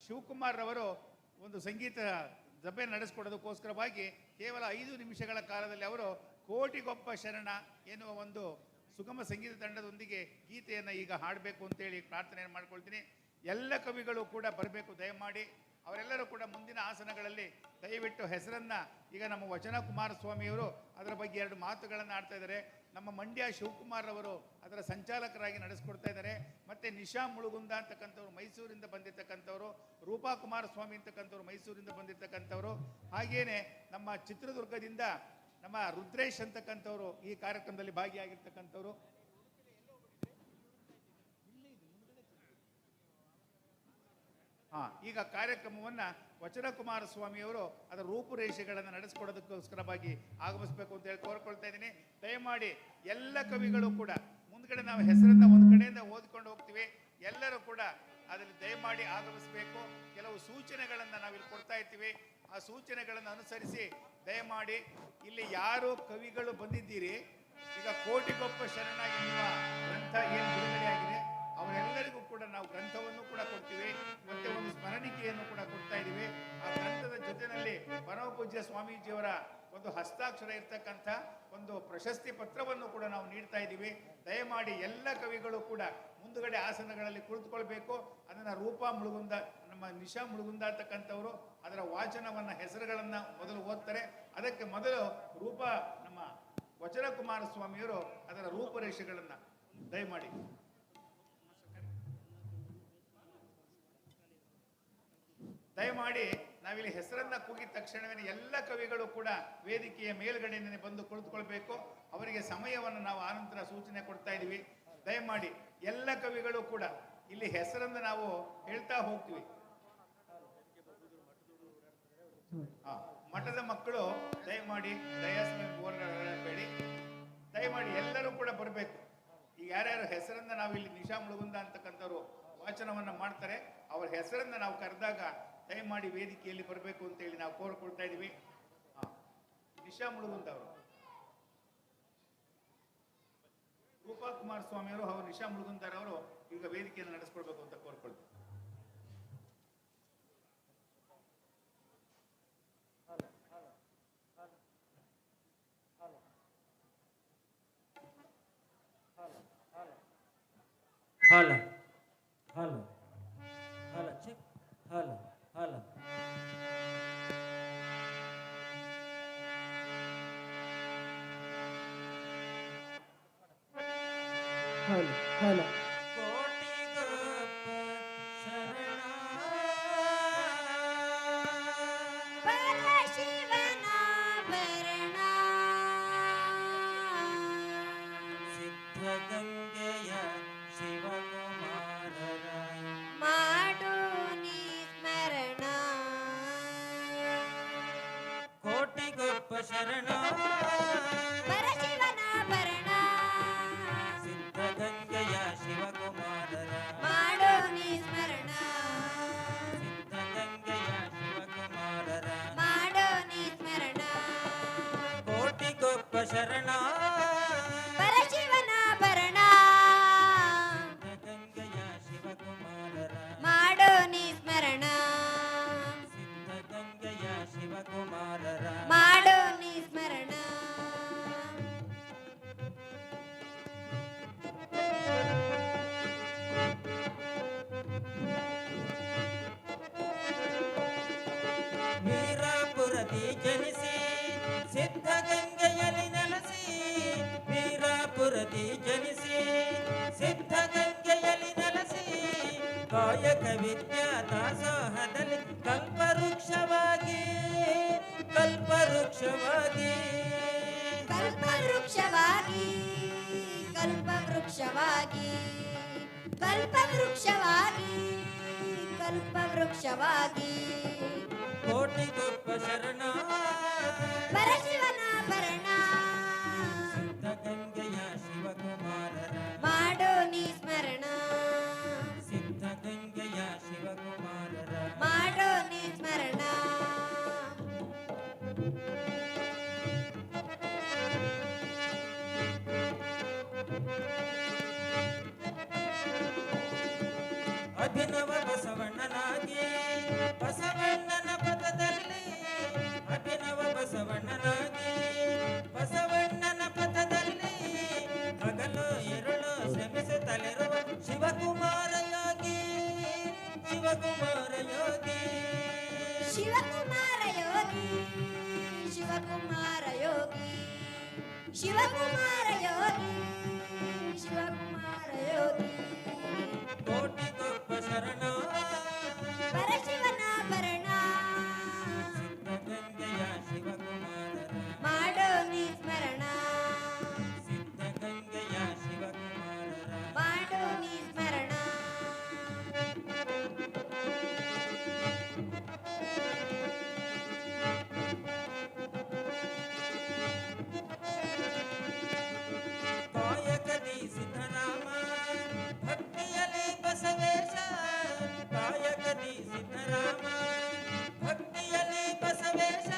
ಶಿವಕುಮಾರ್ ರವರು ಒಂದು ಸಂಗೀತ ಸಭೆ ನಡೆಸಿಕೊಡೋದಕ್ಕೋಸ್ಕರವಾಗಿ ಕೇವಲ 5 ನಿಮಿಷಗಳ ಕಾಲದಲ್ಲಿ ಅವರು ಕೋಟಿಗೊಬ್ಬ ಶರಣ ಎನ್ನುವ ಒಂದು ಸುಗಮ ಸಂಗೀತ ತಂಡದೊಂದಿಗೆ ಗೀತೆಯನ್ನು ಈಗ ಹಾಡಬೇಕು ಅಂತೇಳಿ ಪ್ರಾರ್ಥನೆಯನ್ನು ಮಾಡ್ಕೊಳ್ತೀನಿ. ಎಲ್ಲ ಕವಿಗಳು ಕೂಡ ಬರಬೇಕು ದಯಮಾಡಿ. ಅವರೆಲ್ಲರೂ ಕೂಡ ಮುಂದಿನ ಆಸನಗಳಲ್ಲಿ ದಯವಿಟ್ಟು ಹೆಸರನ್ನು ಈಗ ನಮ್ಮ ವಚನ ಕುಮಾರಸ್ವಾಮಿಯವರು ಅದರ ಬಗ್ಗೆ 2 ಮಾತುಗಳನ್ನು ಆಡ್ತಾ ಇದ್ದಾರೆ. ನಮ್ಮ ಮಂಡ್ಯ ಶಿವಕುಮಾರ್ ಅವರು ಅದರ ಸಂಚಾಲಕರಾಗಿ ನಡೆಸ್ಕೊಡ್ತಾ ಇದ್ದಾರೆ. ಮತ್ತು ನಿಶಾ ಮುಳುಗುಂದ ಅಂತಕ್ಕಂಥವ್ರು ಮೈಸೂರಿಂದ ಬಂದಿರತಕ್ಕಂಥವ್ರು, ರೂಪಾ ಕುಮಾರಸ್ವಾಮಿ ಅಂತಕ್ಕಂಥವ್ರು ಮೈಸೂರಿಂದ ಬಂದಿರತಕ್ಕಂಥವ್ರು, ಹಾಗೇನೆ ನಮ್ಮ ಚಿತ್ರದುರ್ಗದಿಂದ ನಮ್ಮ ರುದ್ರೇಶ್ ಅಂತಕ್ಕಂಥವ್ರು ಈ ಕಾರ್ಯಕ್ರಮದಲ್ಲಿ ಭಾಗಿಯಾಗಿರ್ತಕ್ಕಂಥವ್ರು. ಈಗ ಕಾರ್ಯಕ್ರಮವನ್ನು ವಚನ ಕುಮಾರಸ್ವಾಮಿಯವರು ಅದರ ರೂಪುರೇಷೆಗಳನ್ನು ನಡೆಸಿಕೊಡೋದಕ್ಕೋಸ್ಕರವಾಗಿ ಆಗಮಿಸಬೇಕು ಅಂತ ಹೇಳಿ ಕೋರ್ಕೊಳ್ತಾ ಇದ್ದೀನಿ. ದಯಮಾಡಿ ಎಲ್ಲ ಕವಿಗಳು ಕೂಡ ಮುಂದ್ಗಡೆ ನಾವು ಹೆಸರನ್ನ ಒಂದು ಕಡೆಯಿಂದ ಓದಿಕೊಂಡು ಹೋಗ್ತೀವಿ, ಎಲ್ಲರೂ ಕೂಡ ಅದರಲ್ಲಿ ದಯಮಾಡಿ ಆಗಮಿಸಬೇಕು. ಕೆಲವು ಸೂಚನೆಗಳನ್ನು ನಾವಿಲ್ಲಿ ಕೊಡ್ತಾ ಇರ್ತೀವಿ, ಆ ಸೂಚನೆಗಳನ್ನು ಅನುಸರಿಸಿ ದಯಮಾಡಿ ಇಲ್ಲಿ ಯಾರು ಕವಿಗಳು ಬಂದಿದ್ದೀರಿ, ಈಗ ಕೋಟಿಗೊಬ್ಬ ಶರಣ ಎನ್ನುವ ಗ್ರಂಥ ಏನು ಬಿಡುಗಡೆ ಆಗಿದೆ ಅವರೆಲ್ಲರಿಗೂ ಕೂಡ ನಾವು ಗ್ರಂಥವನ್ನು ಕೂಡ ಕೊಡ್ತೀವಿ, ಮತ್ತೆ ಒಂದು ಸ್ಮರಣಿಕೆಯನ್ನು ಕೂಡ ಕೊಡ್ತಾ ಇದ್ದೀವಿ. ಆ ಗ್ರಂಥದ ಜೊತೆಯಲ್ಲಿ ಪರಮಪೂಜ್ಯ ಸ್ವಾಮೀಜಿಯವರ ಒಂದು ಹಸ್ತಾಕ್ಷರ ಇರ್ತಕ್ಕಂಥ ಒಂದು ಪ್ರಶಸ್ತಿ ಪತ್ರವನ್ನು ಕೂಡ ನಾವು ನೀಡ್ತಾ ಇದ್ದೀವಿ. ದಯಮಾಡಿ ಎಲ್ಲ ಕವಿಗಳು ಕೂಡ ಮುಂದುಗಡೆ ಆಸನಗಳಲ್ಲಿ ಕುಳಿತುಕೊಳ್ಬೇಕು. ಅದನ್ನು ರೂಪಾ ಮುಳುಗುಂದ, ನಮ್ಮ ನಿಶಾ ಮುಳುಗುಂದ ಅಂತಕ್ಕಂಥವರು ಅದರ ವಾಚನವನ್ನು ಹೆಸರುಗಳನ್ನು ಮೊದಲು ಓದ್ತಾರೆ. ಅದಕ್ಕೆ ಮೊದಲು ರೂಪಾ ನಮ್ಮ ವಚನ ಕುಮಾರಸ್ವಾಮಿಯವರು ಅದರ ರೂಪುರೇಷೆಗಳನ್ನು ದಯಮಾಡಿ. ದಯಮಾಡಿ ನಾವಿಲ್ಲಿ ಹೆಸರನ್ನ ಕೂಗಿದ ತಕ್ಷಣವೇ ಎಲ್ಲ ಕವಿಗಳು ಕೂಡ ವೇದಿಕೆಯ ಮೇಲ್ಗಡೆನೇ ಬಂದು ಕುಳಿತುಕೊಳ್ಬೇಕು. ಅವರಿಗೆ ಸಮಯವನ್ನು ನಾವು ಆನಂತರ ಸೂಚನೆ ಕೊಡ್ತಾ ಇದ್ದೀವಿ. ದಯಮಾಡಿ ಎಲ್ಲ ಕವಿಗಳು ಕೂಡ ಇಲ್ಲಿ ಹೆಸರನ್ನು ನಾವು ಹೇಳ್ತಾ ಹೋಗ್ತೀವಿ. ಮಠದ ಮಕ್ಕಳು ದಯಮಾಡಿ ಬೇಡಿ, ದಯಮಾಡಿ ಎಲ್ಲರೂ ಕೂಡ ಬರಬೇಕು. ಈಗ ಯಾರ್ಯಾರು ಹೆಸರನ್ನ ನಾವಿಲ್ಲಿ ನಿಶಾ ಮುಳುಗುಂದ ಅಂತಕ್ಕಂಥವ್ರು ವಾಚನವನ್ನ ಮಾಡ್ತಾರೆ, ಅವರ ಹೆಸರನ್ನ ನಾವು ಕರೆದಾಗ ದಯಮಾಡಿ ವೇದಿಕೆಯಲ್ಲಿ ಬರಬೇಕು ಅಂತೇಳಿ ನಾವು ಕೋರಿಕೊಳ್ತಾ ಇದ್ದೀವಿ. ನಿಶಾ ಮುಳುಗುಂದ ಅವರು, ರೂಪಾ ಕುಮಾರಸ್ವಾಮಿ ಅವರು ಹಾಗೂ ನಿಶಾ ಮುಳುಗುಂದರ್ ಅವರು ಈಗ ವೇದಿಕೆಯನ್ನು ನಡೆಸ್ಕೊಳ್ಬೇಕು ಅಂತ ಕೋರ್ಕೊಳ್ತೀವಿ. Hello hello hello check hello hello hello hello ಶರಣ ಪರಶಿವನ ಭರಣ ಸಿದ್ಧಗಂಗೆಯ ಶಿವಕುಮಾರರ ಮಾಡೋ ನೀ ಸ್ಮರಣ ಸಿದ್ಧಗಂಗೆಯ ಶಿವಕುಮಾರರ ಮಾಡೋ ನೀ ಸ್ಮರಣ ಕೋಟಿಗೊಬ್ಬ ಶರಣ ಪರಶಿವನ ಭರಣ ಸಿದ್ಧಗಂಗೆಯ ಶಿವಕುಮಾರರ ಮಾಡೋ ನೀ ಸ್ಮರಣ ಸಿದ್ಧಗಂಗೆಯ ಶಿವಕುಮಾರರ ಮಾಡೋ ಸ್ಮರಣ ವೀರಾಪುರದಿ ಜನಿಸಿ ಸಿದ್ಧಗಂಗೆಯಲ್ಲಿ ನೆಲೆಸಿ ವೀರಾಪುರದಿ ಜನಿಸಿ ಸಿದ್ಧಗಂಗೆಯಲ್ಲಿ ನೆಲೆಸಿ ಕಾಯಕ ವಿದ್ಯಾ ದಾಸೋಹದಲ್ಲಿ ಕಲ್ಪವೃಕ್ಷವಾಗಿ ಕಲ್ಪವೃಕ್ಷವಾಗಿ ಕಲ್ಪವೃಕ್ಷವಾಗಿ ಕಲ್ಪವೃಕ್ಷವಾಗಿ ಕಲ್ಪವೃಕ್ಷವಾಗಿ ಕಲ್ಪವೃಕ್ಷವಾಗಿ ಕೋಟಿಗೊಬ್ಬ ಶರಣ ಪರಶಿವನ ಭರಣ ಸಿದ್ಧಗಂಗೆಯ ಶಿವಕುಮಾರರ ಮಾಡೋ ನೀ ಸ್ಮರಣ ಸಿದ್ಧಗಂಗೆಯ ಶಿವಕುಮಾರರ ಮಾಡೋ ನೀ ಸ್ಮರಣ ಅಭಿನವ ಬಸವಣ್ಣನಾಗಿ ಶಿವಕುಮಾರ ಯೋಗಿ ಶಿವಕುಮಾರ ಯೋಗಿ ಶಿವಕುಮಾರ ಯೋಗಿ ಶಿವಕುಮಾರ ಯೋಗಿ ಕೋಟಿ ಗೊಬ್ಬ ಶರಣ ಪರಶಿವನಾಭರಣ ಸಿದ್ಧಗಂಗೆಯ ಶಿವಕುಮಾರರ ಮಾಡೋ ನೀ ಸ್ಮರಣ ಸಿದ್ಧಗಂಗೆಯ ಶಿವಕುಮಾರರ ಮಾಡೋ ನೀ ಸ್ಮರಣ ಕಾಯಕದಿ ಸಿದ್ಧರಾಮ ಭಕ್ತಿಯಲಿ ಬಸವೇಶ ಕಾಯಕದಿ ಸಿದ್ಧರಾಮ ಭಕ್ತಿಯಲಿ ಬಸವೇಶ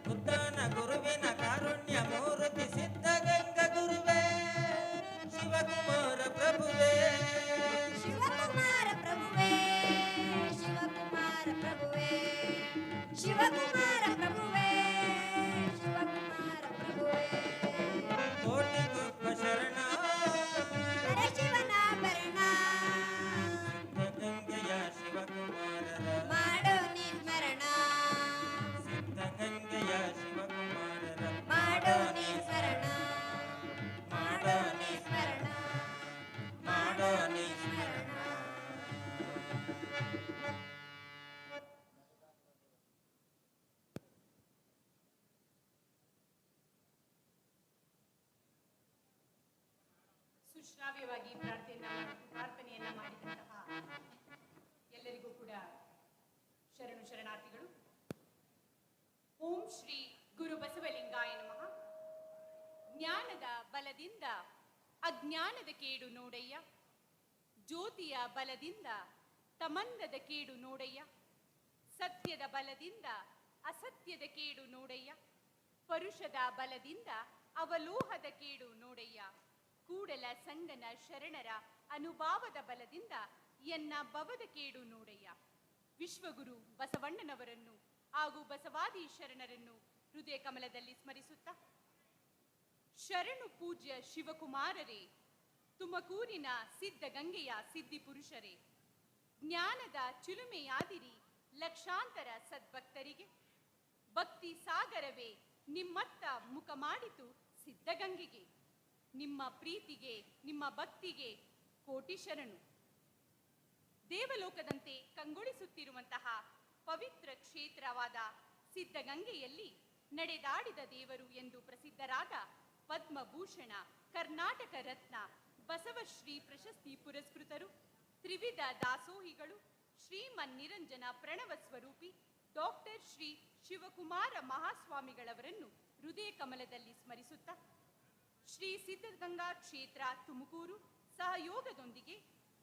ಬುದ್ಧನ ಗುರುವಿನ ಕಾರುಣ್ಯ ಮೂರ್ತಿ ಸಿದ್ಧಗಂಗ ಗುರುವೇ ಶಿವಕುಮಾರ ಪ್ರಭುವೇ ಶಿವಕುಮಾರ ಪ್ರಭುವೇ ಶಿವಕುಮಾರ ಪ್ರಭುವೇ ಶಿವಕುಮಾರ ಪ್ರಭುವೇ ಶಿವಕುಮಾರ ಪ್ರಭುವೇ ಕೋಟಿ ಗೊಬ್ಬ ಶರಣ ಪರಶಿವನಾಭರಣ ಸಿದ್ಧಗಂಗೆಯ ಶಿವಕುಮಾರರ ಮಾಡೋ ನೀ ಸ್ಮರಣ ಸಿದ್ಧಗಂಗೆಯ ಶಿವಕುಮಾರರ ಮಾಡೋ ನೀ ಸ್ಮರಣ ಮಾಡೋ ನೀ ಸ್ಮರಣ ಮಾಡೋ ನೀ ಸ್ಮರಣ ಸುಶ್ರಾವ್ಯವಾಗಿ ಪ್ರಾರ್ಥನೆಯನ್ನ ಮಾಡಿದಂತಹ ಎಲ್ಲರಿಗೂ ಕೂಡ ಶರಣು ಶರಣಾರ್ಥಿಗಳು. ಓಂ ಶ್ರೀ ಗುರು ಬಸವಲಿಂಗಾಯ ನಮಃ. ಜ್ಞಾನದ ಬಲದಿಂದ ಅಜ್ಞಾನದ ಕೇಡು ನೋಡಯ್ಯ, ಜ್ಯೋತಿಯ ಬಲದಿಂದ ತಮಂದದ ಕೇಡು ನೋಡಯ್ಯ, ಸತ್ಯದ ಬಲದಿಂದ ಅಸತ್ಯದ ಕೇಡು ನೋಡಯ್ಯ, ಪರುಷದ ಬಲದಿಂದ ಅವಲೋಹದ ಕೇಡು ನೋಡಯ್ಯ, ಕೂಡಲ ಸಂಗನ ಶರಣರ ಅನುಭಾವದ ಬಲದಿಂದ ಎನ್ನ ಭವದ ಕೇಡು ನೋಡಯ್ಯ. ವಿಶ್ವಗುರು ಬಸವಣ್ಣನವರನ್ನು ಹಾಗೂ ಬಸವಾದಿ ಶರಣರನ್ನು ಹೃದಯ ಕಮಲದಲ್ಲಿ ಸ್ಮರಿಸುತ್ತಾ, ಶರಣು ಪೂಜ್ಯ ಶಿವಕುಮಾರರೇ, ತುಮಕೂರಿನ ಸಿದ್ಧಗಂಗೆಯ ಸಿದ್ಧಿ ಪುರುಷರೇ, ಜ್ಞಾನದ ಚಿಲುಮೆಯಾದಿರಿ ಲಕ್ಷಾಂತರ ಸದ್ಭಕ್ತರಿಗೆ, ಭಕ್ತಿ ಸಾಗರವೇ ನಿಮ್ಮತ್ತ ಮುಖ ಮಾಡಿತು ಸಿದ್ಧಗಂಗೆಗೆ, ನಿಮ್ಮ ಪ್ರೀತಿಗೆ ನಿಮ್ಮ ಭಕ್ತಿಗೆ ಕೋಟಿ ಶರಣು. ದೇವಲೋಕದಂತೆ ಕಂಗೊಳಿಸುತ್ತಿರುವಂತಹ ಪವಿತ್ರ ಕ್ಷೇತ್ರವಾದ ಸಿದ್ಧಗಂಗೆಯಲ್ಲಿ ನಡೆದಾಡಿದ ದೇವರು ಎಂದು ಪ್ರಸಿದ್ಧರಾದ ಪದ್ಮಭೂಷಣ, ಕರ್ನಾಟಕ ರತ್ನ, ಬಸವಶ್ರೀ ಪ್ರಶಸ್ತಿ ಪುರಸ್ಕೃತರು, ತ್ರಿವಿಧ ದಾಸೋಹಿಗಳು, ಶ್ರೀಮನ್ನಿರಂಜನ ಪ್ರಣವ ಸ್ವರೂಪಿ ಡಾಕ್ಟರ್ ಶ್ರೀ ಶಿವಕುಮಾರ ಮಹಾಸ್ವಾಮಿಗಳವರನ್ನು ಹೃದಯ ಕಮಲದಲ್ಲಿ ಸ್ಮರಿಸುತ್ತಾ, ಶ್ರೀ ಸಿದ್ಧಗಂಗಾ ಕ್ಷೇತ್ರ ತುಮಕೂರು ಸಹಯೋಗದೊಂದಿಗೆ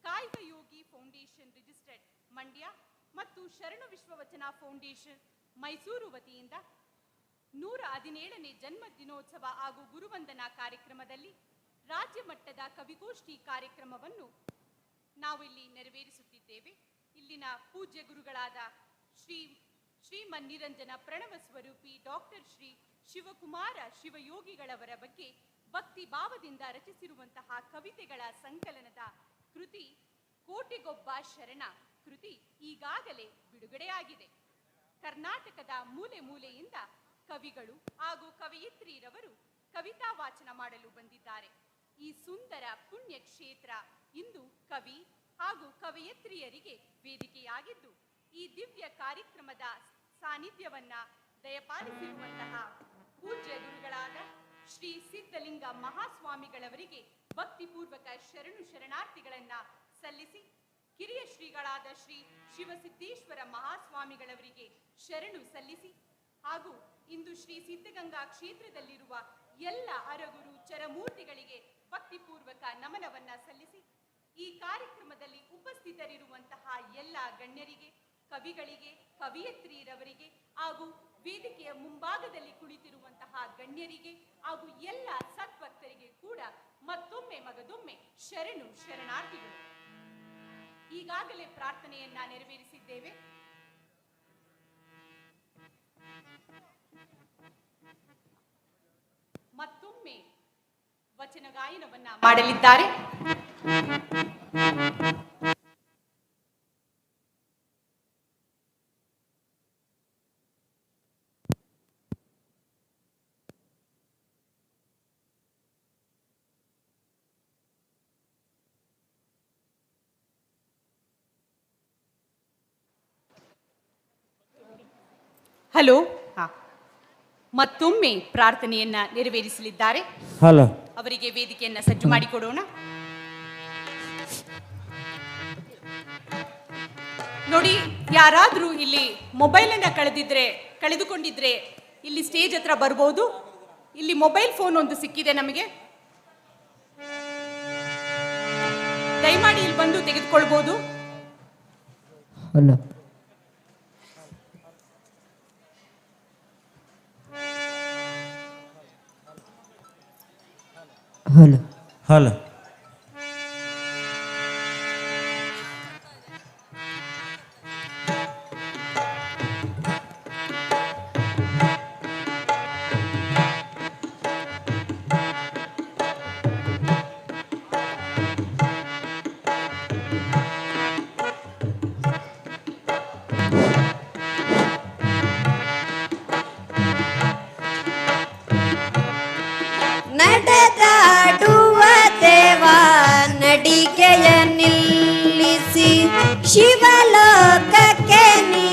ಕಾಯಕ ಯೋಗಿ ಫೌಂಡೇಶನ್ ರಿಜಿಸ್ಟರ್ಡ್ ಮಂಡ್ಯ ಮತ್ತು ಶರಣು ವಿಶ್ವವಚನ ಫೌಂಡೇಶನ್ ಮೈಸೂರು ವತಿಯಿಂದ 117ನೇ ಜನ್ಮ ದಿನೋತ್ಸವ ಹಾಗೂ ಗುರುವಂದನಾ ಕಾರ್ಯಕ್ರಮದಲ್ಲಿ ರಾಜ್ಯ ಮಟ್ಟದ ಕವಿಗೋಷ್ಠಿ ಕಾರ್ಯಕ್ರಮವನ್ನು ನಾವು ಇಲ್ಲಿ ನೆರವೇರಿಸುತ್ತಿದ್ದೇವೆ. ಇಲ್ಲಿನ ಪೂಜ್ಯ ಗುರುಗಳಾದ ಶ್ರೀಮನ್ನಿರಂಜನ ಪ್ರಣವ ಸ್ವರೂಪಿ ಡಾಕ್ಟರ್ ಶ್ರೀ ಶಿವಕುಮಾರ ಶಿವಯೋಗಿಗಳವರ ಬಗ್ಗೆ ಭಕ್ತಿ ಭಾವದಿಂದ ರಚಿಸಿರುವಂತಹ ಕವಿತೆಗಳ ಸಂಕಲನದ ಕೃತಿ ಕೋಟಿಗೊಬ್ಬ ಶರಣ ಕೃತಿ ಈಗಾಗಲೇ ಬಿಡುಗಡೆಯಾಗಿದೆ. ಕರ್ನಾಟಕದ ಮೂಲೆ ಮೂಲೆಯಿಂದ ಕವಿಗಳು ಹಾಗೂ ಕವಯಿತ್ರಿಯರವರು ಕವಿತಾ ವಾಚನ ಮಾಡಲು ಬಂದಿದ್ದಾರೆ. ಈ ಸುಂದರ ಪುಣ್ಯ ಕ್ಷೇತ್ರ ಇಂದು ಕವಿ ಹಾಗೂ ಕವಯಿತ್ರಿಯರಿಗೆ ವೇದಿಕೆಯಾಗಿದ್ದು, ಈ ದಿವ್ಯ ಕಾರ್ಯಕ್ರಮದ ಸಾನ್ನಿಧ್ಯವನ್ನ ದಯಪಾಲಿಸಿರುವಂತಹ ಪೂಜ್ಯ ಗುರುಗಳಾದ ಶ್ರೀ ಸಿದ್ಧಲಿಂಗ ಮಹಾಸ್ವಾಮಿಗಳವರಿಗೆ ಭಕ್ತಿಪೂರ್ವಕ ಶರಣು ಶರಣಾರ್ಥಿಗಳನ್ನ ಸಲ್ಲಿಸಿ, ಕಿರಿಯ ಶ್ರೀಗಳಾದ ಶ್ರೀ ಶಿವಸಿದ್ದೇಶ್ವರ ಮಹಾಸ್ವಾಮಿಗಳವರಿಗೆ ಶರಣು ಸಲ್ಲಿಸಿ, ಹಾಗೂ ಇಂದು ಶ್ರೀ ಸಿದ್ಧಗಂಗಾ ಕ್ಷೇತ್ರದಲ್ಲಿರುವ ಎಲ್ಲ ಅರಗುರು ಚರಮೂರ್ತಿಗಳಿಗೆ ಭಕ್ತಿಪೂರ್ವಕ ನಮನವನ್ನ ಸಲ್ಲಿಸಿ, ಈ ಕಾರ್ಯಕ್ರಮದಲ್ಲಿ ಉಪಸ್ಥಿತರಿರುವಂತಹ ಎಲ್ಲ ಗಣ್ಯರಿಗೆ, ಕವಿಗಳಿಗೆ, ಕವಿಯತ್ರಿಯರವರಿಗೆ ಹಾಗೂ ವೇದಿಕೆಯ ಮುಂಭಾಗದಲ್ಲಿ ಕುಳಿತಿರುವಂತಹ ಗಣ್ಯರಿಗೆ ಹಾಗೂ ಎಲ್ಲ ಸದ್ಭಕ್ತರಿಗೆ ಕೂಡ ಮತ್ತೊಮ್ಮೆ ಮಗದೊಮ್ಮೆ ಶರಣು ಶರಣಾರ್ಥಿಗಳು. ಈಗಾಗಲೇ ಪ್ರಾರ್ಥನೆಯನ್ನ ನೆರವೇರಿಸಿದ್ದೇವೆ. ಮತ್ತೊಮ್ಮೆ ವಚನ ಗಾಯನವನ್ನ ಮಾಡಲಿದ್ದಾರೆ. ಹಲೋ. ಹಾ, ಮತ್ತೊಮ್ಮೆ ಪ್ರಾರ್ಥನೆಯನ್ನ ನೆರವೇರಿಸಲಿದ್ದಾರೆ. ಹಲೋ. ಅವರಿಗೆ ವೇದಿಕೆಯನ್ನ ಸಜ್ಜು ಮಾಡಿಕೊಡೋಣ. ನೋಡಿ, ಯಾರಾದ್ರೂ ಇಲ್ಲಿ ಮೊಬೈಲ್ ಅನ್ನ ಕಳೆದುಕೊಂಡಿದ್ರೆ ಇಲ್ಲಿ ಸ್ಟೇಜ್ ಹತ್ರ ಬರ್ಬೋದು. ಇಲ್ಲಿ ಮೊಬೈಲ್ ಫೋನ್ ಒಂದು ಸಿಕ್ಕಿದೆ ನಮಗೆ, ದಯಮಾಡಿ ಇಲ್ಲಿ ಬಂದು ತೆಗೆದುಕೊಳ್ಬಹುದು. ಹಲೋ. ಹಲೋ. ಹಲೋ. ನಡೆದಾಡುವ ದೇವ ನಡಿಗೆಯ ನಿಲ್ಲಿಸಿ ಶಿವಲೋಕಕ್ಕೆ ನೀ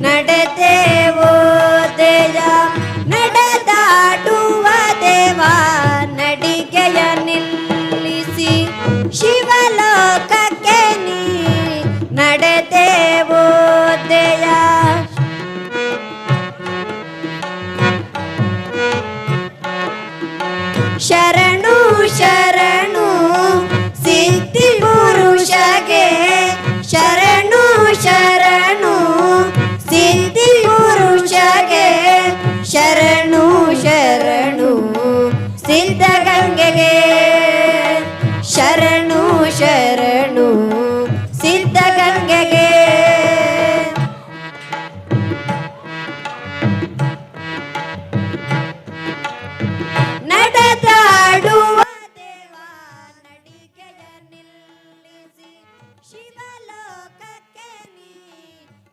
ನಡೆದೇವೋ ದೇಯ. ನಡೆದಾಡುವ ದೇವ ನಡಿಗೆಯ ನಿಲ್ಲಿಸಿ ಶಿವಲೋಕಕ್ಕೆ ನೀ ನಡೆದೇವೋ ದೇಯ. ಶರಣು ಶರಣು ಸಿದ್ಧಿ ಪುರುಷಗೆ, ಶರಣು ಶರಣು ಸಿದ್ಧಿ ಪುರುಷಗೆ, ಶರಣು ಶರಣು ಸಿದ್ಧಗಂಗೆಗೆ, ಶರಣು ಶರಣು ಸಿದ್ಧಗಂಗೆಗೆ. ನಡೆದಾಡುವ ದೇವ ನಡಿಗೆಯ ನಿಲ್ಲಿಸಿ ಶಿವಲೋಕಕ್ಕೆ ನೀ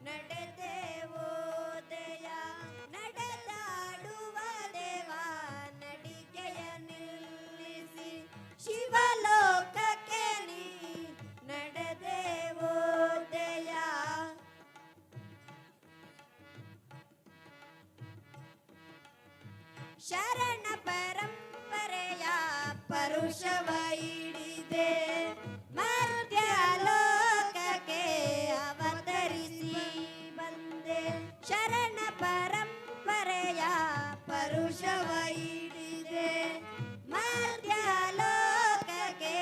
ನಡೆದೇವೋ ದೇಯ. ನಡೆದಾಡುವ ದೇವ ನಡಿಗೆಯ ನಿಲ್ಲಿಸಿ ಶಿವಲೋಕಕ್ಕೆ ನೀ ನಡೆದೇವೋ ದೇಯ. ಶರಣ ಪರಂಪರೆಯ ಪರುಷವ ಹಿಡಿದೆ ಮರ್ತ್ಯ ಲೋಕಕ್ಕೆ ಅವತರಿಸಿ ಬಂದೆ. ಶರಣ ಪರಂಪರೆಯ ಪರುಷವ ಹಿಡಿದೆ ಮರ್ತ್ಯ ಲೋಕಕ್ಕೆ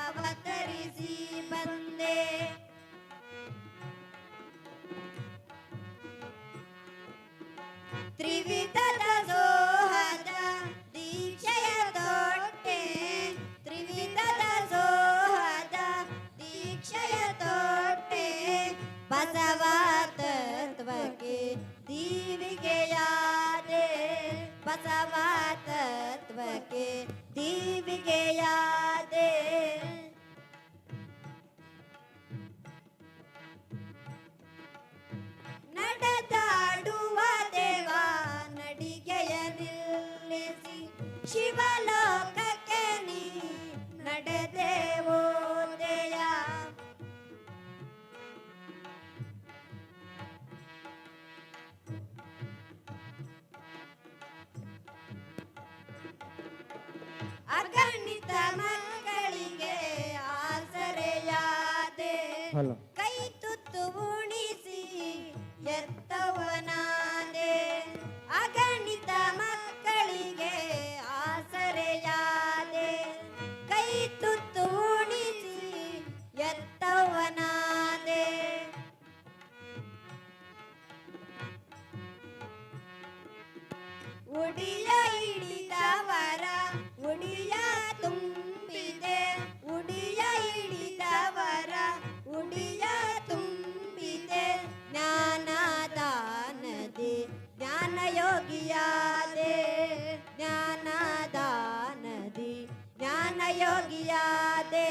ಅವತರಿಸಿ ಬಂದೆ. ತ್ರಿವಿಧದ ಸೋಹದ ದೀಕ್ಷೆಯ ತೊಟ್ಟೆ, ತ್ರಿವಿಧದ ಸೋಹದ ದೀಕ್ಷೆಯ ತೊಟ್ಟೆ, ಬಸವ ತತ್ವಕ್ಕೆ ದೀವಿಗೆಯಾದೆ, ಬಸವ ತತ್ವಕ್ಕೆ ದೀವಿಗೆಯಾದೆ. ನಡೆದಾಡುವ ದೇವ ನಡಿಗೆಯ ನಿಲ್ಲಿಸಿ ಶಿವಲೋಕಕ್ಕೆ ನೀ ನಡೆದೇವೋ ದೇಯ. ಅಗಣಿತ ಮಕ್ಕಳಿಗೆ ಆಸರೆಯಾದೆ, ಕೈ ತುತ್ತು ಉಣಿಸಿ ಎತ್ತವನಾದೆ. ಅಗಣಿತ ಮಕ್ಕಳಿಗೆ ಆಸರೆಯಾದೆ, ಕೈ ತುತ್ತು ಉಣಿಸಿ ಎತ್ತವನಾದೆ. ಉಡಿಯ ಹಿಡಿದವರ ಉಡಿಯ ತುಂಬಿದೆ, ಉಡಿಯ ಹಿಡಿದವರ ಉಡಿಯ ತುಂಬಿದೆ. ಜ್ಞಾನದಾನದೆ ಜ್ಞಾನಯೋಗಿಯಾದೆ, ಜ್ಞಾನದಾನದಿ ಜ್ಞಾನಯೋಗಿಯಾದೆ.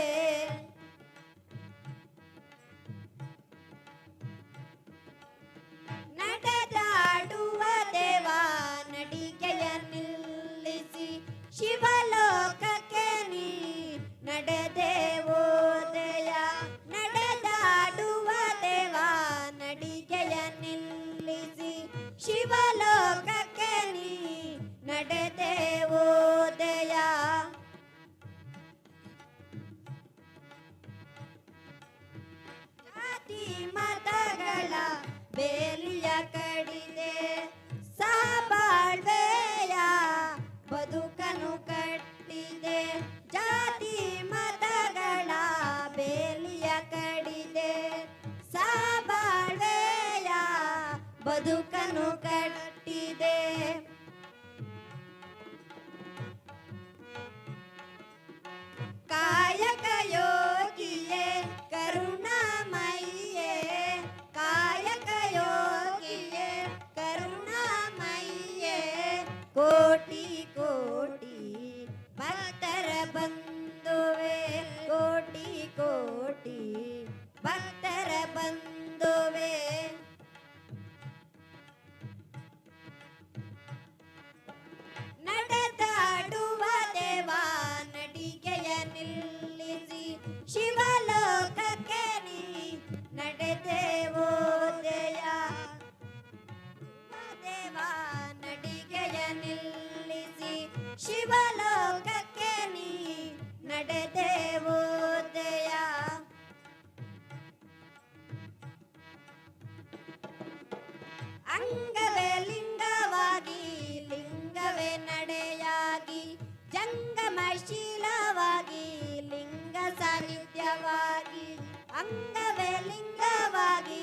ನಡೆದಾಡುವ ದೇವ ನಡಿಗೆಯ ನಿಲ್ಲಿಸಿ ಶಿವಲೋಕಕ್ಕೆ ನೀ ನಡೆದೇವೋ ದೇಯ. ನಡೆದಾಡುವ ದೇವ ನಡಿಗೆಯ ನಿಲ್ಲಿಸಿ ಶಿವಲೋಕಕ್ಕೆ ನೀ ನಡೆದೇವೋ ದಯ. ಜಾತಿ ಮತಗಳ ಬೇಲಿಯ ಕಡಿದೆ ಸಹಬಾಳ್ವೆಯ ಬದುಕನು ಕಟ್ಟಿದೆ. ಜಾತಿ ಮತಗಳ ಬೇಲಿಯ ಕಡಿದೆ ಸಹಬಾಳ್ವೆಯ ಬದುಕನು ಕಟ್ಟಿದೆ. ಕಾಯಕ ಯೋಗಿಯೇ ಕರುಣಾಮಯಿಯೇ, ಕಾಯಕ ಯೋಗಿಯೇ ಕರುಣಾಮಯಿಯೇ, ಕೋಟಿ ಕೋಟಿ ಭಕ್ತರ ಬಂಧುವೆ, ಕೋಟಿ ಕೋಟಿ ಭಕ್ತರ ಬಂಧುವೆ. ನಡೆದಾಡುವ ದೇವ ನಡಿಗೆಯ ನಿಲ್ಲಿಸಿ ಶಿವಲೋಕಕ್ಕೆ ನೀ ನಡೆದೇವೋ ದಯ. ದೇವ ನಡಿಗೆಯ ನಿಲ್ಲಿಸಿ ಶಿವಲೋಕಕ್ಕೆ ನೀ ನಡೆದೇವೋ ದಯ. ಅಂಗವೇ ಲಿಂಗವಾಗಿ ಲಿಂಗವೇ ನಡೆಯಾಗಿ, ಜಂಗಮಶೀಲವಾಗಿ ಲಿಂಗ ಸಾನ್ನಿಧ್ಯವಾಗಿ. ಅಂಗವೇ ಲಿಂಗವಾಗಿ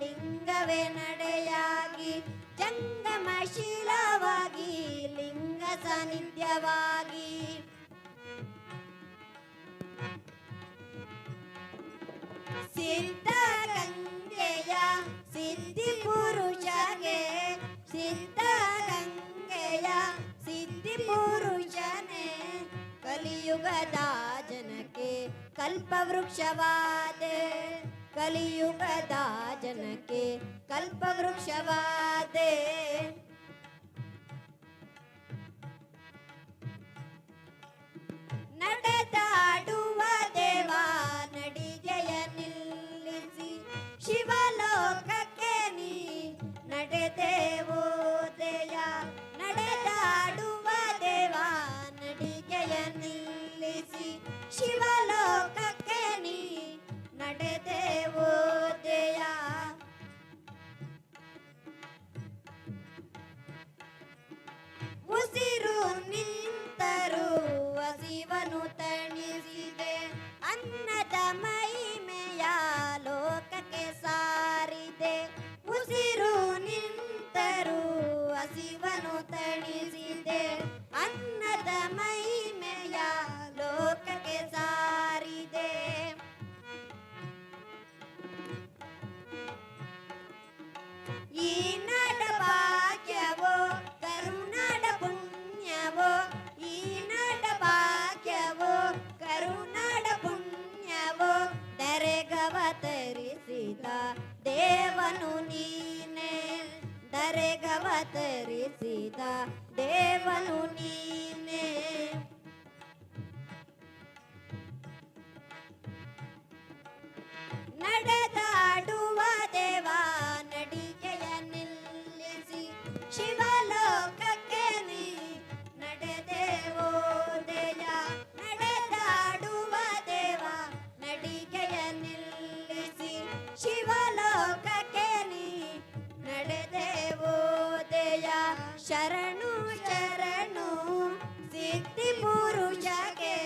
ಲಿಂಗವೇ ನಡೆಯಾಗಿ, ಜಂಗಮಶೀಲವಾಗಿ ಲಿಂಗ ಸಾನ್ನಿಧ್ಯವಾಗಿ. ಸಿದ್ಧಗಂಗೆಯ ಸಿದ್ಧಿ ಪುರುಷಗೆ, ಸಿದ್ಧಗಂಗೆಯ ಸಿದ್ಧಿ ಪುರುಷನೇ, ಕಲಿಯುಗದ ಜನಕ್ಕೆ ಕಲ್ಪವೃಕ್ಷವಾದೆ, ಕಲಿಯುಗದ ಜನಕ್ಕೆ ಕಲ್ಪವೃಕ್ಷವಾದೆ. ನಡೆದಾಡುವ ದೇವ ನಡಿಗೆಯ ನಿಲ್ಲಿಸಿ ಶಿವಲೋಕಕ್ಕೆ ನೀ ನಡೆದೇವೋ ದಯ. ನಡೆದಾಡುವ ದೇವ ನಡಿಗೆಯ ನಿಲ್ಲಿಸಿ ಶಿವಲೋಕಕ್ಕೆ ನೀ ನಡೆದೇವೋ ದಯ. ಉಸಿರು ನಿಂತರೂ ಹಸಿವನು ತಣಿಸಿದೆ, ಅನ್ನದ ಮಹಿಮೆಯ ಲೋಕಕ್ಕೆ ಸಾರಿದೆ. ಉಸಿರು ನಿಂತರೂ ಹಸಿವನು ತಣಿಸಿದೆ, ಅನ್ನದ ಮಹಿಮೆಯ ಲೋಕಕ್ಕೆ ಸಾರಿದೆ. ಈ ನಡ ಭಾಗ್ಯವೋ ಕರುನಾಡ ಪುಣ್ಯವೋ, ಈ ನಡ ಭಾಗ್ಯವೋ ಕರುನಾಡ ಪುಣ್ಯವೋ, ದರೆಗವತರಿಸಿದ ದೇವನು ನೀನೇ, ದರೆಗವತರಿಸಿದ ದೇವನು ನೀನೇ. ನಡೆದಾಡುವ ದೇವ ನಡಿಗೆಯ ನಿಲ್ಲಿಸಿ ಶಿವಲೋಕಕ್ಕೆ ನೀ ನಡೆದೇವೋ ದಯ. ನಡೆದಾಡುವ ದೇವ ನಡಿಗೆಯ ನಿಲ್ಲಿಸಿ ಶಿವಲೋಕಕ್ಕೆ ನೀ ನಡೆದೇವೋ ದಯ. ಶರಣು ಶರಣು ಸಿದ್ಧಿ ಪುರುಷಗೆ,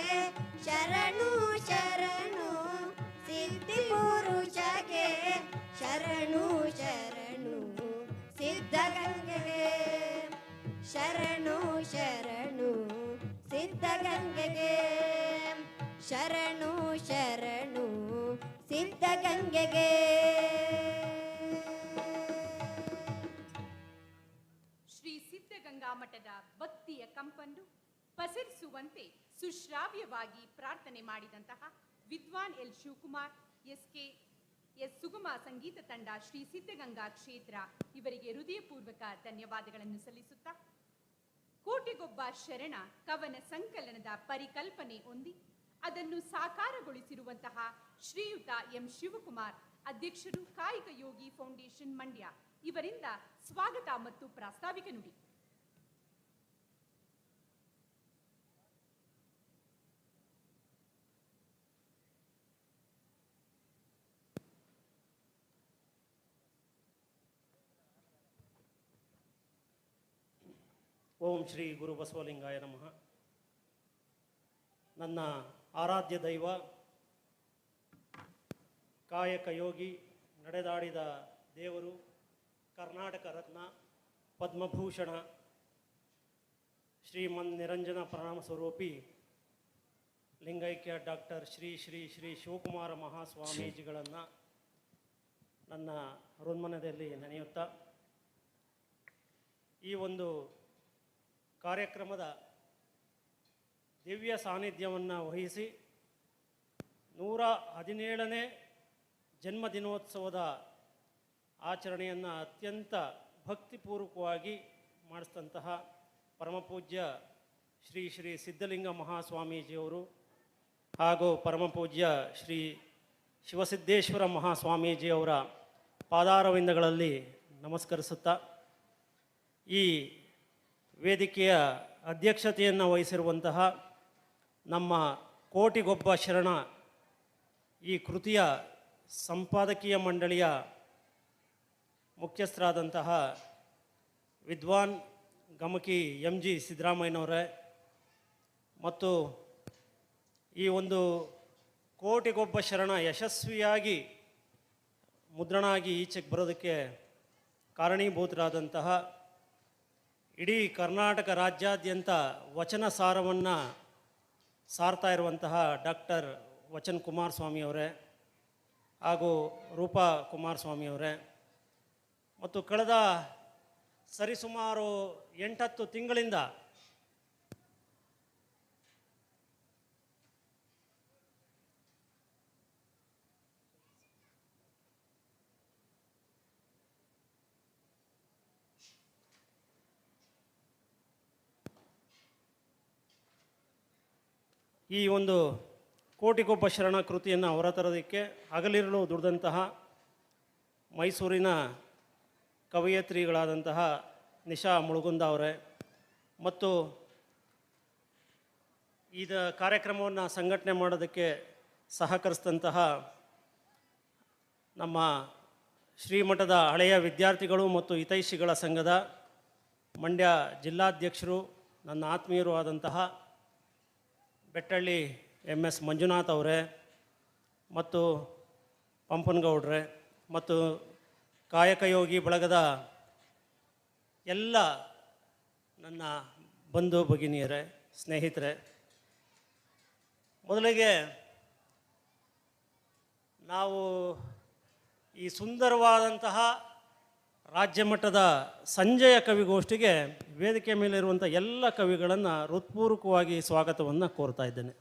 ಶರಣು ಶರಣು ಸಿದ್ಧಿ ಪುರುಷಗೆ, ಶರಣು ಶರಣು ಸಿದ್ಧಗಂಗೆಗೆ, ಶರಣು ಶರಣು ಸಿದ್ಧಗಂಗೆಗೆ, ಶರಣು ಶರಣು ಸಿದ್ಧಗಂಗೆಗೆ. ಶ್ರೀ ಸಿದ್ಧಗಂಗಾ ಮಠದ ಭಕ್ತಿಯ ಕಂಪನ್ನು ಪಸರಿಸುವಂತೆ ಸುಶ್ರಾವ್ಯವಾಗಿ ಪ್ರಾರ್ಥನೆ ಮಾಡಿದಂತಹ ವಿದ್ವಾನ್ ಎಲ್ ಶಿವಕುಮಾರ್, ಎಸ್ ಸುಗಮ ಸಂಗೀತ ತಂಡ, ಶ್ರೀ ಸಿದ್ಧಗಂಗಾ ಕ್ಷೇತ್ರ ಇವರಿಗೆ ಹೃದಯಪೂರ್ವಕ ಧನ್ಯವಾದಗಳನ್ನು ಸಲ್ಲಿಸುತ್ತಾ, ಕೋಟಿಗೊಬ್ಬ ಶರಣ ಕವನ ಸಂಕಲನದ ಪರಿಕಲ್ಪನೆ ಹೊಂದಿ ಅದನ್ನು ಸಾಕಾರಗೊಳಿಸಿರುವಂತಹ ಶ್ರೀಯುತ ಎಂ ಶಿವಕುಮಾರ್ ಅಧ್ಯಕ್ಷರು ಕಾಯಕ ಯೋಗಿ ಫೌಂಡೇಶನ್ ಮಂಡ್ಯ ಇವರಿಂದ ಸ್ವಾಗತ ಮತ್ತು ಪ್ರಾಸ್ತಾವಿಕ ನುಡಿ. ಓಂ ಶ್ರೀ ಗುರು ಬಸವಲಿಂಗಾಯ ನಮಃ. ನನ್ನ ಆರಾಧ್ಯ ದೈವ, ಕಾಯಕ ಯೋಗಿ, ನಡೆದಾಡಿದ ದೇವರು, ಕರ್ನಾಟಕ ರತ್ನ, ಪದ್ಮಭೂಷಣ, ಶ್ರೀಮನ್ ನಿರಂಜನ ಪ್ರಣಾಮ ಸ್ವರೂಪಿ ಲಿಂಗೈಕ್ಯ ಡಾಕ್ಟರ್ ಶ್ರೀ ಶ್ರೀ ಶ್ರೀ ಶಿವಕುಮಾರ ಮಹಾಸ್ವಾಮೀಜಿಗಳನ್ನು ನನ್ನ ಹೃನ್ಮನದಲ್ಲಿ ನೆನೆಯುತ್ತಾ ಈ ಒಂದು ಕಾರ್ಯಕ್ರಮದ ದಿವ್ಯ ಸಾನ್ನಿಧ್ಯವನ್ನು ವಹಿಸಿ 117ನೇ ಜನ್ಮದಿನೋತ್ಸವದ ಆಚರಣೆಯನ್ನು ಅತ್ಯಂತ ಭಕ್ತಿಪೂರ್ವಕವಾಗಿ ಮಾಡಿಸಿದಂತಹ ಪರಮಪೂಜ್ಯ ಶ್ರೀ ಶ್ರೀ ಸಿದ್ಧಲಿಂಗ ಮಹಾಸ್ವಾಮೀಜಿಯವರು ಹಾಗೂ ಪರಮಪೂಜ್ಯ ಶ್ರೀ ಶಿವಸಿದ್ದೇಶ್ವರ ಮಹಾಸ್ವಾಮೀಜಿಯವರ ಪಾದಾರವಿಂದಗಳಲ್ಲಿ ನಮಸ್ಕರಿಸುತ್ತಾ ಈ ವೇದಿಕೆಯ ಅಧ್ಯಕ್ಷತೆಯನ್ನು ವಹಿಸಿರುವಂತಹ ನಮ್ಮ ಕೋಟಿಗೊಬ್ಬ ಶರಣ ಈ ಕೃತಿಯ ಸಂಪಾದಕೀಯ ಮಂಡಳಿಯ ಮುಖ್ಯಸ್ಥರಾದಂತಹ ವಿದ್ವಾನ್ ಗಮಕಿ ಎಂ ಜಿ ಸಿದ್ದರಾಮಯ್ಯನವರೇ ಮತ್ತು ಈ ಒಂದು ಕೋಟಿಗೊಬ್ಬ ಶರಣ ಯಶಸ್ವಿಯಾಗಿ ಮುದ್ರಣ ಆಗಿ ಈಚೆಗೆ ಬರೋದಕ್ಕೆ ಕಾರಣೀಭೂತರಾದಂತಹ ಇಡೀ ಕರ್ನಾಟಕ ರಾಜ್ಯಾದ್ಯಂತ ವಚನ ಸಾರವನ್ನು ಸಾರ್ತಾ ಇರುವಂತಹ ಡಾಕ್ಟರ್ ವಚನ್ ಕುಮಾರಸ್ವಾಮಿಯವರೇ ಹಾಗೂ ರೂಪಾ ಕುಮಾರಸ್ವಾಮಿಯವರೇ ಮತ್ತು ಕಳೆದ ಸರಿಸುಮಾರು 8-10 ತಿಂಗಳಿಂದ ಈ ಒಂದು ಕೋಟಿಗೊಬ್ಬ ಶರಣ ಕೃತಿಯನ್ನು ಹೊರತರೋದಕ್ಕೆ ಹಗಲಿರುಳು ದುಡಿದಂತಹ ಮೈಸೂರಿನ ಕವಯತ್ರಿಗಳಾದಂತಹ ನಿಶಾ ಮುಳುಗುಂದ ಅವರೇ ಮತ್ತು ಇದ ಕಾರ್ಯಕ್ರಮವನ್ನು ಸಂಘಟನೆ ಮಾಡೋದಕ್ಕೆ ಸಹಕರಿಸಿದಂತಹ ನಮ್ಮ ಶ್ರೀಮಠದ ಹಳೆಯ ವಿದ್ಯಾರ್ಥಿಗಳು ಮತ್ತು ಹಿತೈಷಿಗಳ ಸಂಘದ ಮಂಡ್ಯ ಜಿಲ್ಲಾಧ್ಯಕ್ಷರು, ನನ್ನ ಆತ್ಮೀಯರು ಆದಂತಹ ಬೆಟ್ಟಳ್ಳಿ MS ಮಂಜುನಾಥ್ ಅವರೇ ಮತ್ತು ಪಂಪನಗೌಡ್ರೆ ಮತ್ತು ಕಾಯಕಯೋಗಿ ಬಳಗದ ಎಲ್ಲ ನನ್ನ ಬಂಧು ಭಗಿನಿಯರೇ, ಸ್ನೇಹಿತರೆ, ಮೊದಲಿಗೆ ನಾವು ಈ ಸುಂದರವಾದಂತಹ ರಾಜ್ಯ ಮಟ್ಟದ ಸಂಜೆಯ ಕವಿಗೋಷ್ಠಿಗೆ ವೇದಿಕೆ ಮೇಲಿರುವಂಥ ಎಲ್ಲ ಕವಿಗಳನ್ನು ಹೃತ್ಪೂರ್ವಕವಾಗಿ ಸ್ವಾಗತವನ್ನು ಕೋರ್ತಾ ಇದ್ದೇನೆ.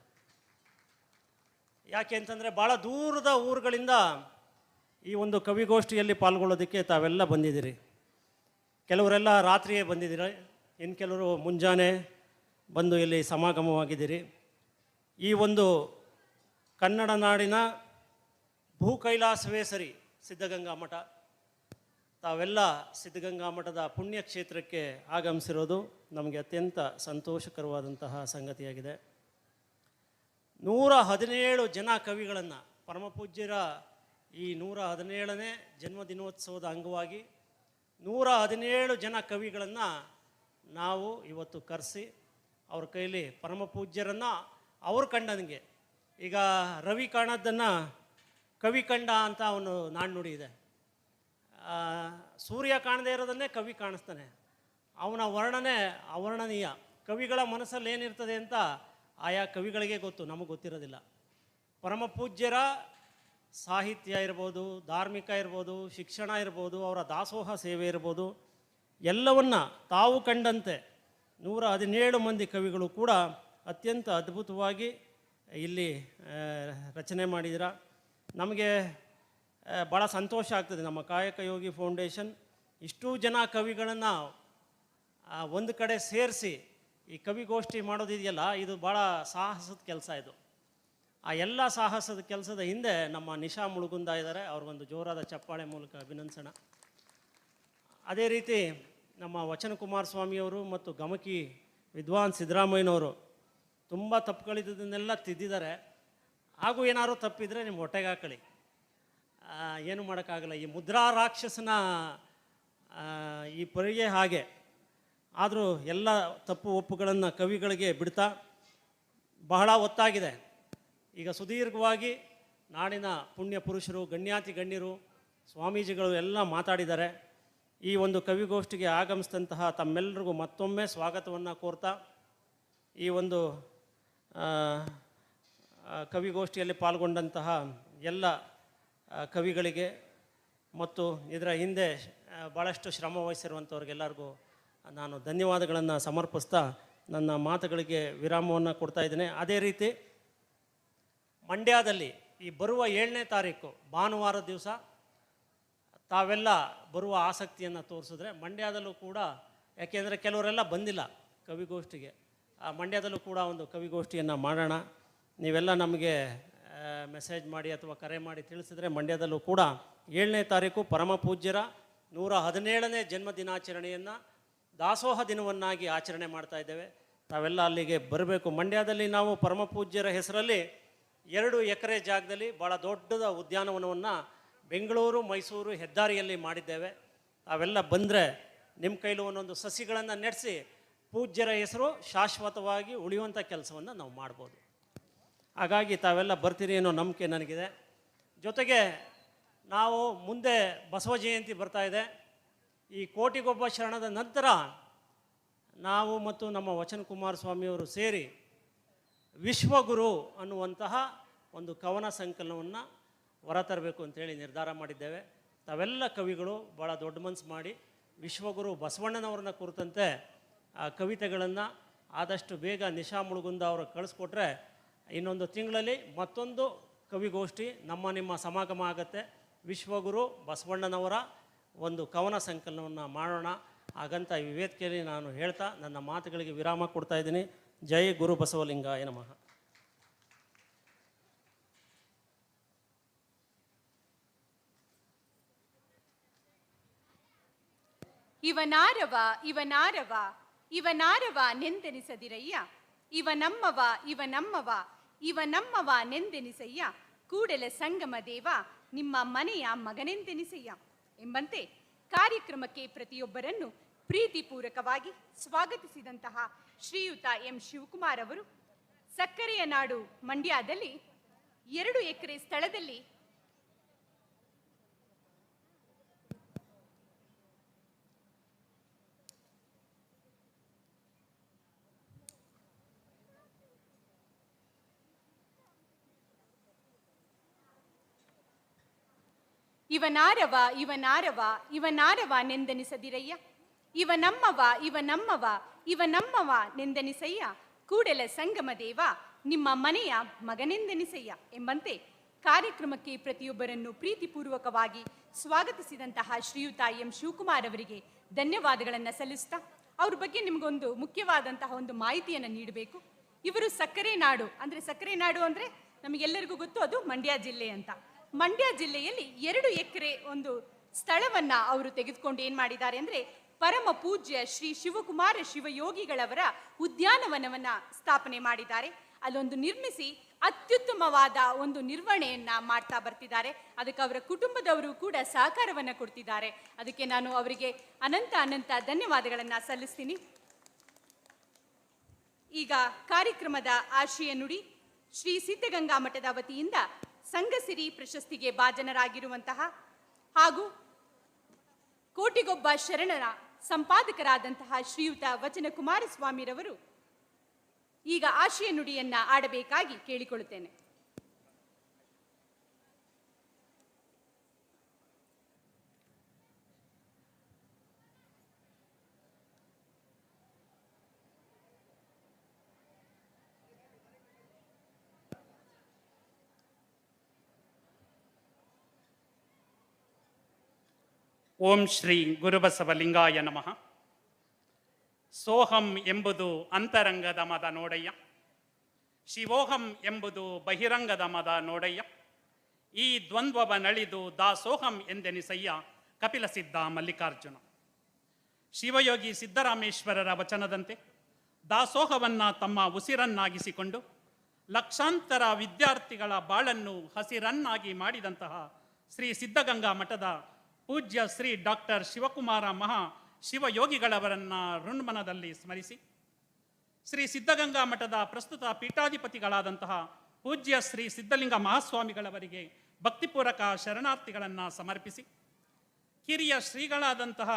ಯಾಕೆ ಅಂತಂದರೆ ಭಾಳ ದೂರದ ಊರುಗಳಿಂದ ಈ ಒಂದು ಕವಿಗೋಷ್ಠಿಯಲ್ಲಿ ಪಾಲ್ಗೊಳ್ಳೋದಕ್ಕೆ ತಾವೆಲ್ಲ ಬಂದಿದ್ದೀರಿ. ಕೆಲವರೆಲ್ಲ ರಾತ್ರಿಯೇ ಬಂದಿದ್ದೀರಿ, ಇನ್ನು ಕೆಲವರು ಮುಂಜಾನೆ ಬಂದು ಇಲ್ಲಿ ಸಮಾಗಮವಾಗಿದ್ದೀರಿ. ಈ ಒಂದು ಕನ್ನಡ ನಾಡಿನ ಭೂ ಕೈಲಾಸವೇ ಸರಿ ಸಿದ್ಧಗಂಗಾ ಮಠ, ತಾವೆಲ್ಲ ಸಿದ್ಧಗಂಗಾ ಮಠದ ಪುಣ್ಯಕ್ಷೇತ್ರಕ್ಕೆ ಆಗಮಿಸಿರೋದು ನಮಗೆ ಅತ್ಯಂತ ಸಂತೋಷಕರವಾದಂತಹ ಸಂಗತಿಯಾಗಿದೆ. 117 ಜನ ಕವಿಗಳನ್ನು ಪರಮಪೂಜ್ಯರ ಈ 117ನೇ ಜನ್ಮದಿನೋತ್ಸವದ ಅಂಗವಾಗಿ 117 ಜನ ಕವಿಗಳನ್ನು ನಾವು ಇವತ್ತು ಕರೆಸಿ ಅವ್ರ ಕೈಲಿ ಪರಮಪೂಜ್ಯರನ್ನು ಅವ್ರು ಕಂಡಂಗೆ, ಈಗ ರವಿ ಕಾಣದ್ದನ್ನು ಕವಿ ಕಂಡ ಅಂತ ಅವನು ನಾಣ್ಣುಡಿ ಇದೆ. ಸೂರ್ಯ ಕಾಣದೇ ಇರೋದನ್ನೇ ಕವಿ ಕಾಣಿಸ್ತಾನೆ. ಅವನ ವರ್ಣನೆ ಅವರ್ಣನೀಯ. ಕವಿಗಳ ಮನಸ್ಸಲ್ಲಿ ಏನಿರ್ತದೆ ಅಂತ ಆಯಾ ಕವಿಗಳಿಗೆ ಗೊತ್ತು, ನಮಗೆ ಗೊತ್ತಿರೋದಿಲ್ಲ. ಪರಮಪೂಜ್ಯರ ಸಾಹಿತ್ಯ ಇರ್ಬೋದು, ಧಾರ್ಮಿಕ ಇರ್ಬೋದು, ಶಿಕ್ಷಣ ಇರ್ಬೋದು, ಅವರ ದಾಸೋಹ ಸೇವೆ ಇರ್ಬೋದು, ಎಲ್ಲವನ್ನ ತಾವು ಕಂಡಂತೆ 117 ಮಂದಿ ಕವಿಗಳು ಕೂಡ ಅತ್ಯಂತ ಅದ್ಭುತವಾಗಿ ಇಲ್ಲಿ ರಚನೆ ಮಾಡಿದಿರ. ನಮಗೆ ಭಾಳ ಸಂತೋಷ ಆಗ್ತದೆ. ನಮ್ಮ ಕಾಯಕ ಯೋಗಿ ಫೌಂಡೇಶನ್ ಇಷ್ಟೂ ಜನ ಕವಿಗಳನ್ನು ಒಂದು ಕಡೆ ಸೇರಿಸಿ ಈ ಕವಿಗೋಷ್ಠಿ ಮಾಡೋದಿದೆಯಲ್ಲ, ಇದು ಭಾಳ ಸಾಹಸದ ಕೆಲಸ. ಇದು ಆ ಎಲ್ಲ ಸಾಹಸದ ಕೆಲಸದ ಹಿಂದೆ ನಮ್ಮ ನಿಶಾ ಮುಳುಗುಂದ ಇದ್ದಾರೆ. ಅವ್ರಿಗೊಂದು ಜೋರಾದ ಚಪ್ಪಾಳೆ ಮೂಲಕ ಅಭಿನಂದಿಸೋಣ. ಅದೇ ರೀತಿ ನಮ್ಮ ವಚನ ಕುಮಾರಸ್ವಾಮಿಯವರು ಮತ್ತು ಗಮಕಿ ವಿದ್ವಾನ್ ಸಿದ್ದರಾಮಯ್ಯನವರು ತುಂಬ ತಪ್ಪುಗಳಿದ್ದನ್ನೆಲ್ಲ ತಿದ್ದಿದ್ದಾರೆ. ಹಾಗೂ ಏನಾದ್ರು ತಪ್ಪಿದರೆ ನಿಮ್ಮ ಹೊಟ್ಟೆಗೆ ಹಾಕಳಿ, ಏನು ಮಾಡೋಕ್ಕಾಗಲ್ಲ. ಈ ಮುದ್ರಾ ರಾಕ್ಷಸನ ಈ ಪರಿಗೆ ಹಾಗೆ. ಆದರೂ ಎಲ್ಲ ತಪ್ಪು ಒಪ್ಪುಗಳನ್ನು ಕವಿಗಳಿಗೆ ಬಿಡ್ತಾ ಬಹಳ ಒತ್ತಾಗಿದೆ. ಈಗ ಸುದೀರ್ಘವಾಗಿ ನಾಡಿನ ಪುಣ್ಯ ಪುರುಷರು, ಗಣ್ಯಾತಿ ಗಣ್ಯರು, ಸ್ವಾಮೀಜಿಗಳು ಎಲ್ಲ ಮಾತಾಡಿದ್ದಾರೆ. ಈ ಒಂದು ಕವಿಗೋಷ್ಠಿಗೆ ಆಗಮಿಸಿದಂತಹ ತಮ್ಮೆಲ್ಲರಿಗೂ ಮತ್ತೊಮ್ಮೆ ಸ್ವಾಗತವನ್ನು ಕೋರ್ತಾ, ಈ ಒಂದು ಕವಿಗೋಷ್ಠಿಯಲ್ಲಿ ಪಾಲ್ಗೊಂಡಂತಹ ಎಲ್ಲ ಕವಿಗಳಿಗೆ ಮತ್ತು ಇದರ ಹಿಂದೆ ಭಾಳಷ್ಟು ಶ್ರಮ ವಹಿಸಿರುವಂಥವ್ರಿಗೆಲ್ಲರಿಗೂ ನಾನು ಧನ್ಯವಾದಗಳನ್ನು ಸಮರ್ಪಿಸ್ತಾ ನನ್ನ ಮಾತುಗಳಿಗೆ ವಿರಾಮವನ್ನು ಕೊಡ್ತಾ ಇದ್ದೇನೆ. ಅದೇ ರೀತಿ ಮಂಡ್ಯದಲ್ಲಿ ಈ ಬರುವ 7ನೇ ತಾರೀಕು ಭಾನುವಾರ ದಿವಸ ತಾವೆಲ್ಲ ಬರುವ ಆಸಕ್ತಿಯನ್ನು ತೋರಿಸಿದ್ರೆ ಮಂಡ್ಯದಲ್ಲೂ ಕೂಡ, ಯಾಕೆಂದರೆ ಕೆಲವರೆಲ್ಲ ಬಂದಿಲ್ಲ ಕವಿಗೋಷ್ಠಿಗೆ, ಮಂಡ್ಯದಲ್ಲೂ ಕೂಡ ಒಂದು ಕವಿಗೋಷ್ಠಿಯನ್ನು ಮಾಡೋಣ. ನೀವೆಲ್ಲ ನಮಗೆ ಮೆಸೇಜ್ ಮಾಡಿ ಅಥವಾ ಕರೆ ಮಾಡಿ ತಿಳಿಸಿದ್ರೆ ಮಂಡ್ಯದಲ್ಲೂ ಕೂಡ 7ನೇ ತಾರೀಕು ಪರಮ ಪೂಜ್ಯರ 117ನೇ ಜನ್ಮ ದಿನಾಚರಣೆಯನ್ನು ದಾಸೋಹ ದಿನವನ್ನಾಗಿ ಆಚರಣೆ ಮಾಡ್ತಾ ಇದ್ದೇವೆ. ತಾವೆಲ್ಲ ಅಲ್ಲಿಗೆ ಬರಬೇಕು. ಮಂಡ್ಯದಲ್ಲಿ ನಾವು ಪರಮ ಪೂಜ್ಯರ ಹೆಸರಲ್ಲಿ 2 ಎಕರೆ ಜಾಗದಲ್ಲಿ ಭಾಳ ದೊಡ್ಡದ ಉದ್ಯಾನವನವನ್ನು ಬೆಂಗಳೂರು ಮೈಸೂರು ಹೆದ್ದಾರಿಯಲ್ಲಿ ಮಾಡಿದ್ದೇವೆ. ತಾವೆಲ್ಲ ಬಂದರೆ ನಿಮ್ಮ ಕೈಲಿ ಒಂದೊಂದು ಸಸಿಗಳನ್ನು ನೆಡೆಸಿ ಪೂಜ್ಯರ ಹೆಸರು ಶಾಶ್ವತವಾಗಿ ಉಳಿಯುವಂಥ ಕೆಲಸವನ್ನು ನಾವು ಮಾಡ್ಬೋದು. ಹಾಗಾಗಿ ತಾವೆಲ್ಲ ಬರ್ತೀರಿ ಅನ್ನೋ ನಂಬಿಕೆ ನನಗಿದೆ. ಜೊತೆಗೆ ನಾವು ಮುಂದೆ ಬಸವ ಜಯಂತಿ ಬರ್ತಾ ಇದೆ. ಈ ಕೋಟಿಗೊಬ್ಬ ಶರಣದ ನಂತರ ನಾವು ಮತ್ತು ನಮ್ಮ ವಚನ ಕುಮಾರಸ್ವಾಮಿಯವರು ಸೇರಿ ವಿಶ್ವಗುರು ಅನ್ನುವಂತಹ ಒಂದು ಕವನ ಸಂಕಲನವನ್ನು ಹೊರತರಬೇಕು ಅಂತೇಳಿ ನಿರ್ಧಾರ ಮಾಡಿದ್ದೇವೆ. ತಾವೆಲ್ಲ ಕವಿಗಳು ಭಾಳ ದೊಡ್ಡ ಮನಸ್ಸು ಮಾಡಿ ವಿಶ್ವಗುರು ಬಸವಣ್ಣನವ್ರನ್ನ ಕುರಿತಂತೆ ಕವಿತೆಗಳನ್ನು ಆದಷ್ಟು ಬೇಗ ನಿಶಾ ಮುಳುಗುಂದ ಅವರು ಕಳಿಸ್ಕೊಟ್ರೆ ಇನ್ನೊಂದು ತಿಂಗಳಲ್ಲಿ ಮತ್ತೊಂದು ಕವಿಗೋಷ್ಠಿ ನಿಮ್ಮ ಸಮಾಗಮ ಆಗುತ್ತೆ. ವಿಶ್ವಗುರು ಬಸವಣ್ಣನವರ ಒಂದು ಕವನ ಸಂಕಲನವನ್ನು ಮಾಡೋಣ. ಹಾಗಂತ ಈ ವೇದಿಕೆಯಲ್ಲಿ ನಾನು ಹೇಳ್ತಾ ನನ್ನ ಮಾತುಗಳಿಗೆ ವಿರಾಮ ಕೊಡ್ತಾ ಇದ್ದೀನಿ. ಜೈ ಗುರು ಬಸವಲಿಂಗಾಯ ನಮಃ. ಇವನಾರವ ಇವನಾರವ ಇವನಾರವ ನೆಂದೆನಿಸದಿರಯ್ಯ, ಇವನಮ್ಮವ ಇವನಮ್ಮವ ಇವನಮ್ಮವ ನೆಂದೆನಿಸಯ್ಯ, ಕೂಡಲ ಸಂಗಮ ದೇವ ನಿಮ್ಮ ಮನೆಯ ಮಗನೆಂದೆನಿಸಯ್ಯ ಎಂಬಂತೆ ಕಾರ್ಯಕ್ರಮಕ್ಕೆ ಪ್ರತಿಯೊಬ್ಬರನ್ನು ಪ್ರೀತಿಪೂರ್ವಕವಾಗಿ ಸ್ವಾಗತಿಸಿದಂತಹ ಶ್ರೀಯುತ ಎಂ ಶಿವಕುಮಾರ್ ಅವರು ಸಕ್ಕರೆಯ ನಾಡು ಮಂಡ್ಯದಲ್ಲಿ 2 ಎಕರೆ ಸ್ಥಳದಲ್ಲಿ ಇವನಾರವ ಇವನಾರವ ಇವನಾರವ ನೆಂದೆನಿಸದಿರಯ್ಯ, ಇವನಮ್ಮವ ಇವನಮ್ಮವ ಇವನಮ್ಮವ ನೆಂದೆನಿಸಯ್ಯ, ಕೂಡಲ ಸಂಗಮ ದೇವ ನಿಮ್ಮ ಮನೆಯ ಮಗನೆಂದೆನಿಸಯ್ಯ ಎಂಬಂತೆ ಕಾರ್ಯಕ್ರಮಕ್ಕೆ ಪ್ರತಿಯೊಬ್ಬರನ್ನು ಪ್ರೀತಿಪೂರ್ವಕವಾಗಿ ಸ್ವಾಗತಿಸಿದಂತಹ ಶ್ರೀಯುತ ಎಂ ಶಿವಕುಮಾರ್ ಅವರಿಗೆ ಧನ್ಯವಾದಗಳನ್ನು ಸಲ್ಲಿಸ್ತಾ ಅವ್ರ ಬಗ್ಗೆ ನಿಮಗೊಂದು ಮುಖ್ಯವಾದಂತಹ ಒಂದು ಮಾಹಿತಿಯನ್ನು ನೀಡಬೇಕು. ಇವರು ಸಕ್ಕರೆ ನಾಡು ಅಂದರೆ ನಮಗೆಲ್ಲರಿಗೂ ಗೊತ್ತು, ಅದು ಮಂಡ್ಯ ಜಿಲ್ಲೆ ಅಂತ. ಮಂಡ್ಯ ಜಿಲ್ಲೆಯಲ್ಲಿ 2 ಎಕರೆ ಒಂದು ಸ್ಥಳವನ್ನ ಅವರು ತೆಗೆದುಕೊಂಡು ಏನ್ ಮಾಡಿದ್ದಾರೆ ಅಂದ್ರೆ ಪರಮ ಪೂಜ್ಯ ಶ್ರೀ ಶಿವಕುಮಾರ ಶಿವಯೋಗಿಗಳವರ ಉದ್ಯಾನವನವನ್ನ ಸ್ಥಾಪನೆ ಮಾಡಿದ್ದಾರೆ. ಅಲ್ಲೊಂದು ನಿರ್ಮಿಸಿ ಅತ್ಯುತ್ತಮವಾದ ಒಂದು ನಿರ್ವಹಣೆಯನ್ನ ಮಾಡ್ತಾ ಬರ್ತಿದ್ದಾರೆ. ಅದಕ್ಕೆ ಅವರ ಕುಟುಂಬದವರು ಕೂಡ ಸಹಕಾರವನ್ನ ಕೊಡ್ತಿದ್ದಾರೆ. ಅದಕ್ಕೆ ನಾನು ಅವರಿಗೆ ಅನಂತ ಧನ್ಯವಾದಗಳನ್ನ ಸಲ್ಲಿಸ್ತೀನಿ. ಈಗ ಕಾರ್ಯಕ್ರಮದ ಆಶಯ ನುಡಿ ಶ್ರೀ ಸಿದ್ಧಗಂಗಾ ಮಠದ ವತಿಯಿಂದ ಸಂಘಸಿರಿ ಪ್ರಶಸ್ತಿಗೆ ಭಾಜನರಾಗಿರುವಂತಹ ಹಾಗೂ ಕೋಟಿಗೊಬ್ಬ ಶರಣರ ಸಂಪಾದಕರಾದಂತಹ ಶ್ರೀಯುತ ವಚನ ಕುಮಾರಸ್ವಾಮಿರವರು ಈಗ ಆಶಯ ನುಡಿಯನ್ನ ಆಡಬೇಕಾಗಿ ಕೇಳಿಕೊಳ್ಳುತ್ತೇನೆ. ಓಂ ಶ್ರೀ ಗುರುಬಸವಲಿಂಗಾಯ ನಮಃ. ಸೋಹಂ ಎಂಬುದು ಅಂತರಂಗದ ಮದ ನೋಡಯ್ಯ, ಶಿವೋಹಂ ಎಂಬುದು ಬಹಿರಂಗದ ಮದ ನೋಡಯ್ಯ, ಈ ದ್ವಂದ್ವವ ನಳಿದು ದಾಸೋಹಂ ಎಂದೆನಿಸಯ್ಯ ಕಪಿಲ ಸಿದ್ಧ ಮಲ್ಲಿಕಾರ್ಜುನ. ಶಿವಯೋಗಿ ಸಿದ್ದರಾಮೇಶ್ವರರ ವಚನದಂತೆ ದಾಸೋಹವನ್ನ ತಮ್ಮ ಉಸಿರನ್ನಾಗಿಸಿಕೊಂಡು ಲಕ್ಷಾಂತರ ವಿದ್ಯಾರ್ಥಿಗಳ ಬಾಳನ್ನು ಹಸಿರನ್ನಾಗಿ ಮಾಡಿದಂತಹ ಶ್ರೀ ಸಿದ್ಧಗಂಗಾ ಮಠದ ಪೂಜ್ಯ ಶ್ರೀ ಡಾಕ್ಟರ್ ಶಿವಕುಮಾರ ಮಹಾ ಶಿವಯೋಗಿಗಳವರನ್ನ ಋಣ್ಮನದಲ್ಲಿ ಸ್ಮರಿಸಿ, ಶ್ರೀ ಸಿದ್ಧಗಂಗಾ ಮಠದ ಪ್ರಸ್ತುತ ಪೀಠಾಧಿಪತಿಗಳಾದಂತಹ ಪೂಜ್ಯ ಶ್ರೀ ಸಿದ್ಧಲಿಂಗ ಮಹಾಸ್ವಾಮಿಗಳವರಿಗೆ ಭಕ್ತಿಪೂರ್ವಕ ಶರಣಾರ್ಥಿಗಳನ್ನು ಸಮರ್ಪಿಸಿ, ಕಿರಿಯ ಶ್ರೀಗಳಾದಂತಹ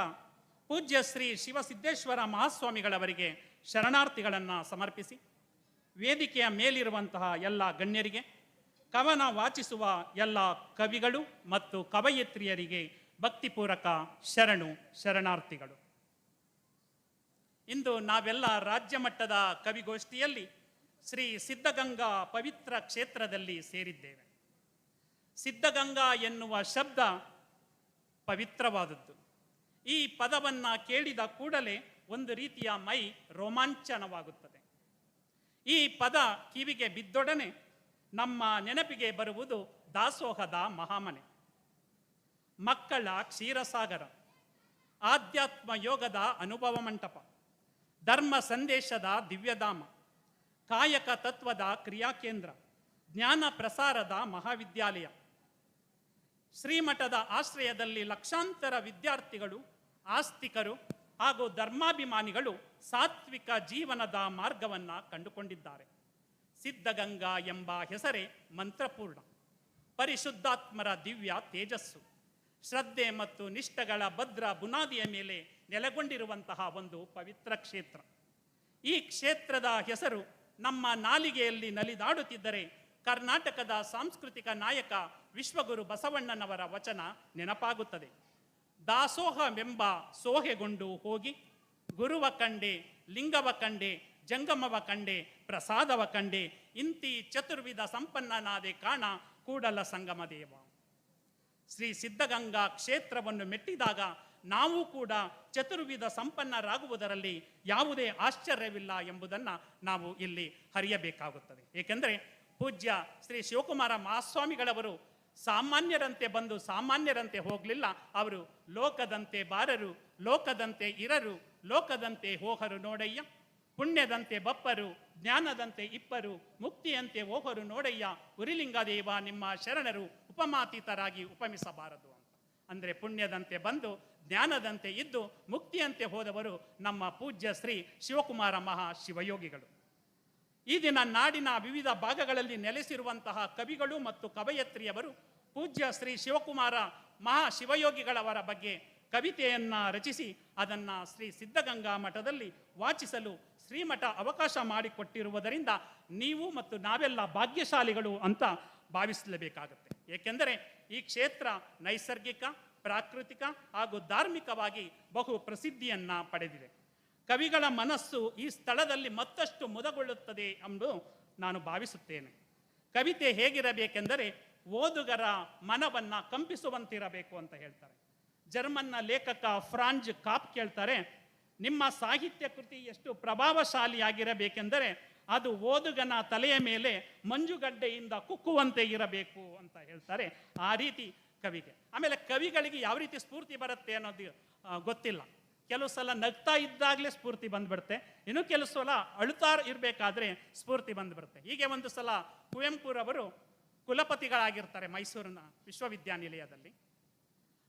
ಪೂಜ್ಯ ಶ್ರೀ ಶಿವಸಿದ್ದೇಶ್ವರ ಮಹಾಸ್ವಾಮಿಗಳವರಿಗೆ ಶರಣಾರ್ಥಿಗಳನ್ನು ಸಮರ್ಪಿಸಿ, ವೇದಿಕೆಯ ಮೇಲಿರುವಂತಹ ಎಲ್ಲ ಗಣ್ಯರಿಗೆ, ಕವನ ವಾಚಿಸುವ ಎಲ್ಲ ಕವಿಗಳು ಮತ್ತು ಕವಯಿತ್ರಿಯರಿಗೆ ಭಕ್ತಿಪೂರ್ವಕ ಶರಣಾರ್ಥಿಗಳು. ಇಂದು ನಾವೆಲ್ಲ ರಾಜ್ಯ ಮಟ್ಟದ ಕವಿಗೋಷ್ಠಿಯಲ್ಲಿ ಶ್ರೀ ಸಿದ್ಧಗಂಗಾ ಪವಿತ್ರ ಕ್ಷೇತ್ರದಲ್ಲಿ ಸೇರಿದ್ದೇವೆ. ಸಿದ್ಧಗಂಗಾ ಎನ್ನುವ ಶಬ್ದ ಪವಿತ್ರವಾದದ್ದು. ಈ ಪದವನ್ನ ಕೇಳಿದ ಕೂಡಲೇ ಒಂದು ರೀತಿಯ ಮೈ ರೋಮಾಂಚನವಾಗುತ್ತದೆ. ಈ ಪದ ಕಿವಿಗೆ ಬಿದ್ದೊಡನೆ ನಮ್ಮ ನೆನಪಿಗೆ ಬರುವುದು ದಾಸೋಹದ ಮಹಾಮನೆ, ಮಕ್ಕಳ ಕ್ಷೀರಸಾಗರ, ಆಧ್ಯಾತ್ಮ ಯೋಗದ ಅನುಭವ ಮಂಟಪ, ಧರ್ಮ ಸಂದೇಶದ ದಿವ್ಯಧಾಮ, ಕಾಯಕ ತತ್ವದ ಕ್ರಿಯಾಕೇಂದ್ರ, ಜ್ಞಾನ ಪ್ರಸಾರದ ಮಹಾವಿದ್ಯಾಲಯ. ಶ್ರೀಮಠದ ಆಶ್ರಯದಲ್ಲಿ ಲಕ್ಷಾಂತರ ವಿದ್ಯಾರ್ಥಿಗಳು, ಆಸ್ತಿಕರು ಹಾಗೂ ಧರ್ಮಾಭಿಮಾನಿಗಳು ಸಾತ್ವಿಕ ಜೀವನದ ಮಾರ್ಗವನ್ನು ಕಂಡುಕೊಂಡಿದ್ದಾರೆ. ಸಿದ್ಧಗಂಗಾ ಎಂಬ ಹೆಸರೇ ಮಂತ್ರಪೂರ್ಣ, ಪರಿಶುದ್ಧಾತ್ಮರ ದಿವ್ಯ ತೇಜಸ್ಸು, ಶ್ರದ್ಧೆ ಮತ್ತು ನಿಷ್ಠೆಗಳ ಭದ್ರ ಬುನಾದಿಯ ಮೇಲೆ ನೆಲೆಗೊಂಡಿರುವಂತಹ ಒಂದು ಪವಿತ್ರ ಕ್ಷೇತ್ರ. ಈ ಕ್ಷೇತ್ರದ ಹೆಸರು ನಮ್ಮ ನಾಲಿಗೆಯಲ್ಲಿ ನಲಿದಾಡುತ್ತಿದ್ದರೆ ಕರ್ನಾಟಕದ ಸಾಂಸ್ಕೃತಿಕ ನಾಯಕ ವಿಶ್ವಗುರು ಬಸವಣ್ಣನವರ ವಚನ ನೆನಪಾಗುತ್ತದೆ. ದಾಸೋಹವೆಂಬ ಸೋಹೆಗೊಂಡು ಹೋಗಿ ಗುರುವ ಕಂಡೆ, ಲಿಂಗವ ಕಂಡೆ, ಜಂಗಮವ ಕಂಡೆ, ಪ್ರಸಾದವ ಕಂಡೆ, ಇಂತಿ ಚತುರ್ವಿಧ ಸಂಪನ್ನನಾದೆ ಕಾಣ ಕೂಡಲ ಸಂಗಮ ದೇವ. ಶ್ರೀ ಸಿದ್ಧಗಂಗಾ ಕ್ಷೇತ್ರವನ್ನು ಮೆಟ್ಟಿದಾಗ ನಾವು ಕೂಡ ಚತುರ್ವಿಧ ಸಂಪನ್ನರಾಗುವುದರಲ್ಲಿ ಯಾವುದೇ ಆಶ್ಚರ್ಯವಿಲ್ಲ ಎಂಬುದನ್ನು ನಾವು ಇಲ್ಲಿ ಹರಿಯಬೇಕಾಗುತ್ತದೆ. ಏಕೆಂದರೆ ಪೂಜ್ಯ ಶ್ರೀ ಶಿವಕುಮಾರ ಮಹಾಸ್ವಾಮಿಗಳವರು ಸಾಮಾನ್ಯರಂತೆ ಬಂದು ಸಾಮಾನ್ಯರಂತೆ ಹೋಗಲಿಲ್ಲ. ಅವರು ಲೋಕದಂತೆ ಬಾರರು, ಲೋಕದಂತೆ ಇರರು, ಲೋಕದಂತೆ ಹೋಹರು ನೋಡಯ್ಯ, ಪುಣ್ಯದಂತೆ ಬಪ್ಪರು, ಜ್ಞಾನದಂತೆ ಇಪ್ಪರು, ಮುಕ್ತಿಯಂತೆ ಓಹರು ನೋಡಯ್ಯ, ಉರಿಲಿಂಗದೇವ ನಿಮ್ಮ ಶರಣರು ಉಪಮಾತೀತರಾಗಿ ಉಪಮಿಸಬಾರದು ಅಂತ. ಅಂದರೆ ಪುಣ್ಯದಂತೆ ಬಂದು ಜ್ಞಾನದಂತೆ ಇದ್ದು ಮುಕ್ತಿಯಂತೆ ಹೋದವರು ನಮ್ಮ ಪೂಜ್ಯ ಶ್ರೀ ಶಿವಕುಮಾರ ಮಹಾ ಶಿವಯೋಗಿಗಳು. ಈ ದಿನ ನಾಡಿನ ವಿವಿಧ ಭಾಗಗಳಲ್ಲಿ ನೆಲೆಸಿರುವಂತಹ ಕವಿಗಳು ಮತ್ತು ಕವಯತ್ರಿಯವರು ಪೂಜ್ಯ ಶ್ರೀ ಶಿವಕುಮಾರ ಮಹಾ ಶಿವಯೋಗಿಗಳವರ ಬಗ್ಗೆ ಕವಿತೆಯನ್ನ ರಚಿಸಿ ಅದನ್ನು ಶ್ರೀ ಸಿದ್ಧಗಂಗಾ ಮಠದಲ್ಲಿ ವಾಚಿಸಲು ಶ್ರೀಮಠ ಅವಕಾಶ ಮಾಡಿಕೊಟ್ಟಿರುವುದರಿಂದ ನೀವು ಮತ್ತು ನಾವೆಲ್ಲ ಭಾಗ್ಯಶಾಲಿಗಳು ಅಂತ ಭಾವಿಸಲೇಬೇಕಾಗುತ್ತೆ. ಏಕೆಂದರೆ ಈ ಕ್ಷೇತ್ರ ನೈಸರ್ಗಿಕ, ಪ್ರಾಕೃತಿಕ ಹಾಗೂ ಧಾರ್ಮಿಕವಾಗಿ ಬಹು ಪ್ರಸಿದ್ಧಿಯನ್ನ ಪಡೆದಿದೆ. ಕವಿಗಳ ಮನಸ್ಸು ಈ ಸ್ಥಳದಲ್ಲಿ ಮತ್ತಷ್ಟು ಮುದಗೊಳ್ಳುತ್ತದೆ ಎಂದು ನಾನು ಭಾವಿಸುತ್ತೇನೆ. ಕವಿತೆ ಹೇಗಿರಬೇಕೆಂದರೆ ಓದುಗರ ಮನವನ್ನ ಕಂಪಿಸುವಂತಿರಬೇಕು ಅಂತ ಹೇಳ್ತಾರೆ. ಜರ್ಮನ್ನ ಲೇಖಕ ಫ್ರಾಂಜ್ ಕಾಪ್ ಕೇಳ್ತಾರೆ, ನಿಮ್ಮ ಸಾಹಿತ್ಯ ಕೃತಿ ಎಷ್ಟು ಪ್ರಭಾವಶಾಲಿಯಾಗಿರಬೇಕೆಂದರೆ ಅದು ಓದುಗನ ತಲೆಯ ಮೇಲೆ ಮಂಜುಗಡ್ಡೆಯಿಂದ ಕುಕ್ಕುವಂತೆ ಇರಬೇಕು ಅಂತ ಹೇಳ್ತಾರೆ. ಆ ರೀತಿ ಕವಿಗೆ. ಆಮೇಲೆ ಕವಿಗಳಿಗೆ ಯಾವ ರೀತಿ ಸ್ಫೂರ್ತಿ ಬರುತ್ತೆ ಅನ್ನೋದು ಗೊತ್ತಿಲ್ಲ. ಕೆಲವು ಸಲ ನಗ್ತಾ ಇದ್ದಾಗಲೇ ಸ್ಫೂರ್ತಿ ಬಂದ್ಬಿಡುತ್ತೆ, ಇನ್ನು ಕೆಲವು ಸಲ ಅಳುತ್ತಾ ಇರಬೇಕಾದ್ರೆ ಸ್ಫೂರ್ತಿ ಬಂದ್ಬಿಡುತ್ತೆ. ಹೀಗೆ ಒಂದು ಸಲ ಕುವೆಂಪುರವರು ಕುಲಪತಿಗಳಾಗಿರ್ತಾರೆ ಮೈಸೂರಿನ ವಿಶ್ವವಿದ್ಯಾನಿಲಯದಲ್ಲಿ.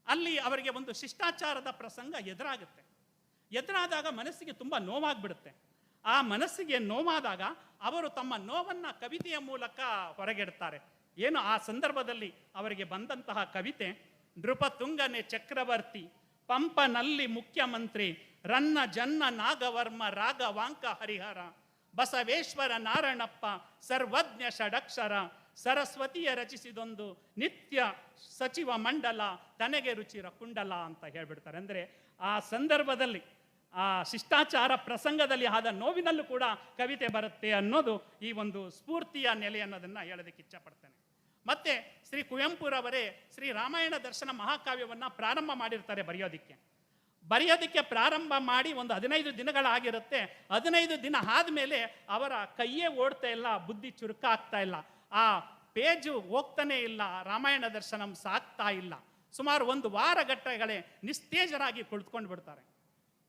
ಅಲ್ಲಿ ಅವರಿಗೆ ಒಂದು ಶಿಷ್ಟಾಚಾರದ ಪ್ರಸಂಗ ಎದುರಾಗುತ್ತೆ. ಎದುರಾದಾಗ ಮನಸ್ಸಿಗೆ ತುಂಬ ನೋವಾಗ್ಬಿಡುತ್ತೆ. ಆ ಮನಸ್ಸಿಗೆ ನೋವಾದಾಗ ಅವರು ತಮ್ಮ ನೋವನ್ನು ಕವಿತೆಯ ಮೂಲಕ ಹೊರಗೆಡ್ತಾರೆ. ಏನು ಆ ಸಂದರ್ಭದಲ್ಲಿ ಅವರಿಗೆ ಬಂದಂತಹ ಕವಿತೆ, ನೃಪತುಂಗನೆ ಚಕ್ರವರ್ತಿ, ಪಂಪನಲ್ಲಿ ಮುಖ್ಯಮಂತ್ರಿ, ರನ್ನ ಜನ್ನ ನಾಗವರ್ಮ ರಾಘವಾಂಕ ಹರಿಹರ, ಬಸವೇಶ್ವರ ನಾರಣಪ್ಪ ಸರ್ವಜ್ಞ ಷಡಕ್ಷರ, ಸರಸ್ವತಿಯ ರಚಿಸಿದೊಂದು ನಿತ್ಯ ಸಚಿವ ಮಂಡಲ, ತನಗೆ ರುಚಿರ ಕುಂಡಲ ಅಂತ ಹೇಳ್ಬಿಡ್ತಾರೆ. ಅಂದರೆ ಆ ಸಂದರ್ಭದಲ್ಲಿ ಆ ಶಿಷ್ಟಾಚಾರ ಪ್ರಸಂಗದಲ್ಲಿ ಆದ ನೋವಿನಲ್ಲೂ ಕೂಡ ಕವಿತೆ ಬರುತ್ತೆ ಅನ್ನೋದು ಈ ಒಂದು ಸ್ಫೂರ್ತಿಯ ನೆಲೆ ಅನ್ನೋದನ್ನು ಹೇಳೋದಕ್ಕೆ ಇಚ್ಛಪಡ್ತೇನೆ. ಮತ್ತೆ ಶ್ರೀ ಕುವೆಂಪುರವರೇ ಶ್ರೀ ರಾಮಾಯಣ ದರ್ಶನ ಮಹಾಕಾವ್ಯವನ್ನು ಪ್ರಾರಂಭ ಮಾಡಿರ್ತಾರೆ ಬರೆಯೋದಿಕ್ಕೆ. ಬರೆಯೋದಕ್ಕೆ ಪ್ರಾರಂಭ ಮಾಡಿ ಒಂದು 15 ದಿನಗಳಾಗಿರುತ್ತೆ. 15 ದಿನ ಆದಮೇಲೆ ಅವರ ಕೈಯೇ ಓಡ್ತಾ ಇಲ್ಲ, ಬುದ್ಧಿ ಚುರುಕಾಗ್ತಾ ಇಲ್ಲ, ಆ ಪೇಜು ಹೋಗ್ತಾನೆ ಇಲ್ಲ, ರಾಮಾಯಣ ದರ್ಶನಂ ಸಾಕ್ತಾ ಇಲ್ಲ. ಸುಮಾರು 1 ವಾರ ಗಟ್ಟಗಳೇ ನಿಸ್ತೇಜರಾಗಿ ಕುಳಿತುಕೊಂಡು ಬಿಡ್ತಾರೆ.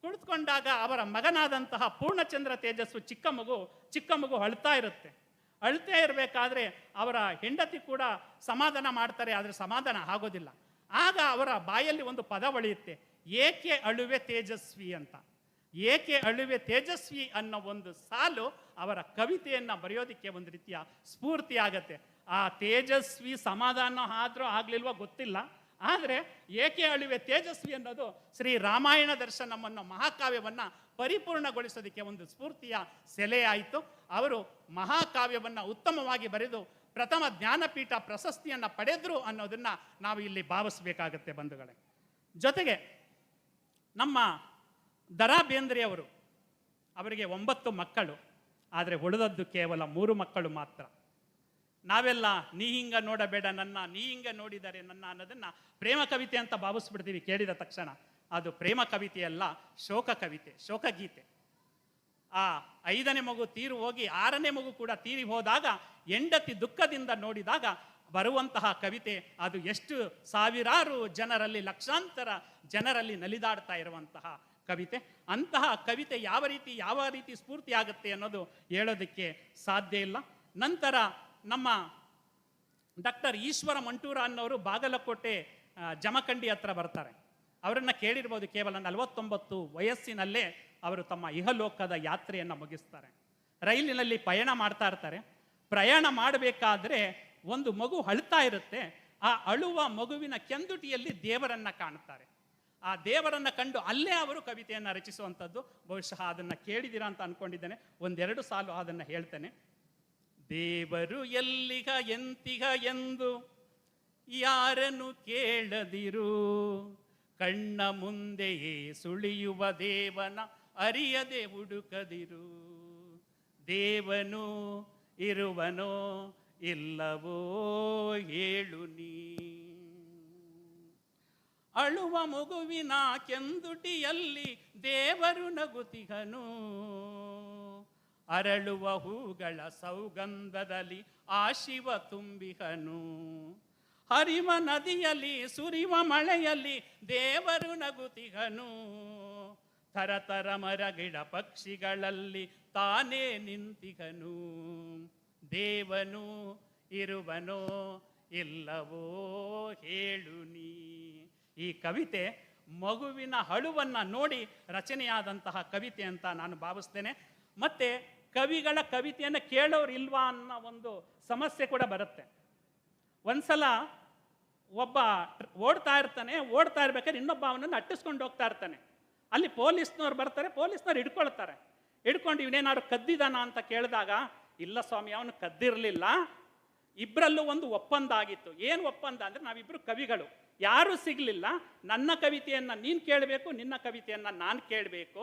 ಕುಳಿತುಕೊಂಡಾಗ ಅವರ ಮಗನಾದಂತಹ ಪೂರ್ಣಚಂದ್ರ ತೇಜಸ್ಸು ಚಿಕ್ಕ ಮಗು ಅಳ್ತಾ ಇರುತ್ತೆ. ಅಳ್ತಾ ಇರಬೇಕಾದ್ರೆ ಅವರ ಹೆಂಡತಿ ಕೂಡ ಸಮಾಧಾನ ಮಾಡ್ತಾರೆ, ಆದರೆ ಸಮಾಧಾನ ಆಗೋದಿಲ್ಲ. ಆಗ ಅವರ ಬಾಯಲ್ಲಿ ಒಂದು ಪದ ಒಳೆಯುತ್ತೆ, ಏಕೆ ಅಳುವೆ ತೇಜಸ್ವಿ ಅಂತ. ಏಕೆ ಅಳುವೆ ತೇಜಸ್ವಿ ಅನ್ನೋ ಒಂದು ಸಾಲು ಅವರ ಕವಿತೆಯನ್ನು ಬರೆಯೋದಕ್ಕೆ ಒಂದು ರೀತಿಯ ಸ್ಫೂರ್ತಿ ಆಗತ್ತೆ. ಆ ತೇಜಸ್ವಿ ಸಮಾಧಾನ ಆದ್ರೂ ಆಗ್ಲಿಲ್ವೋ ಗೊತ್ತಿಲ್ಲ, ಆದರೆ ಏಕೆ ಅಳುವೆ ತೇಜಸ್ವಿ ಅನ್ನೋದು ಶ್ರೀ ರಾಮಾಯಣ ದರ್ಶನಂ ಅನ್ನೋ ಮಹಾಕಾವ್ಯವನ್ನು ಪರಿಪೂರ್ಣಗೊಳಿಸೋದಕ್ಕೆ ಒಂದು ಸ್ಫೂರ್ತಿಯ ಸೆಲೆ ಆಯಿತು. ಅವರು ಮಹಾಕಾವ್ಯವನ್ನು ಉತ್ತಮವಾಗಿ ಬರೆದು ಪ್ರಥಮ ಜ್ಞಾನಪೀಠ ಪ್ರಶಸ್ತಿಯನ್ನು ಪಡೆದ್ರು ಅನ್ನೋದನ್ನು ನಾವು ಇಲ್ಲಿ ಭಾವಿಸಬೇಕಾಗತ್ತೆ ಬಂಧುಗಳೇ. ಜೊತೆಗೆ ನಮ್ಮ ದ.ರಾ. ಬೇಂದ್ರೆಯವರು, ಅವರಿಗೆ 9 ಮಕ್ಕಳು, ಆದರೆ ಉಳಿದದ್ದು ಕೇವಲ 3 ಮಕ್ಕಳು ಮಾತ್ರ. ನಾವೆಲ್ಲ ನೀ ಹಿಂಗ ನೋಡಬೇಡ ನನ್ನ, ನೀ ಹಿಂಗ ನೋಡಿದರೆ ನನ್ನ ಅನ್ನೋದನ್ನು ಪ್ರೇಮ ಕವಿತೆ ಅಂತ ಭಾವಿಸ್ಬಿಡ್ತೀವಿ ಕೇಳಿದ ತಕ್ಷಣ. ಅದು ಪ್ರೇಮ ಕವಿತೆಯಲ್ಲ, ಶೋಕ ಕವಿತೆ, ಶೋಕಗೀತೆ. ಆ 5ನೇ ಮಗು ತೀರು ಹೋಗಿ 6ನೇ ಮಗು ಕೂಡ ತೀರಿ ಹೋದಾಗ ಹೆಂಡತಿ ದುಃಖದಿಂದ ನೋಡಿದಾಗ ಬರುವಂತಹ ಕವಿತೆ, ಅದು ಎಷ್ಟು ಸಾವಿರಾರು ಜನರಲ್ಲಿ, ಲಕ್ಷಾಂತರ ಜನರಲ್ಲಿ ನಲಿದಾಡ್ತಾ ಇರುವಂತಹ ಕವಿತೆ. ಅಂತಹ ಕವಿತೆ ಯಾವ ರೀತಿ ಸ್ಫೂರ್ತಿ ಆಗುತ್ತೆ ಅನ್ನೋದು ಹೇಳೋದಕ್ಕೆ ಸಾಧ್ಯ ಇಲ್ಲ. ನಂತರ ನಮ್ಮ ಡಾಕ್ಟರ್ ಈಶ್ವರ ಮಂಟೂರ ಅನ್ನೋರು ಬಾಗಲಕೋಟೆ ಜಮಖಂಡಿ ಹತ್ರ ಬರ್ತಾರೆ. ಅವರನ್ನು ಕೇಳಿರ್ಬೋದು. ಕೇವಲ 49 ವಯಸ್ಸಿನಲ್ಲೇ ಅವರು ತಮ್ಮ ಇಹಲೋಕದ ಯಾತ್ರೆಯನ್ನು ಮುಗಿಸ್ತಾರೆ. ರೈಲಿನಲ್ಲಿ ಪಯಣ ಮಾಡ್ತಾ ಇರ್ತಾರೆ. ಪ್ರಯಾಣ ಮಾಡಬೇಕಾದ್ರೆ ಒಂದು ಮಗು ಅಳ್ತಾ ಇರುತ್ತೆ. ಆ ಅಳುವ ಮಗುವಿನ ಕೆಂದುಟಿಯಲ್ಲಿ ದೇವರನ್ನ ಕಾಣ್ತಾರೆ. ಆ ದೇವರನ್ನ ಕಂಡು ಅಲ್ಲೇ ಅವರು ಕವಿತೆಯನ್ನು ರಚಿಸುವಂಥದ್ದು. ಬಹುಶಃ ಅದನ್ನು ಕೇಳಿದಿರಾ ಅಂತ ಅನ್ಕೊಂಡಿದ್ದೇನೆ. 1-2 ಸಾಲು ಅದನ್ನು ಹೇಳ್ತೇನೆ. ದೇವರು ಎಲ್ಲಿಗ ಎಂತಿಗ ಎಂದು ಯಾರನ್ನು ಕೇಳದಿರು, ಕಣ್ಣ ಮುಂದೆಯೇ ಸುಳಿಯುವ ದೇವನ ಅರಿಯದೆ ಹುಡುಕದಿರು. ದೇವನು ಇರುವನೋ ಇಲ್ಲವೋ ಹೇಳು ನೀ, ಅಳುವ ಮಗುವಿನ ಕೆಂದುಟಿಯಲ್ಲಿ ದೇವರು ನಗುತಿಗನು, ಅರಳುವ ಹೂಗಳ ಸೌಗಂಧದಲ್ಲಿ ಆ ಶಿವ ತುಂಬಿಹನು, ಹರಿವ ನದಿಯಲ್ಲಿ ಸುರಿವ ಮಳೆಯಲ್ಲಿ ದೇವರು ನಗುತಿಗನು, ಥರಥರ ಮರಗಿಡ ಪಕ್ಷಿಗಳಲ್ಲಿ ತಾನೇ ನಿಂತಿಗನು. ದೇವನು ಇರುವನೋ ಇಲ್ಲವೋ ಹೇಳು ನೀ. ಈ ಕವಿತೆ ಮಗುವಿನ ಅಳುವನ್ನು ನೋಡಿ ರಚನೆಯಾದಂತಹ ಕವಿತೆ ಅಂತ ನಾನು ಭಾವಿಸ್ತೇನೆ. ಮತ್ತೆ ಕವಿಗಳ ಕವಿತೆಯನ್ನು ಕೇಳೋರು ಇಲ್ವಾ ಅನ್ನೋ ಒಂದು ಸಮಸ್ಯೆ ಕೂಡ ಬರುತ್ತೆ. ಒಂದ್ಸಲ ಒಬ್ಬ ಓಡ್ತಾ ಇರ್ಬೇಕಾದ್ರೆ ಇನ್ನೊಬ್ಬ ಅವನನ್ನು ಅಟ್ಟಿಸ್ಕೊಂಡು ಹೋಗ್ತಾ ಇರ್ತಾನೆ. ಅಲ್ಲಿ ಪೊಲೀಸ್ನವ್ರು ಬರ್ತಾರೆ, ಪೊಲೀಸ್ನವ್ರು ಹಿಡ್ಕೊಳ್ತಾರೆ. ಹಿಡ್ಕೊಂಡು ಇವನೇನಾದ್ರು ಕದ್ದಿದಾನ ಅಂತ ಕೇಳಿದಾಗ, ಇಲ್ಲ ಸ್ವಾಮಿ ಅವನು ಕದ್ದಿರಲಿಲ್ಲ, ಇಬ್ಬರಲ್ಲೂ ಒಂದು ಒಪ್ಪಂದ ಆಗಿತ್ತು. ಏನು ಒಪ್ಪಂದ ಅಂದರೆ, ನಾವಿಬ್ಬರು ಕವಿಗಳು, ಯಾರೂ ಸಿಗಲಿಲ್ಲ, ನನ್ನ ಕವಿತೆಯನ್ನು ನೀನು ಕೇಳಬೇಕು, ನಿನ್ನ ಕವಿತೆಯನ್ನು ನಾನು ಕೇಳಬೇಕು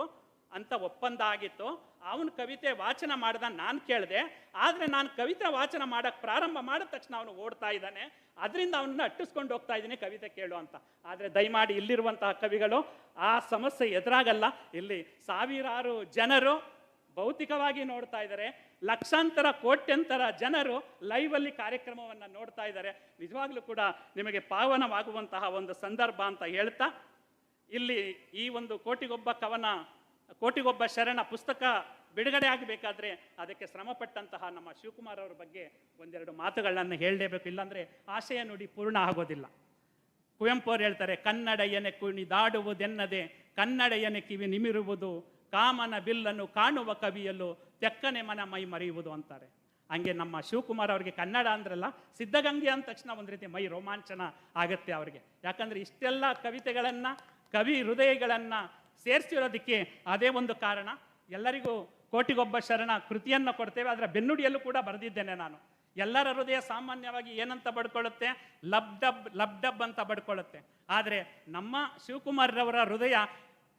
ಅಂತ ಒಪ್ಪಂದ ಆಗಿತ್ತು. ಅವನು ಕವಿತೆ ವಾಚನ ಮಾಡ್ದ, ನಾನು ಕೇಳಿದೆ. ಆದರೆ ನಾನು ಕವಿತೆ ವಾಚನ ಮಾಡೋಕ್ಕೆ ಪ್ರಾರಂಭ ಮಾಡಿದ ತಕ್ಷಣ ಅವನು ಓಡ್ತಾ ಇದ್ದಾನೆ, ಅದರಿಂದ ಅವನನ್ನು ಅಟ್ಟಿಸ್ಕೊಂಡು ಹೋಗ್ತಾ ಇದ್ದೀನಿ ಕವಿತೆ ಕೇಳು ಅಂತ. ಆದರೆ ದಯಮಾಡಿ ಇಲ್ಲಿರುವಂತಹ ಕವಿಗಳು ಆ ಸಮಸ್ಯೆ ಎದುರಾಗಲ್ಲ. ಇಲ್ಲಿ ಸಾವಿರಾರು ಜನರು ಭೌತಿಕವಾಗಿ ನೋಡ್ತಾ ಇದ್ದಾರೆ, ಲಕ್ಷಾಂತರ ಕೋಟ್ಯಂತರ ಜನರು ಲೈವಲ್ಲಿ ಕಾರ್ಯಕ್ರಮವನ್ನು ನೋಡ್ತಾ ಇದ್ದಾರೆ. ನಿಜವಾಗ್ಲೂ ಕೂಡ ನಿಮಗೆ ಪಾವನವಾಗುವಂತಹ ಒಂದು ಸಂದರ್ಭ ಅಂತ ಹೇಳ್ತಾ, ಇಲ್ಲಿ ಈ ಒಂದು ಕೋಟಿಗೊಬ್ಬ ಶರಣ ಪುಸ್ತಕ ಬಿಡುಗಡೆ ಆಗಬೇಕಾದ್ರೆ ಅದಕ್ಕೆ ಶ್ರಮಪಟ್ಟಂತಹ ನಮ್ಮ ಶಿವಕುಮಾರ್ ಅವರ ಬಗ್ಗೆ 1-2 ಮಾತುಗಳನ್ನು ಹೇಳಲೇಬೇಕು, ಇಲ್ಲಾಂದರೆ ಆಶಯ ನುಡಿ ಪೂರ್ಣ ಆಗೋದಿಲ್ಲ. ಕುವೆಂಪು ಅವರು ಹೇಳ್ತಾರೆ, ಕನ್ನಡಯನೆ ಕುಣಿದಾಡುವುದೆನ್ನದೆ ಕನ್ನಡಯನೆ ಕಿವಿ ನಿಮಿರುವುದು, ಕಾಮನ ಬಿಲ್ಲನ್ನು ಕಾಣುವ ಕವಿಯಲು ತೆಕ್ಕನೆ ಮನ ಮೈ ಮರೆಯುವುದು ಅಂತಾರೆ. ಹಂಗೆ ನಮ್ಮ ಶಿವಕುಮಾರ್ ಅವರಿಗೆ ಕನ್ನಡ ಅಂದ್ರಲ್ಲ, ಸಿದ್ಧಗಂಗೆ ಅಂದ ತಕ್ಷಣ ಒಂದು ರೀತಿ ಮೈ ರೋಮಾಂಚನ ಆಗುತ್ತೆ ಅವರಿಗೆ. ಯಾಕಂದರೆ ಇಷ್ಟೆಲ್ಲ ಕವಿತೆಗಳನ್ನು, ಕವಿ ಹೃದಯಗಳನ್ನು ಸೇರಿಸಿರೋದಕ್ಕೆ ಅದೇ ಒಂದು ಕಾರಣ. ಎಲ್ಲರಿಗೂ ಕೋಟಿಗೊಬ್ಬ ಶರಣ ಕೃತಿಯನ್ನು ಕೊಡ್ತೇವೆ, ಅದರ ಬೆನ್ನುಡಿಯಲ್ಲೂ ಕೂಡ ಬರೆದಿದ್ದೇನೆ ನಾನು. ಎಲ್ಲರ ಹೃದಯ ಸಾಮಾನ್ಯವಾಗಿ ಏನಂತ ಬಡ್ಕೊಳ್ಳುತ್ತೆ, ಲಬ್ ಡಬ್ ಅಂತ ಬಡ್ಕೊಳ್ಳುತ್ತೆ. ಆದರೆ ನಮ್ಮ ಶಿವಕುಮಾರ್ರವರ ಹೃದಯ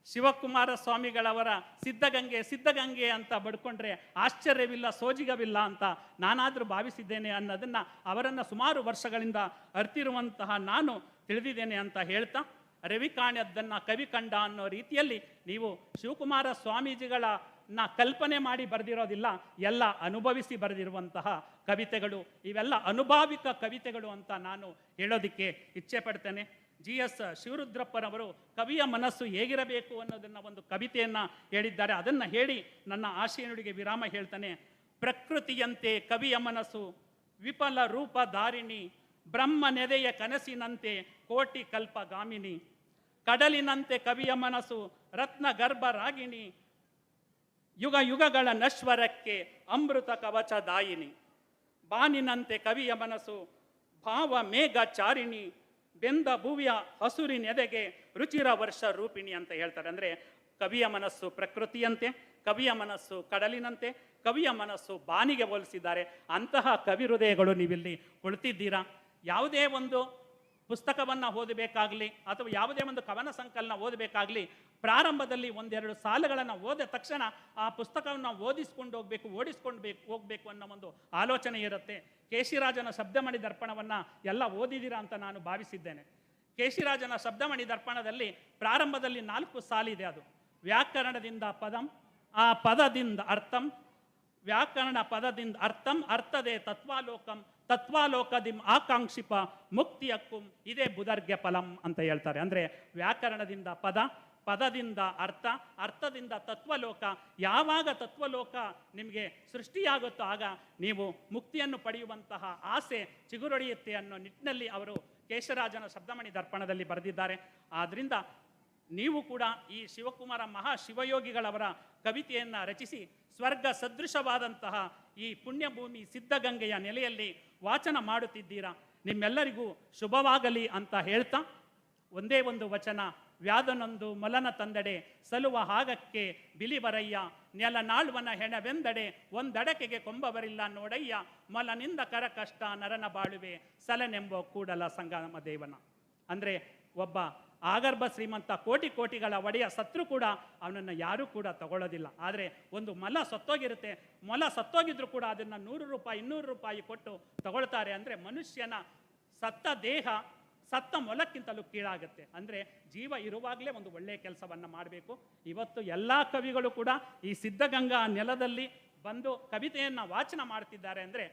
ಶಿವಕುಮಾರ ಸ್ವಾಮಿಗಳವರ ಸಿದ್ಧಗಂಗೆ ಅಂತ ಬಡ್ಕೊಂಡ್ರೆ ಆಶ್ಚರ್ಯವಿಲ್ಲ, ಸೋಜಿಗವಿಲ್ಲ ಅಂತ ನಾನಾದರೂ ಭಾವಿಸಿದ್ದೇನೆ ಅನ್ನೋದನ್ನು ಅವರನ್ನು ಸುಮಾರು ವರ್ಷಗಳಿಂದ ಅರ್ತಿರುವಂತಹ ನಾನು ತಿಳಿದಿದ್ದೇನೆ ಅಂತ ಹೇಳ್ತಾ, ರವಿ ಕಾಣದ್ದನ್ನು ಕವಿ ಕಂಡ ಅನ್ನೋ ರೀತಿಯಲ್ಲಿ ನೀವು ಶಿವಕುಮಾರ ಸ್ವಾಮೀಜಿಗಳನ್ನ ಕಲ್ಪನೆ ಮಾಡಿ ಬರೆದಿರೋದಿಲ್ಲ, ಎಲ್ಲ ಅನುಭವಿಸಿ ಬರೆದಿರುವಂತಹ ಕವಿತೆಗಳು. ಇವೆಲ್ಲ ಅನುಭಾವಿಕ ಕವಿತೆಗಳು ಅಂತ ನಾನು ಹೇಳೋದಕ್ಕೆ ಇಚ್ಛೆ ಪಡ್ತೇನೆ. GS ಶಿವರುದ್ರಪ್ಪನವರು ಕವಿಯ ಮನಸ್ಸು ಹೇಗಿರಬೇಕು ಅನ್ನೋದನ್ನು ಒಂದು ಕವಿತೆಯನ್ನು ಹೇಳಿದ್ದಾರೆ. ಅದನ್ನು ಹೇಳಿ ನನ್ನ ಆಶಯ ನುಡಿಗೆ ವಿರಾಮ ಹೇಳ್ತಾನೆ. ಪ್ರಕೃತಿಯಂತೆ ಕವಿಯ ಮನಸ್ಸು ವಿಫಲ ರೂಪ ಧಾರಿಣಿ, ಬ್ರಹ್ಮ ನೆದೆಯ ಕನಸಿನಂತೆ ಕೋಟಿ ಕಲ್ಪಗಾಮಿನಿ, ಕಡಲಿನಂತೆ ಕವಿಯ ಮನಸ್ಸು ರತ್ನ ಗರ್ಭರಾಗಿಣಿ, ಯುಗ ಯುಗಗಳ ನಶ್ವರಕ್ಕೆ ಅಮೃತ ಕವಚದಾಯಿನಿ, ಬಾನಿನಂತೆ ಕವಿಯ ಮನಸ್ಸು ಭಾವ ಮೇಘ ಚಾರಿಣಿ, ಬೆಂದ ಭುವಿಯ ಹಸುರಿನೆದೆಗೆ ರುಚಿರ ವರ್ಷ ರೂಪಿಣಿ ಅಂತ ಹೇಳ್ತಾರೆ. ಅಂದರೆ ಕವಿಯ ಮನಸ್ಸು ಪ್ರಕೃತಿಯಂತೆ, ಕವಿಯ ಮನಸ್ಸು ಕಡಲಿನಂತೆ, ಕವಿಯ ಮನಸ್ಸು ಬಾನಿಗೆ ಹೋಲಿಸಿದ್ದಾರೆ. ಅಂತಹ ಕವಿ ಹೃದಯಗಳು ನೀವಿಲ್ಲಿ ಕುಳಿತಿದ್ದೀರಾ. ಯಾವುದೇ ಒಂದು ಪುಸ್ತಕವನ್ನು ಓದಬೇಕಾಗಲಿ ಅಥವಾ ಯಾವುದೇ ಒಂದು ಕವನ ಸಂಕಲನ ಓದಬೇಕಾಗಲಿ, ಪ್ರಾರಂಭದಲ್ಲಿ ಒಂದೆರಡು ಸಾಲುಗಳನ್ನು ಓದಿದ ತಕ್ಷಣ ಆ ಪುಸ್ತಕವನ್ನು ಓದಿಸ್ಕೊಂಡು ಹೋಗಬೇಕು ಅನ್ನೋ ಒಂದು ಆಲೋಚನೆ ಇರುತ್ತೆ. ಕೇಶಿರಾಜನ ಶಬ್ದಮಣಿ ದರ್ಪಣವನ್ನು ಎಲ್ಲ ಓದಿದ್ದೀರಾ ಅಂತ ನಾನು ಭಾವಿಸಿದ್ದೇನೆ. ಕೇಶಿರಾಜನ ಶಬ್ದಮಣಿ ದರ್ಪಣದಲ್ಲಿ ಪ್ರಾರಂಭದಲ್ಲಿ 4 ಸಾಲಿದೆ. ಅದು ವ್ಯಾಕರಣದಿಂದ ಪದಂ, ಆ ಪದದಿಂದ ಅರ್ಥಂ, ವ್ಯಾಕರಣ ಪದದಿಂದ ಅರ್ಥಂ, ಅರ್ಥದೇ ತತ್ವಾಲೋಕಂ, ತತ್ವಾಲೋಕದಿಂ ಆಕಾಂಕ್ಷಿಪ ಮುಕ್ತಿಯಕ್ಕುಂ ಇದೇ ಬುಧರ್ಗೆ ಫಲಂ ಅಂತ ಹೇಳ್ತಾರೆ. ಅಂದರೆ ವ್ಯಾಕರಣದಿಂದ ಪದ, ಪದದಿಂದ ಅರ್ಥ, ಅರ್ಥದಿಂದ ತತ್ವಲೋಕ. ಯಾವಾಗ ತತ್ವಲೋಕ ನಿಮಗೆ ಸೃಷ್ಟಿಯಾಗುತ್ತೋ ಆಗ ನೀವು ಮುಕ್ತಿಯನ್ನು ಪಡೆಯುವಂತಹ ಆಸೆ ಚಿಗುರೊಡೆಯುತ್ತೆ ಅನ್ನೋ ನಿಟ್ಟಿನಲ್ಲಿ ಅವರು ಕೇಶರಾಜನ ಶಬ್ದಮಣಿ ದರ್ಪಣದಲ್ಲಿ ಬರೆದಿದ್ದಾರೆ. ಆದ್ದರಿಂದ ನೀವು ಕೂಡ ಈ ಶಿವಕುಮಾರ ಮಹಾಶಿವಯೋಗಿಗಳವರ ಕವಿತೆಯನ್ನು ರಚಿಸಿ ಸ್ವರ್ಗ ಸದೃಶವಾದಂತಹ ಈ ಪುಣ್ಯಭೂಮಿ ಸಿದ್ಧಗಂಗೆಯ ನೆಲೆಯಲ್ಲಿ ವಾಚನ ಮಾಡುತ್ತಿದ್ದೀರಾ. ನಿಮ್ಮೆಲ್ಲರಿಗೂ ಶುಭವಾಗಲಿ ಅಂತ ಹೇಳ್ತಾ ಒಂದೇ ಒಂದು ವಚನ. ವ್ಯಾಧನೊಂದು ಮೊಲನ ತಂದಡೆ ಸಲುವ ಹಾಗಕ್ಕೆ ಬಿಲಿಬರಯ್ಯ, ನೆಲನಾಳ್ವನ ಹೆಣವೆಂದಡೆ ಒಂದಡಕೆಗೆ ಕೊಂಬವರಿಲ್ಲ ನೋಡಯ್ಯ, ಮೊಲನಿಂದ ಕರ ಕಷ್ಟ ನರನ ಬಾಳುವೆ ಸಲನೆಂಬ ಕೂಡಲ ಸಂಗಮ ದೇವನ. ಅಂದರೆ ಒಬ್ಬ ಆಗರ್ಭ ಶ್ರೀಮಂತ ಕೋಟಿಗಳ ಒಡೆಯ ಸತ್ರು ಕೂಡ ಅವನನ್ನು ಯಾರೂ ಕೂಡ ತಗೊಳ್ಳೋದಿಲ್ಲ. ಆದರೆ ಒಂದು ಮೊಲ ಸತ್ತೋಗಿರುತ್ತೆ, ಮೊಲ ಸತ್ತೋಗಿದ್ರು ಕೂಡ ಅದನ್ನು 100 ರೂಪಾಯಿ 200 ರೂಪಾಯಿ ಕೊಟ್ಟು ತಗೊಳ್ತಾರೆ. ಅಂದರೆ ಮನುಷ್ಯನ ಸತ್ತ ದೇಹ ಸತ್ತ ಮೊಲಕ್ಕಿಂತಲೂ ಕೀಳಾಗುತ್ತೆ. ಅಂದರೆ ಜೀವ ಇರುವಾಗಲೇ ಒಂದು ಒಳ್ಳೆಯ ಕೆಲಸವನ್ನು ಮಾಡಬೇಕು. ಇವತ್ತು ಎಲ್ಲ ಕವಿಗಳು ಕೂಡ ಈ ಸಿದ್ಧಗಂಗಾ ನೆಲದಲ್ಲಿ ಬಂದು ಕವಿತೆಯನ್ನು ವಾಚನ ಮಾಡ್ತಿದ್ದಾರೆ. ಅಂದರೆ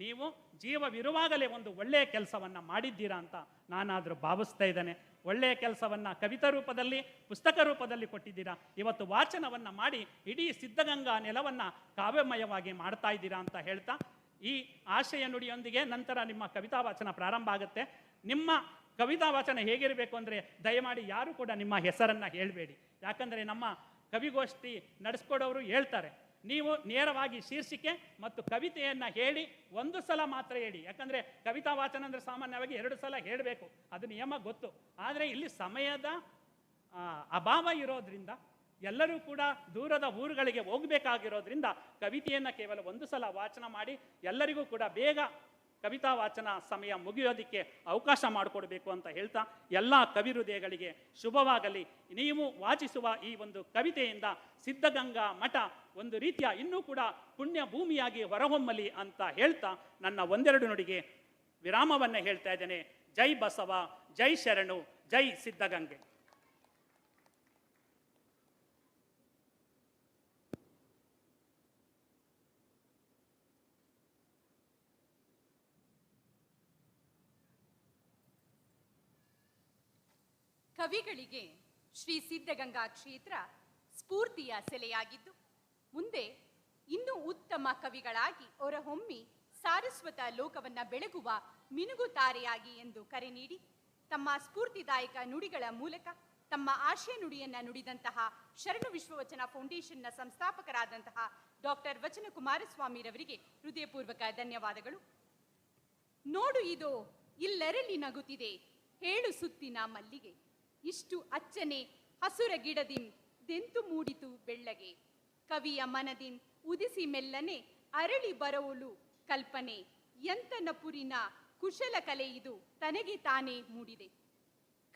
ನೀವು ಜೀವವಿರುವಾಗಲೇ ಒಂದು ಒಳ್ಳೆಯ ಕೆಲಸವನ್ನು ಮಾಡಿದ್ದೀರಾ ಅಂತ ನಾನಾದರೂ ಭಾವಿಸ್ತಾ ಇದ್ದೇನೆ. ಒಳ್ಳೆಯ ಕೆಲಸವನ್ನು ಕವಿತಾ ರೂಪದಲ್ಲಿ, ಪುಸ್ತಕ ರೂಪದಲ್ಲಿ ಕೊಟ್ಟಿದ್ದೀರಾ. ಇವತ್ತು ವಾಚನವನ್ನು ಮಾಡಿ ಇಡೀ ಸಿದ್ಧಗಂಗಾ ನೆಲವನ್ನು ಕಾವ್ಯಮಯವಾಗಿ ಮಾಡ್ತಾ ಇದ್ದೀರಾ ಅಂತ ಹೇಳ್ತಾ ಈ ಆಶಯ ನುಡಿಯೊಂದಿಗೆ ನಂತರ ನಿಮ್ಮ ಕವಿತಾ ವಾಚನ ಪ್ರಾರಂಭ ಆಗುತ್ತೆ. ನಿಮ್ಮ ಕವಿತಾ ವಾಚನ ಹೇಗಿರಬೇಕು ಅಂದರೆ ದಯಮಾಡಿ ಯಾರು ಕೂಡ ನಿಮ್ಮ ಹೆಸರನ್ನು ಹೇಳಬೇಡಿ. ಯಾಕಂದರೆ ನಮ್ಮ ಕವಿಗೋಷ್ಠಿ ನಡೆಸ್ಕೊಡೋರು ಹೇಳ್ತಾರೆ, ನೀವು ನೇರವಾಗಿ ಶೀರ್ಷಿಕೆ ಮತ್ತು ಕವಿತೆಯನ್ನು ಹೇಳಿ ಒಂದು ಸಲ ಮಾತ್ರ ಹೇಳಿ. ಯಾಕಂದರೆ ಕವಿತಾ ವಾಚನ ಅಂದರೆ ಸಾಮಾನ್ಯವಾಗಿ 2 ಸಲ ಹೇಳಬೇಕು, ಅದು ನಿಯಮ ಗೊತ್ತು. ಆದರೆ ಇಲ್ಲಿ ಸಮಯದ ಅಭಾವ ಇರೋದ್ರಿಂದ ಎಲ್ಲರೂ ಕೂಡ ದೂರದ ಊರುಗಳಿಗೆ ಹೋಗಬೇಕಾಗಿರೋದ್ರಿಂದ ಕವಿತೆಯನ್ನು ಕೇವಲ 1 ಸಲ ವಾಚನ ಮಾಡಿ ಎಲ್ಲರಿಗೂ ಕೂಡ ಬೇಗ ಕವಿತಾ ವಾಚನ ಸಮಯ ಮುಗಿಯೋದಕ್ಕೆ ಅವಕಾಶ ಮಾಡಿಕೊಡ್ಬೇಕು ಅಂತ ಹೇಳ್ತಾ ಎಲ್ಲ ಕವಿ ಹೃದಯಗಳಿಗೆ ಶುಭವಾಗಲಿ. ನೀವು ವಾಚಿಸುವ ಈ ಒಂದು ಕವಿತೆಯಿಂದ ಸಿದ್ಧಗಂಗಾ ಮಠ ಒಂದು ರೀತಿಯ ಇನ್ನೂ ಕೂಡ ಪುಣ್ಯ ಭೂಮಿಯಾಗಿ ಹೊರಹೊಮ್ಮಲಿ ಅಂತ ಹೇಳ್ತಾ ನನ್ನ ಒಂದೆರಡು ನುಡಿಗೆ ವಿರಾಮವನ್ನು ಹೇಳ್ತಾ ಇದ್ದೇನೆ. ಜೈ ಬಸವ, ಜೈ ಶರಣು, ಜೈ ಸಿದ್ಧಗಂಗೆ. ಕವಿಗಳಿಗೆ ಶ್ರೀ ಸಿದ್ಧಗಂಗಾ ಕ್ಷೇತ್ರ ಸ್ಫೂರ್ತಿಯ ಸೆಲೆಯಾಗಿದ್ದು ಮುಂದೆ ಇನ್ನೂ ಉತ್ತಮ ಕವಿಗಳಾಗಿ ಹೊರಹೊಮ್ಮಿ ಸಾರಸ್ವತ ಲೋಕವನ್ನ ಬೆಳಗುವ ಮಿನುಗುತಾರೆಯಾಗಿ ಎಂದು ಕರೆ ನೀಡಿ ತಮ್ಮ ಸ್ಫೂರ್ತಿದಾಯಕ ನುಡಿಗಳ ಮೂಲಕ ತಮ್ಮ ಆಶಯ ನುಡಿಯನ್ನ ನುಡಿದಂತಹ ಶರಣು ವಿಶ್ವವಚನ ಫೌಂಡೇಶನ್ನ ಸಂಸ್ಥಾಪಕರಾದಂತಹ ಡಾಕ್ಟರ್ ವಚನ ಕುಮಾರಸ್ವಾಮಿರವರಿಗೆ ಹೃದಯಪೂರ್ವಕ ಧನ್ಯವಾದಗಳು. ನೋಡು ಇದೋ ಇಲ್ಲೆರಲಿ ನಗುತ್ತಿದೆ ಹೇಳು ಸುತ್ತಿನ ಮಲ್ಲಿಗೆ, ಇಷ್ಟು ಅಚ್ಚನೆ ಹಸುರ ಗಿಡದಿನ್ ದೆಂತು ಮೂಡಿತು ಬೆಳ್ಳಗೆ, ಕವಿಯ ಮನದಿನ್ ಉದಿಸಿ ಮೆಲ್ಲನೆ ಅರಳಿ ಬರವಲು ಕಲ್ಪನೆ, ಎಂತನ ಪುರಿನ ಕುಶಲ ಕಲೆ ಇದು ತನಗೆ ತಾನೇ ಮೂಡಿದೆ.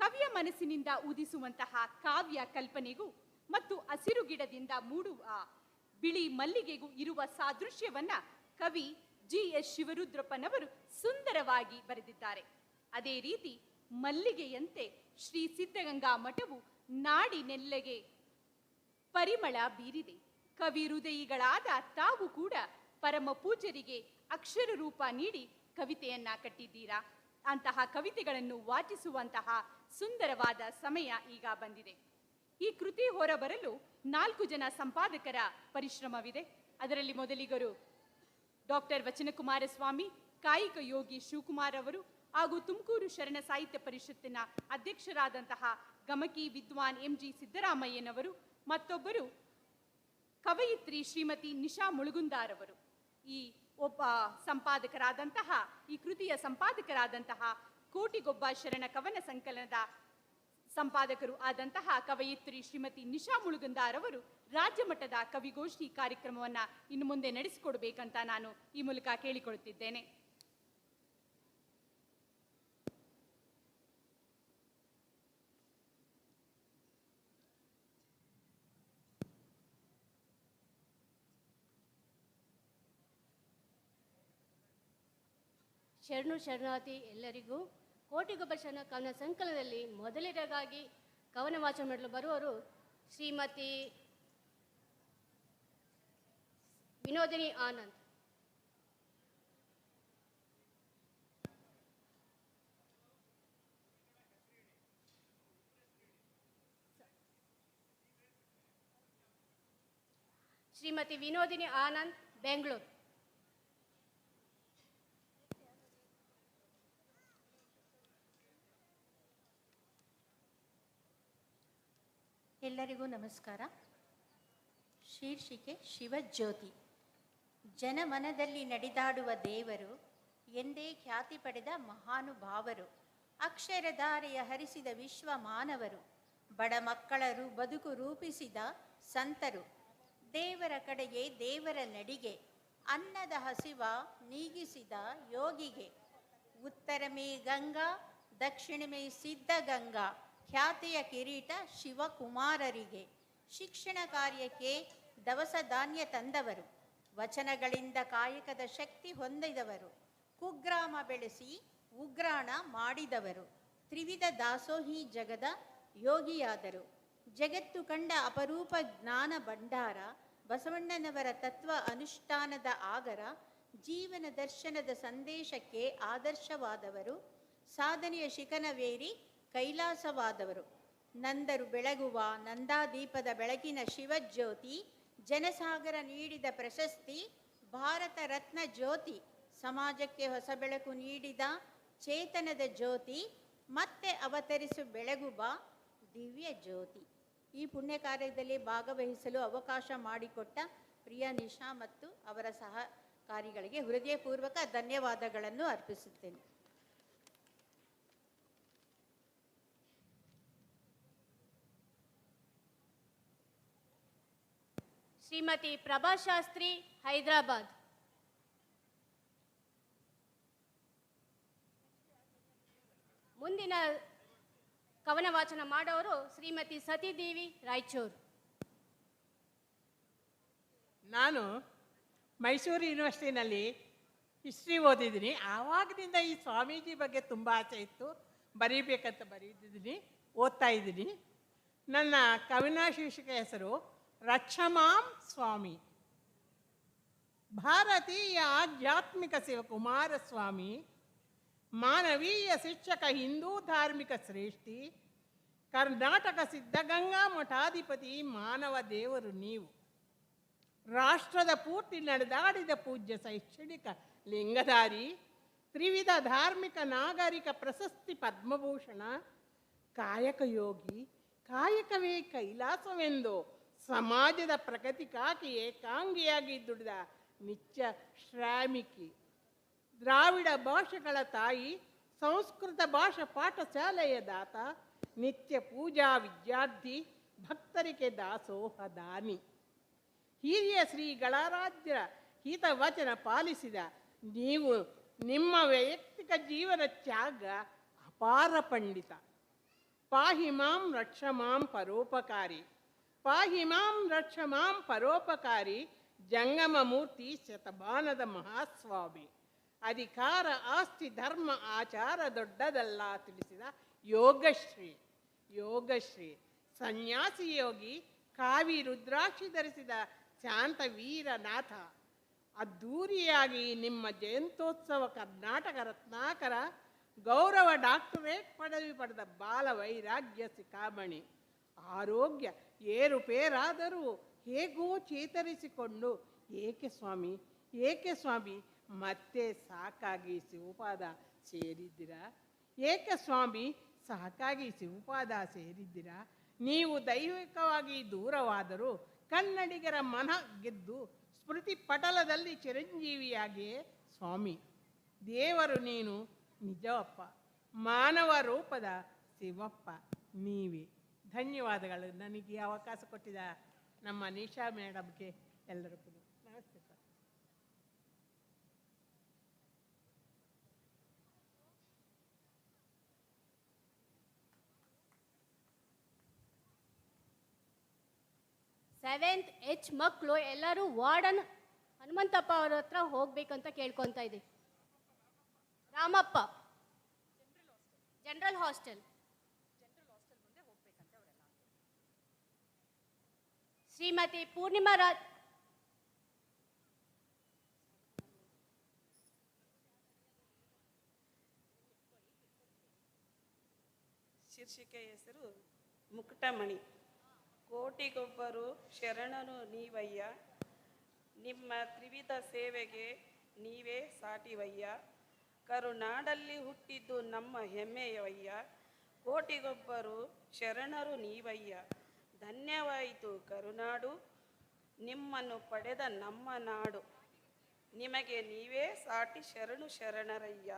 ಕವಿಯ ಮನಸ್ಸಿನಿಂದ ಉದಿಸುವಂತಹ ಕಾವ್ಯ ಕಲ್ಪನೆಗೂ ಮತ್ತು ಹಸಿರು ಗಿಡದಿಂದ ಮೂಡುವ ಬಿಳಿ ಮಲ್ಲಿಗೆಗೂ ಇರುವ ಸಾದೃಶ್ಯವನ್ನ ಕವಿ GS ಶಿವರುದ್ರಪ್ಪನವರು ಸುಂದರವಾಗಿ ಬರೆದಿದ್ದಾರೆ. ಅದೇ ರೀತಿ ಮಲ್ಲಿಗೆಯಂತೆ ಶ್ರೀ ಸಿದ್ಧಗಂಗಾ ಮಠವು ನಾಡಿನೆಲ್ಲೆಗೆ ಪರಿಮಳ ಬೀರಿದೆ. ಕವಿ ಹೃದಯಿಗಳಾದ ತಾವು ಕೂಡ ಪರಮ ಪೂಜ್ಯರಿಗೆ ಅಕ್ಷರ ರೂಪ ನೀಡಿ ಕವಿತೆಯನ್ನ ಕಟ್ಟಿದ್ದೀರಾ. ಅಂತಹ ಕವಿತೆಗಳನ್ನು ವಾಚಿಸುವಂತಹ ಸುಂದರವಾದ ಸಮಯ ಈಗ ಬಂದಿದೆ. ಈ ಕೃತಿ ಹೊರಬರಲು 4 ಜನ ಸಂಪಾದಕರ ಪರಿಶ್ರಮವಿದೆ. ಅದರಲ್ಲಿ ಮೊದಲಿಗರು ಡಾಕ್ಟರ್ ವಚನಕುಮಾರ ಸ್ವಾಮಿ, ಕಾಯಿಕ ಯೋಗಿ ಶಿವಕುಮಾರ್ ಅವರು ಹಾಗೂ ತುಮಕೂರು ಶರಣ ಸಾಹಿತ್ಯ ಪರಿಷತ್ತಿನ ಅಧ್ಯಕ್ಷರಾದಂತಹ ಗಮಕಿ ವಿದ್ವಾನ್ MG ಸಿದ್ದರಾಮಯ್ಯನವರು, ಮತ್ತೊಬ್ಬರು ಕವಯಿತ್ರಿ ಶ್ರೀಮತಿ ನಿಶಾ ಮುಳುಗುಂದಾರ್ ಅವರು. ಈ ಕೃತಿಯ ಸಂಪಾದಕರಾದಂತಹ ಕೋಟಿಗೊಬ್ಬ ಶರಣ ಕವನ ಸಂಕಲನದ ಸಂಪಾದಕರು ಆದಂತಹ ಕವಯಿತ್ರಿ ಶ್ರೀಮತಿ ನಿಶಾ ಮುಳುಗುಂದಾರ್ ಅವರು ರಾಜ್ಯ ಮಟ್ಟದ ಕವಿಗೋಷ್ಠಿ ಕಾರ್ಯಕ್ರಮವನ್ನ ಇನ್ನು ಮುಂದೆ ನಡೆಸಿಕೊಡ್ಬೇಕಂತ ನಾನು ಈ ಮೂಲಕ ಕೇಳಿಕೊಳ್ಳುತ್ತಿದ್ದೇನೆ. ಶರಣು ಶರಣಾರ್ಥಿ ಎಲ್ಲರಿಗೂ. ಕೋಟಿಗೊಬ್ಬ ಶರಣ ಕವನ ಸಂಕಲನದಲ್ಲಿ ಮೊದಲನೇದಾಗಿ ಕವನ ವಾಚನ ಮಾಡಲು ಬರುವವರು ಶ್ರೀಮತಿ ವಿನೋದಿನಿ ಆನಂದ್. ಶ್ರೀಮತಿ ವಿನೋದಿನಿ ಆನಂದ್, ಬೆಂಗಳೂರು. ಎಲ್ಲರಿಗೂ ನಮಸ್ಕಾರ. ಶೀರ್ಷಿಕೆ ಶಿವಜ್ಯೋತಿ. ಜನಮನದಲ್ಲಿ ನಡೆದಾಡುವ ದೇವರು, ಎಂದೇ ಖ್ಯಾತಿ ಪಡೆದ ಮಹಾನುಭಾವರು, ಅಕ್ಷರಧಾರೆಯ ಹರಿಸಿದ ವಿಶ್ವ ಮಾನವರು, ಬಡ ಮಕ್ಕಳ ಬದುಕು ರೂಪಿಸಿದ ಸಂತರು, ದೇವರ ಕಡೆಗೆ ದೇವರ ನಡಿಗೆ, ಅನ್ನದ ಹಸಿವ ನೀಗಿಸಿದ ಯೋಗಿಗೆ, ಉತ್ತರಮೇ ಗಂಗಾ ದಕ್ಷಿಣಮೇ ಸಿದ್ಧಗಂಗಾ, ಖ್ಯಾತಿಯ ಕಿರೀಟ ಶಿವಕುಮಾರರಿಗೆ, ಶಿಕ್ಷಣ ಕಾರ್ಯಕ್ಕೆ ದವಸ ಧಾನ್ಯ ತಂದವರು, ವಚನಗಳಿಂದ ಕಾಯಕದ ಶಕ್ತಿ ಹೊಂದಿದವರು, ಕುಗ್ರಾಮ ಬೆಳೆಸಿ ಉಗ್ರಾಣ ಮಾಡಿದವರು, ತ್ರಿವಿಧ ದಾಸೋಹಿ ಜಗದ ಯೋಗಿಯಾದರು, ಜಗತ್ತು ಕಂಡ ಅಪರೂಪ ಜ್ಞಾನ ಭಂಡಾರ, ಬಸವಣ್ಣನವರ ತತ್ವ ಅನುಷ್ಠಾನದ ಆಗರ, ಜೀವನ ದರ್ಶನದ ಸಂದೇಶಕ್ಕೆ ಆದರ್ಶವಾದವರು, ಸಾಧನೆಯ ಶಿಖರವೇರಿ ಕೈಲಾಸವಾದವರು, ನಂದರು ಬೆಳಗುವ ನಂದಾದೀಪದ ಬೆಳಕಿನ ಶಿವಜ್ಯೋತಿ, ಜನಸಾಗರ ನೀಡಿದ ಪ್ರಶಸ್ತಿ ಭಾರತ ರತ್ನ ಜ್ಯೋತಿ, ಸಮಾಜಕ್ಕೆ ಹೊಸ ಬೆಳಕು ನೀಡಿದ ಚೇತನದ ಜ್ಯೋತಿ, ಮತ್ತೆ ಅವತರಿಸು ಬೆಳಗುವ ದಿವ್ಯ ಜ್ಯೋತಿ. ಈ ಪುಣ್ಯ ಕಾರ್ಯದಲ್ಲಿ ಭಾಗವಹಿಸಲು ಅವಕಾಶ ಮಾಡಿಕೊಟ್ಟ ಪ್ರಿಯ ನಿಶಾ ಮತ್ತು ಅವರ ಸಹಕಾರಿಗಳಿಗೆ ಹೃದಯಪೂರ್ವಕ ಧನ್ಯವಾದಗಳನ್ನು ಅರ್ಪಿಸುತ್ತೇನೆ. ಶ್ರೀಮತಿ ಪ್ರಭಾಶಾಸ್ತ್ರಿ, ಹೈದರಾಬಾದ್. ಮುಂದಿನ ಕವನ ವಾಚನ ಮಾಡೋರು ಶ್ರೀಮತಿ ಸತೀದೇವಿ, ರಾಯಚೂರು. ನಾನು ಮೈಸೂರು ಯೂನಿವರ್ಸಿಟಿನಲ್ಲಿ ಹಿಸ್ಟ್ರಿ ಓದಿದ್ದೀನಿ. ಆವಾಗಿನಿಂದ ಈ ಸ್ವಾಮೀಜಿ ಬಗ್ಗೆ ತುಂಬ ಆಸೆ ಇತ್ತು, ಬರೀಬೇಕಂತ ಬರೀತಿದ್ದೀನಿ, ಓದ್ತಾ ಇದ್ದೀನಿ. ನನ್ನ ಕವನ ಶೀರ್ಷಿಕೆ ಹೆಸರು ರಕ್ಷಮಾಂ ಸ್ವಾಮಿ. ಭಾರತೀಯ ಆಧ್ಯಾತ್ಮಿಕ ಶಿವಕುಮಾರಸ್ವಾಮಿ, ಮಾನವೀಯ ಶಿಕ್ಷಕ, ಹಿಂದೂ ಧಾರ್ಮಿಕ ಶ್ರೇಷ್ಠಿ, ಕರ್ನಾಟಕ ಸಿದ್ಧಗಂಗಾ ಮಠಾಧಿಪತಿ, ಮಾನವ ದೇವರು ನೀವು. ರಾಷ್ಟ್ರದ ಪೂರ್ತಿ ನಡೆದಾಡಿದ ಪೂಜ್ಯ ಶೈಕ್ಷಣಿಕ ಲಿಂಗಧಾರಿ, ತ್ರಿವಿಧ ಧಾರ್ಮಿಕ ನಾಗರಿಕ ಪ್ರಶಸ್ತಿ ಪದ್ಮಭೂಷಣ, ಕಾಯಕ ಯೋಗಿ, ಕಾಯಕವೇ ಕೈಲಾಸವೆಂದು ಸಮಾಜದ ಪ್ರಗತಿಗಾಗಿ ಏಕಾಂಗಿಯಾಗಿ ದುಡಿದ ನಿತ್ಯ ಶ್ರಾಮಿಕಿ, ದ್ರಾವಿಡ ಭಾಷೆಗಳ ತಾಯಿ, ಸಂಸ್ಕೃತ ಭಾಷಾ ಪಾಠಶಾಲೆಯ ದಾತ, ನಿತ್ಯ ಪೂಜಾ ವಿದ್ಯಾರ್ಥಿ, ಭಕ್ತರಿಗೆ ದಾಸೋಹ ದಾನಿ, ಹಿರಿಯ ಶ್ರೀಗಳಾರಾಧ್ಯ ಹಿತವಚನ ಪಾಲಿಸಿದ ನೀವು. ನಿಮ್ಮ ವೈಯಕ್ತಿಕ ಜೀವನ ತ್ಯಾಗ ಅಪಾರ ಪಂಡಿತ. ಪಾಹಿ ಮಾಂ ರಕ್ಷ ಮಾಂ ಪರೋಪಕಾರಿ, ಪಾಹಿ ಮಾಂ ರಕ್ಷ ಮಾಂ ಪರೋಪಕಾರಿ, ಜಂಗಮ ಮೂರ್ತಿ, ಶತಮಾನದ ಮಹಾಸ್ವಾಮಿ, ಅಧಿಕಾರ ಆಸ್ತಿ ಧರ್ಮ ಆಚಾರ ದೊಡ್ಡದಲ್ಲ ತಿಳಿಸಿದ ಯೋಗಶ್ರೀ ಯೋಗಶ್ರೀ ಸನ್ಯಾಸಿ ಯೋಗಿ ಕಾವಿ ರುದ್ರಾಕ್ಷಿ ಧರಿಸಿದ ಶಾಂತ ವೀರನಾಥ. ಅದ್ಧೂರಿಯಾಗಿ ನಿಮ್ಮ ಜಯಂತ್ಯೋತ್ಸವ ಕರ್ನಾಟಕ ರತ್ನಾಕರ ಗೌರವ ಡಾಕ್ಟರೇಟ್ ಪದವಿ ಪಡೆದ ಬಾಲ ವೈರಾಗ್ಯ ಸಿಕಾಮಣಿ. ಆರೋಗ್ಯ ಏರುಪೇರಾದರೂ ಹೇಗೋ ಚೇತರಿಸಿಕೊಂಡು ಏಕೆ ಸ್ವಾಮಿ ಏಕೆ ಸ್ವಾಮಿ ಮತ್ತೆ ಸಾಕಾಗಿ ಶಿವಪಾದ ಸೇರಿದ್ದೀರಾ? ಏಕೆ ಸ್ವಾಮಿ ಸಾಕಾಗಿ ಶಿವಪಾದ ಸೇರಿದ್ದೀರಾ? ನೀವು ದೈವಿಕವಾಗಿ ದೂರವಾದರೂ ಕನ್ನಡಿಗರ ಮನ ಗೆದ್ದು ಸ್ಮೃತಿ ಪಟಲದಲ್ಲಿ ಚಿರಂಜೀವಿಯಾಗಿಯೇ ಸ್ವಾಮಿ. ದೇವರು ನೀನು ನಿಜವಪ್ಪ, ಮಾನವ ರೂಪದ ಶಿವಪ್ಪ ನೀವೇ. ಧನ್ಯವಾದಗಳು ನನಗೆ ಅವಕಾಶ ಕೊಟ್ಟಿದ ನಮ್ಮ ನಿಶಾ ಮೇಡಮ್ಗೆ ಎಲ್ಲರಿಗೂ ನಮಸ್ತೆ ಸರ್. ಸೆವೆಂತ್ H ಮಕ್ಕಳು ಎಲ್ಲರೂ ವಾರ್ಡನ್ ಹನುಮಂತಪ್ಪ ಅವ್ರ ಹತ್ರ ಹೋಗ್ಬೇಕಂತ ಕೇಳ್ಕೊತಾ ಇದ್ದೀವಿ. Ramappa general hostel. ಶ್ರೀಮತಿ ಪೂರ್ಣಿಮಾ ರಾಜ್ ಶೀರ್ಷಿಕೆ ಹೆಸರು ಮುಕುಟಮಣಿ. ಕೋಟಿಗೊಬ್ಬರು ಶರಣರು ನೀವಯ್ಯ, ನಿಮ್ಮ ತ್ರಿವಿಧ ಸೇವೆಗೆ ನೀವೇ ಸಾಟಿವಯ್ಯ. ಕರುನಾಡಲ್ಲಿ ಹುಟ್ಟಿದ್ದು ನಮ್ಮ ಹೆಮ್ಮೆಯವಯ್ಯ, ಕೋಟಿಗೊಬ್ಬರು ಶರಣರು ನೀವಯ್ಯ. ಧನ್ಯವಾಯಿತು ಕರುನಾಡು, ನಿಮ್ಮನ್ನು ಪಡೆದ ನಮ್ಮ ನಾಡು. ನಿಮಗೆ ನೀವೇ ಸಾಟಿ ಶರಣು ಶರಣರಯ್ಯ,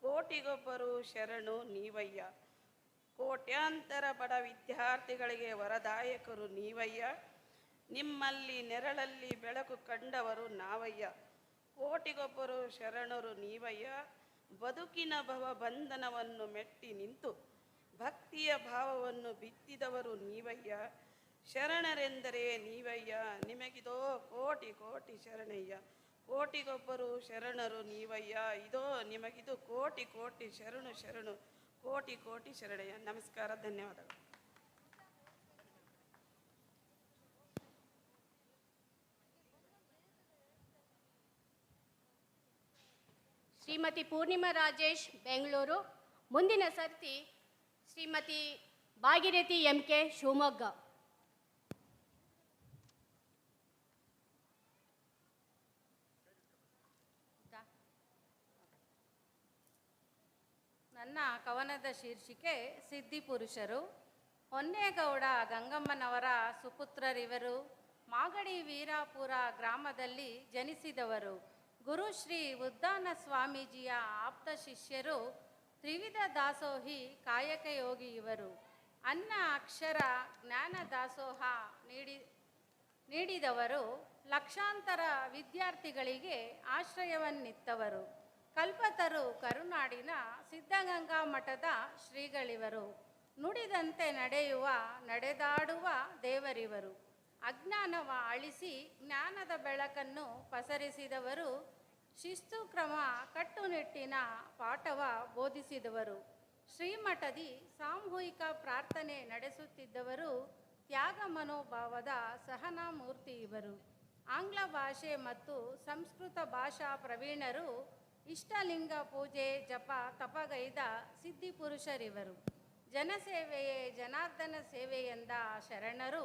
ಕೋಟಿಗೊಬ್ಬರು ಶರಣು ನೀವಯ್ಯ. ಕೋಟ್ಯಾಂತರ ಬಡ ವಿದ್ಯಾರ್ಥಿಗಳಿಗೆ ವರದಾಯಕರು ನೀವಯ್ಯ, ನಿಮ್ಮಲ್ಲಿ ನೆರಳಲ್ಲಿ ಬೆಳಕು ಕಂಡವರು ನಾವಯ್ಯ. ಕೋಟಿಗೊಬ್ಬರು ಶರಣರು ನೀವಯ್ಯ, ಬದುಕಿನ ಭವಬಂಧನವನ್ನು ಮೆಟ್ಟಿ ನಿಂತು ಭಕ್ತಿಯ ಭಾವವನ್ನು ಬಿತ್ತಿದವರು ನೀವಯ್ಯ. ಶರಣರೆಂದರೆ ನೀವಯ್ಯ, ನಿಮಗಿದೋ ಕೋಟಿ ಕೋಟಿ ಶರಣಯ್ಯ. ಕೋಟಿಗೊಬ್ಬರು ಶರಣರು ನೀವಯ್ಯ, ಇದೋ ನಿಮಗಿದು ಕೋಟಿ ಕೋಟಿ ಶರಣು ಶರಣು, ಕೋಟಿ ಕೋಟಿ ಶರಣಯ್ಯ. ನಮಸ್ಕಾರ, ಧನ್ಯವಾದಗಳು. ಶ್ರೀಮತಿ ಪೂರ್ಣಿಮಾ ರಾಜೇಶ್ ಬೆಂಗಳೂರು. ಮುಂದಿನ ಸರ್ತಿ ಶ್ರೀಮತಿ ಭಾಗಿರಥಿ MK ಶಿವಮೊಗ್ಗ. ನನ್ನ ಕವನದ ಶೀರ್ಷಿಕೆ ಸಿದ್ಧಿಪುರುಷರು. ಹೊನ್ನೇಗೌಡ ಗಂಗಮ್ಮನವರ ಸುಪುತ್ರರಿವರು. ಮಾಗಡಿ ವೀರಾಪುರ ಗ್ರಾಮದಲ್ಲಿ ಜನಿಸಿದವರು. ಗುರು ಶ್ರೀ ಉದ್ದಾನ ಸ್ವಾಮೀಜಿಯ ಆಪ್ತ ಶಿಷ್ಯರು. ತ್ರಿವಿಧ ದಾಸೋಹಿ ಕಾಯಕ ಯೋಗಿ ಇವರು. ಅನ್ನ ಅಕ್ಷರ ಜ್ಞಾನ ದಾಸೋಹ ನೀಡಿದವರು. ಲಕ್ಷಾಂತರ ವಿದ್ಯಾರ್ಥಿಗಳಿಗೆ ಆಶ್ರಯವನ್ನಿತ್ತವರು. ಕಲ್ಪತರು ಕರುನಾಡಿನ ಸಿದ್ಧಗಂಗಾ ಮಠದ ಶ್ರೀಗಳಿವರು. ನುಡಿದಂತೆ ನಡೆದಾಡುವ ದೇವರಿವರು. ಅಜ್ಞಾನವ ಅಳಿಸಿ ಜ್ಞಾನದ ಬೆಳಕನ್ನು ಪಸರಿಸಿದವರು. ಶಿಸ್ತು ಕ್ರಮ ಕಟ್ಟುನಿಟ್ಟಿನ ಪಾಠವ ಬೋಧಿಸಿದವರು. ಶ್ರೀಮಠದಿ ಸಾಮೂಹಿಕ ಪ್ರಾರ್ಥನೆ ನಡೆಸುತ್ತಿದ್ದವರು. ತ್ಯಾಗ ಮನೋಭಾವದ ಸಹನಾಮೂರ್ತಿ ಇವರು. ಆಂಗ್ಲ ಭಾಷೆ ಮತ್ತು ಸಂಸ್ಕೃತ ಭಾಷಾ ಪ್ರವೀಣರು. ಇಷ್ಟಲಿಂಗ ಪೂಜೆ ಜಪ ತಪಗೈದ ಸಿದ್ಧಿಪುರುಷರಿವರು. ಜನಸೇವೆಯೇ ಜನಾರ್ದನ ಸೇವೆಯೆಂದ ಶರಣರು.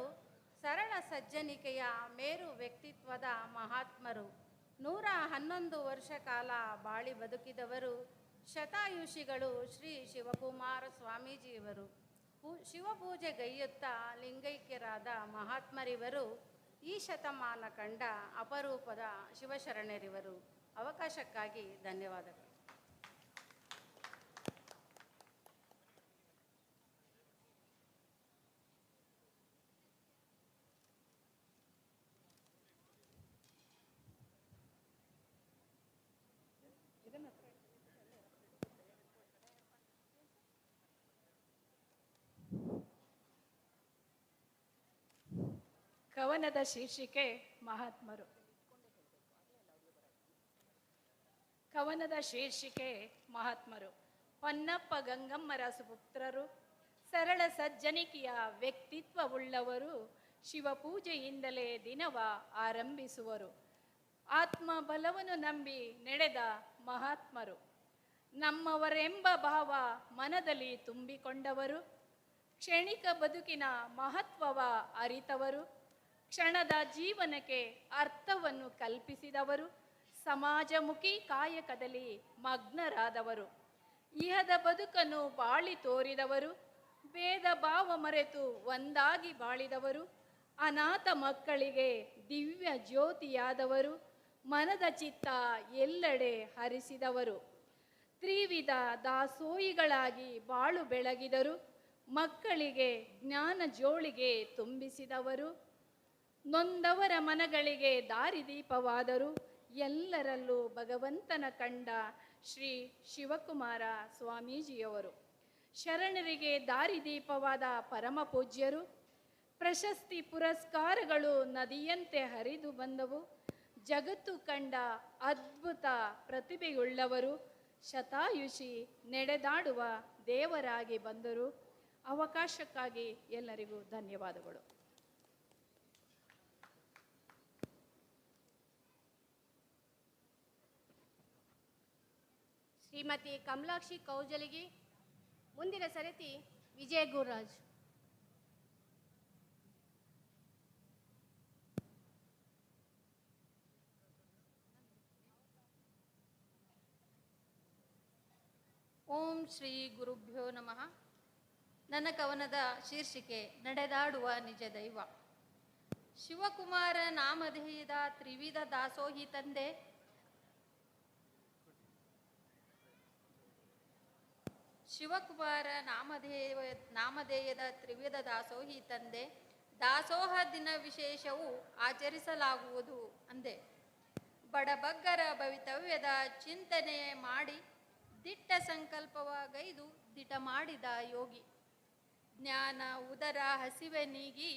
ಸರಳ ಸಜ್ಜನಿಕೆಯ ಮೇರು ವ್ಯಕ್ತಿತ್ವದ ಮಹಾತ್ಮರು. 111 ವರ್ಷ ಕಾಲ ಬಾಳಿ ಬದುಕಿದವರು. ಶತಾಯುಷಿಗಳು ಶ್ರೀ ಶಿವಕುಮಾರ ಸ್ವಾಮೀಜಿಯವರು. ಶಿವಪೂಜೆಗೈಯುತ್ತಾ ಲಿಂಗೈಕ್ಯರಾದ ಮಹಾತ್ಮರಿವರು. ಈ ಶತಮಾನ ಕಂಡ ಅಪರೂಪದ ಶಿವಶರಣರಿವರು. ಅವಕಾಶಕ್ಕಾಗಿ ಧನ್ಯವಾದಗಳು. ಕವನದ ಶೀರ್ಷಿಕೆ ಮಹಾತ್ಮರು. ಕವನದ ಶೀರ್ಷಿಕೆ ಮಹಾತ್ಮರು. ಹೊನ್ನಪ್ಪ ಗಂಗಮ್ಮರ ಸುಪುತ್ರರು, ಸರಳ ಸಜ್ಜನಿಕೆಯ ವ್ಯಕ್ತಿತ್ವವುಳ್ಳವರು, ಶಿವಪೂಜೆಯಿಂದಲೇ ದಿನವ ಆರಂಭಿಸುವರು. ಆತ್ಮಬಲವನ್ನು ನಂಬಿ ನಡೆದ ಮಹಾತ್ಮರು, ನಮ್ಮವರೆಂಬ ಭಾವ ಮನದಲ್ಲಿ ತುಂಬಿಕೊಂಡವರು, ಕ್ಷಣಿಕ ಬದುಕಿನ ಮಹತ್ವವ ಅರಿತವರು, ಕ್ಷಣದ ಜೀವನಕ್ಕೆ ಅರ್ಥವನ್ನು ಕಲ್ಪಿಸಿದವರು, ಸಮಾಜಮುಖಿ ಕಾಯಕದಲ್ಲಿ ಮಗ್ನರಾದವರು, ಇಹದ ಬದುಕನ್ನು ಬಾಳಿ ತೋರಿದವರು, ಭೇದ ಭಾವ ಮರೆತು ಒಂದಾಗಿ ಬಾಳಿದವರು, ಅನಾಥ ಮಕ್ಕಳಿಗೆ ದಿವ್ಯ ಜ್ಯೋತಿಯಾದವರು, ಮನದ ಚಿತ್ತ ಎಲ್ಲೆಡೆ ಹರಿಸಿದವರು, ತ್ರಿವಿಧ ದಾಸೋಹಿಗಳಾಗಿ ಬಾಳು ಬೆಳಗಿದರು, ಮಕ್ಕಳಿಗೆ ಜ್ಞಾನ ಜೋಳಿಗೆ ತುಂಬಿಸಿದವರು, ನೊಂದವರ ಮನಗಳಿಗೆ ದಾರಿದೀಪವಾದರು, ಎಲ್ಲರಲ್ಲೂ ಭಗವಂತನ ಕಂಡ ಶ್ರೀ ಶಿವಕುಮಾರ ಸ್ವಾಮೀಜಿಯವರು, ಶರಣರಿಗೆ ದಾರಿದೀಪವಾದ ಪರಮ ಪೂಜ್ಯರು. ಪ್ರಶಸ್ತಿ ಪುರಸ್ಕಾರಗಳು ನದಿಯಂತೆ ಹರಿದು ಬಂದವು, ಜಗತ್ತು ಕಂಡ ಅದ್ಭುತ ಪ್ರತಿಭೆಯುಳ್ಳವರು, ಶತಾಯುಷಿ ನಡೆದಾಡುವ ದೇವರಾಗಿ ಬಂದರು. ಅವಕಾಶಕ್ಕಾಗಿ ಎಲ್ಲರಿಗೂ ಧನ್ಯವಾದಗಳು. ಶ್ರೀಮತಿ ಕಮಲಾಕ್ಷಿ ಕೌಜಲಿಗಿ. ಮುಂದಿನ ಸರತಿ ವಿಜಯ ಗುರುರಾಜ್. ಓಂ ಶ್ರೀ ಗುರುಭ್ಯೋ ನಮಃ. ನನ್ನ ಕವನದ ಶೀರ್ಷಿಕೆ ನಡೆದಾಡುವ ನಿಜ ದೈವ. ಶಿವಕುಮಾರ ನಾಮಧೇಯದ ತ್ರಿವಿಧ ದಾಸೋಹಿ ತಂದೆ, ಶಿವಕುಮಾರ ನಾಮಧೇಯದ ತ್ರಿವಿಧ ದಾಸೋಹಿ ತಂದೆ, ದಾಸೋಹ ದಿನ ವಿಶೇಷವು ಆಚರಿಸಲಾಗುವುದು ಅಂದೆ. ಬಡಬಗ್ಗರ ಭವಿತವ್ಯದ ಚಿಂತನೆ ಮಾಡಿ ದಿಟ್ಟ ಸಂಕಲ್ಪವಾಗೈದು ದಿಟ ಮಾಡಿದ ಯೋಗಿ. ಜ್ಞಾನ ಉದರ ಹಸಿವೆ ನೀಗಿ